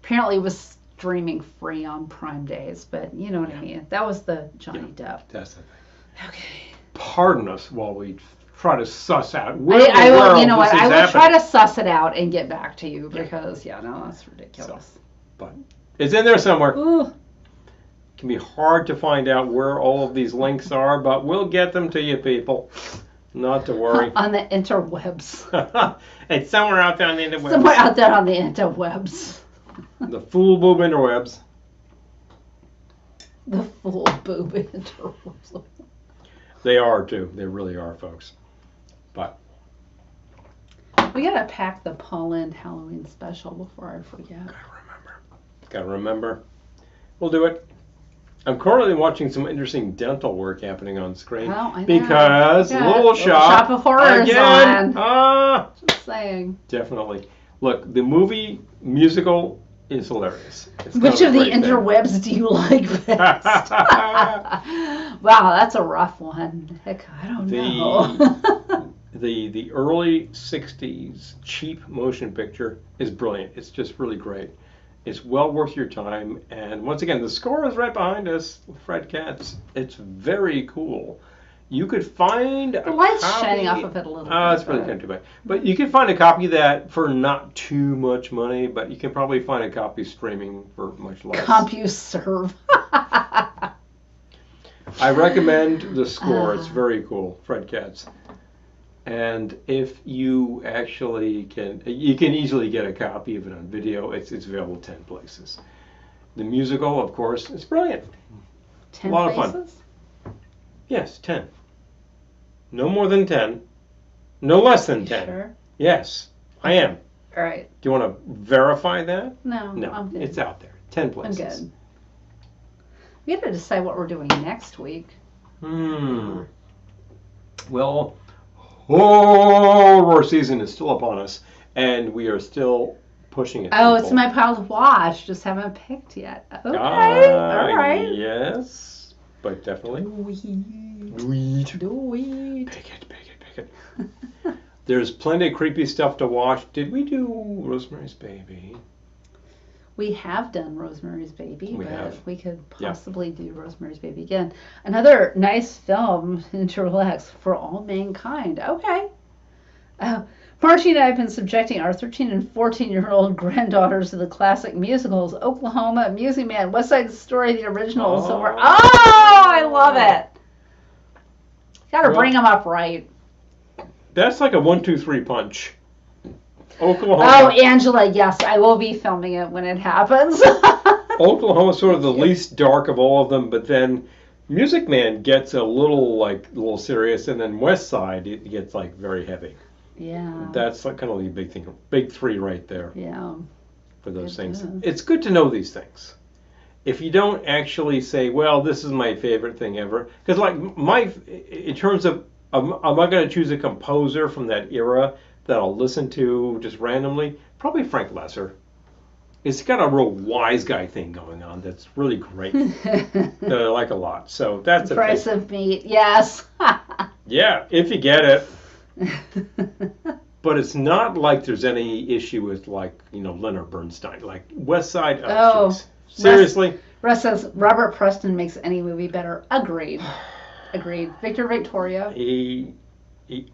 Apparently, it was streaming free on Prime Days, but you know what I mean. That was the Johnny Depp. That's the thing. Okay. Pardon us while we try to suss out. I will try to suss it out and get back to you because that's ridiculous. So, but it's in there somewhere. Ooh. It can be hard to find out where all of these links are, but we'll get them to you, people. Not to worry. On the interwebs. It's somewhere out there on the interwebs. Somewhere out there on the interwebs. The fool boob interwebs. The full boob interwebs. They are too. They really are, folks. But we gotta pack the Poland Halloween special before I forget. Gotta remember. We'll do it. I'm currently watching some interesting dental work happening on screen. Well, I know. Because Little Shop of Horrors again. On. Just saying. Definitely. Look, the movie musical is hilarious. Which of the interwebs do you like best? Wow, that's a rough one. Heck, I don't know. The early 60s cheap motion picture is brilliant. It's just really great. It's well worth your time. And once again, the score is right behind us, Fred Katz. It's very cool. You could find the light's shining off of it a little bit. It's really kind of too bad. But you can find a copy of that for not too much money, but you can probably find a copy streaming for much less. CompuServe. I recommend the score. It's very cool, Fred Katz. And if you actually you can easily get a copy of it on video. It's available 10 places. The musical, of course, is brilliant. 10 a lot places? of fun. Yes, 10. No more than 10. No less than 10. Sure? Yes, I am. All right. Do you want to verify that? No, I'm good. It's out there. 10 places. I'm good. We got to decide what we're doing next week. Well, horror season is still upon us, and we are still pushing it. Oh, it's in my pile to watch. Just haven't picked yet. Okay. All right. Yes, but definitely. Do it. Pick it. There's plenty of creepy stuff to watch. Did we do Rosemary's Baby? We have done Rosemary's Baby, we could possibly do Rosemary's Baby again. Another nice film to relax for all mankind. Okay. Margie and I have been subjecting our 13 and 14-year-old granddaughters to the classic musicals, Oklahoma, Music Man, West Side Story, the original. So we're, I love it. Got to bring them up right. That's like a 1, 2, 3 punch. Oklahoma. Oh, Angela, yes, I will be filming it when it happens. Oklahoma's sort of the least dark of all of them, but then Music Man gets a little serious, and then West Side it gets like very heavy. Yeah. That's like kind of the big thing, big three right there. Yeah. For those things, it's good to know these things. If you don't actually say, well, this is my favorite thing ever, because like in terms of, am I going to choose a composer from that era that I'll listen to just randomly? Probably Frank Lesser. It's got a real wise guy thing going on that's really great that I like a lot. So that's Price of Meat, yes. Yeah, if you get it. But it's not like there's any issue with Leonard Bernstein, like West Side. Oh, seriously. Russ says Robert Preston makes any movie better. Agreed. Victor Victoria. He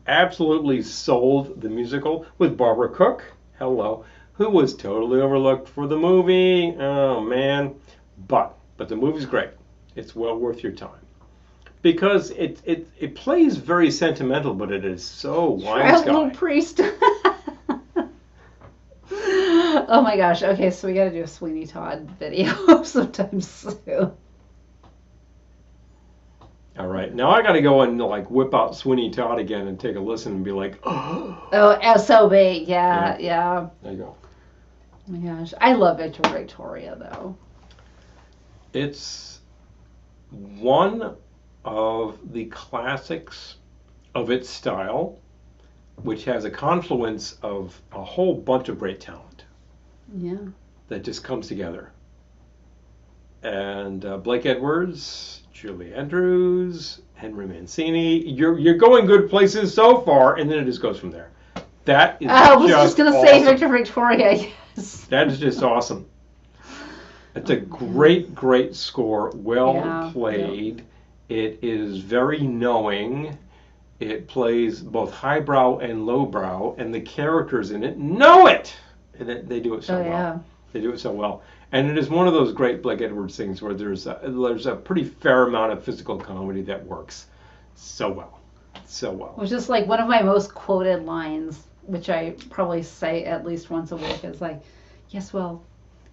absolutely sold the musical with Barbara Cook. Hello. Who was totally overlooked for the movie. Oh man, but the movie's great. It's well worth your time because it plays very sentimental, but it is so wise guy. Little priest. Oh my gosh. Okay, so we got to do a Sweeney Todd video sometime soon. All right, now I got to go and whip out Sweeney Todd again and take a listen and be like, oh, SOB, yeah. There you go. Oh my gosh, I love Victor Victoria though. It's one of the classics of its style, which has a confluence of a whole bunch of great talent. Yeah. That just comes together. And Blake Edwards, Julie Andrews, Henry Mancini. You're going good places so far, and then it just goes from there. That is I was just going to say Victor Victoria, yes. That is just awesome. It's a great score, well played. Yeah. It is very knowing. It plays both highbrow and lowbrow, and the characters in it know it. And they do it so well. Yeah. They do it so well. And it is one of those great Blake Edwards things where there's a pretty fair amount of physical comedy that works so well. Which is like one of my most quoted lines, which I probably say at least once a week, is like, yes, well,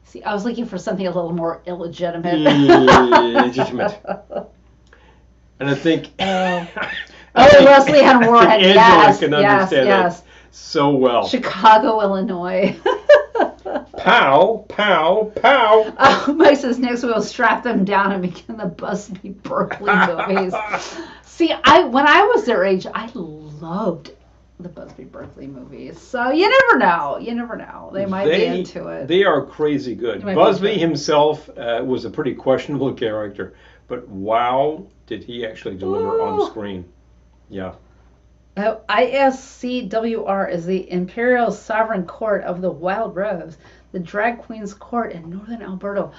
see, I was looking for something a little more illegitimate. Legitimate. And I think... Leslie Ann Warren, yes, can understand that so well. Chicago, Illinois. Pow, pow, pow. Oh, Mike says next we'll strap them down and begin the Busby Berkeley movies. See, when I was their age, I loved the Busby Berkeley movies. So you never know. They might be into it. They are crazy good. Busby himself was a pretty questionable character, but wow, did he actually deliver on screen. Yeah. ISCWR is the Imperial Sovereign Court of the Wild Rose, the drag queen's court in northern Alberta.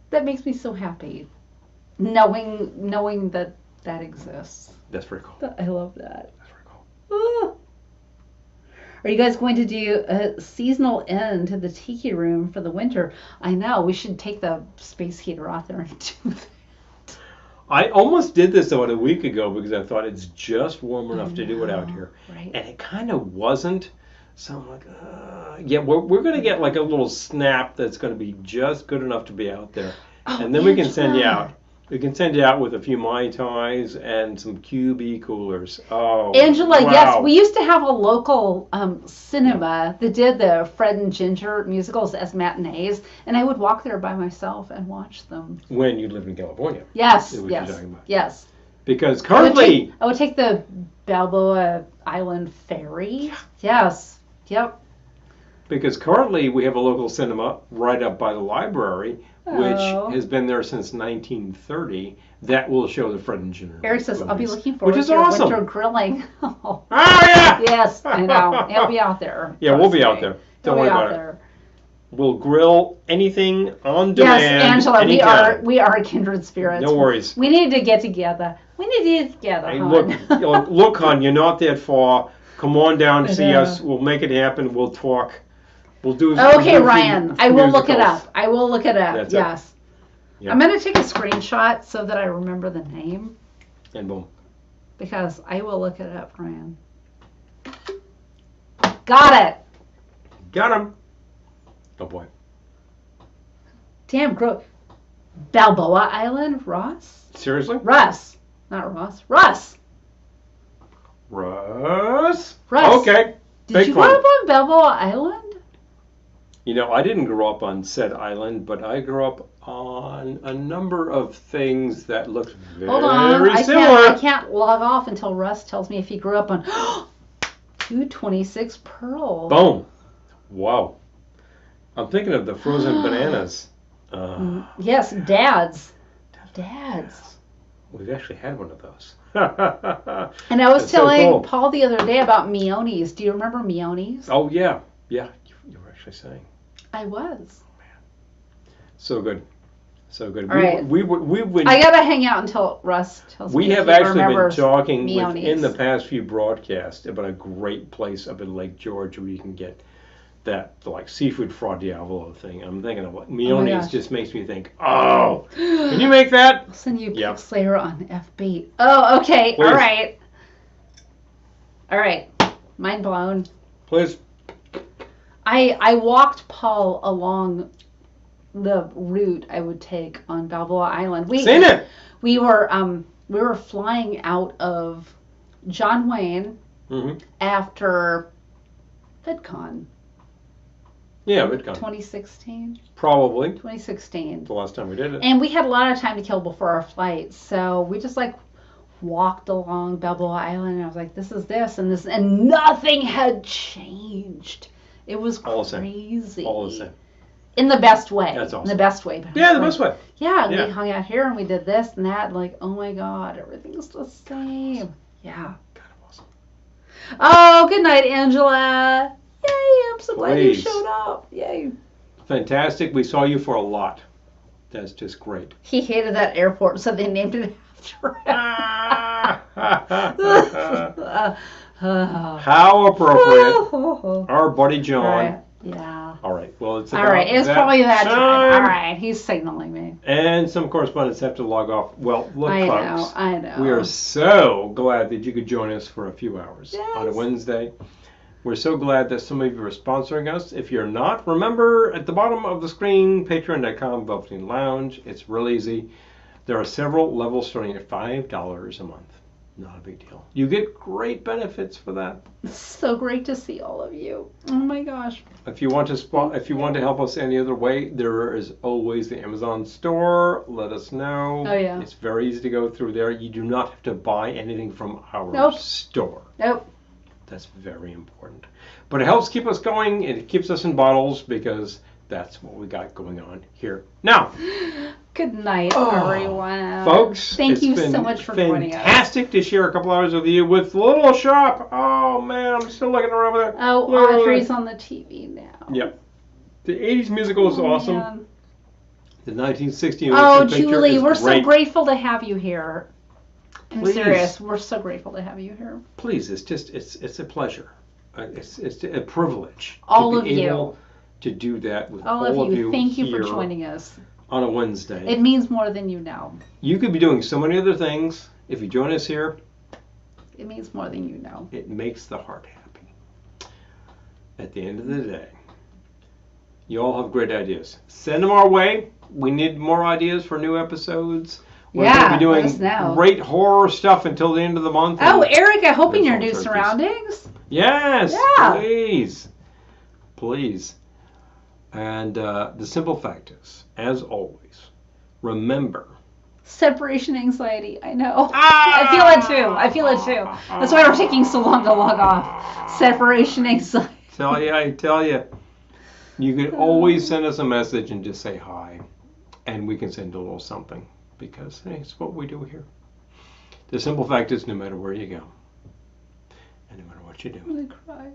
That makes me so happy, knowing that exists. That's pretty cool. I love that. That's pretty cool. Are you guys going to do a seasonal end to the Tiki Room for the winter? I know, we should take the space heater out there and do that. I almost did this about a week ago because I thought it's just warm enough to do it out here. Right. And it kind of wasn't. So I'm like, yeah, we're going to get like a little snap that's going to be just good enough to be out there. And then we can send you out. We can send you out with a few Mai Tais and some QB coolers. Oh, Angela, wow. Yes, we used to have a local cinema that did the Fred and Ginger musicals as matinees, and I would walk there by myself and watch them. When you lived in California. Yes. Because currently... I would take the Balboa Island ferry. Yes. Yep. Because currently we have a local cinema right up by the library, which has been there since 1930, that will show the Fred and Ginger. Eric says, movies, I'll be looking forward to awesome. winter grilling. Oh, yeah! Yes, I know. I'll be out there. Yeah, we'll be out there. Don't worry about it. We'll grill anything on Yes, demand. Angela, anytime. we are kindred spirits. No worries. We need to get together. We need to get together, Hey, hon. look, hon, you're not that far. Come on down, see us. We'll make it happen. We'll talk. We'll do. Okay, Ryan. I will look it up. I will look it up. That's yes. Yeah. I'm gonna take a screenshot so that I remember the name. And boom. Because I will look it up, Ryan. Got it. Got him. Oh boy. Damn, Balboa Island, Ross? Seriously? Russ. Not Ross. Russ. Russ? Russ. Okay. Did you grow up on Balboa Island? You know, I didn't grow up on said island, but I grew up on a number of things that looked very similar. I can't log off until Russ tells me if he grew up on 226 Pearl. Boom. Wow. I'm thinking of the frozen bananas. Yes, Dad's. We've actually had one of those. And I was telling Paul the other day about Meonies. Do you remember Meonies? Oh, yeah. Yeah, you were actually saying. I was. Oh, man. So good. So good. All right. I got to hang out until Russ tells me. We have actually been talking Meonies. within the past few broadcasts about a great place up in Lake George where you can get that like seafood fra diavolo thing. I'm thinking of like Meonies just makes me think, oh, can you make that? I'll send you Pick Slayer on FB. Oh, okay. Please. All right. Mind blown. Please. I walked Paul along the route I would take on Balboa Island. Seen it. We were flying out of John Wayne after VidCon. Yeah, VidCon. 2016? Probably. 2016. The last time we did it. And we had a lot of time to kill before our flight, so we just like walked along Balboa Island, and I was like, this is this, and nothing had changed. It was crazy. All the same. In the best way. That's awesome. In the best way. Yeah, the best way. Yeah, we hung out here and we did this and that. Like, oh my God, everything's the same. Yeah. Kind of awesome. Oh, good night, Angela. Yay, I'm so glad you showed up. Yay. Fantastic. We saw you for a lot. That's just great. He hated that airport, so they named it after him. How appropriate. Our buddy John. Right. Yeah. All right. Well, it's It's probably that time. All right. He's signaling me. And some correspondents have to log off. Well, look, folks. I know. We are so glad that you could join us for a few hours on a Wednesday. We're so glad that some of you are sponsoring us. If you're not, remember at the bottom of the screen, patreon.com/Velveteen Lounge. It's real easy. There are several levels starting at $5 a month. Not a big deal. You get great benefits for that. It's so great to see all of you. Oh my gosh. If you want to help us any other way, there is always the Amazon store. Let us know. Oh yeah. It's very easy to go through there. You do not have to buy anything from our store. Nope. That's very important. But it helps keep us going. It keeps us in bottles because that's what we got going on here now. Good night, everyone. Folks, thank you so much for joining us. Fantastic to share a couple hours with you with Little Shop. Oh, man, I'm still looking around there. Oh, Audrey's on the TV now. Yep. The 80s musical is awesome. Man. The 1960 Julie, we're so grateful to have you here. I'm serious. We're so grateful to have you here. Please, it's a pleasure. It's a privilege. All of you. To do that with all of you. Thank you for joining us. On a Wednesday. It means more than you know. You could be doing so many other things. If you join us here, it means more than you know. It makes the heart happy. At the end of the day, you all have great ideas. Send them our way. We need more ideas for new episodes. We're going to be doing great horror stuff until the end of the month. Oh, Eric, I hope in your new surroundings. Yes, please. Please. And the simple fact is, as always, remember. Separation anxiety, I know. I feel it too. That's why we're taking so long to log off. Separation anxiety. I tell you. You can always send us a message and just say hi. And we can send a little something. Because, hey, it's what we do here. The simple fact is, no matter where you go, and no matter what you do, I'm gonna cry.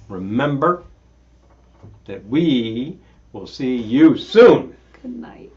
remember, that we will see you soon. Good night.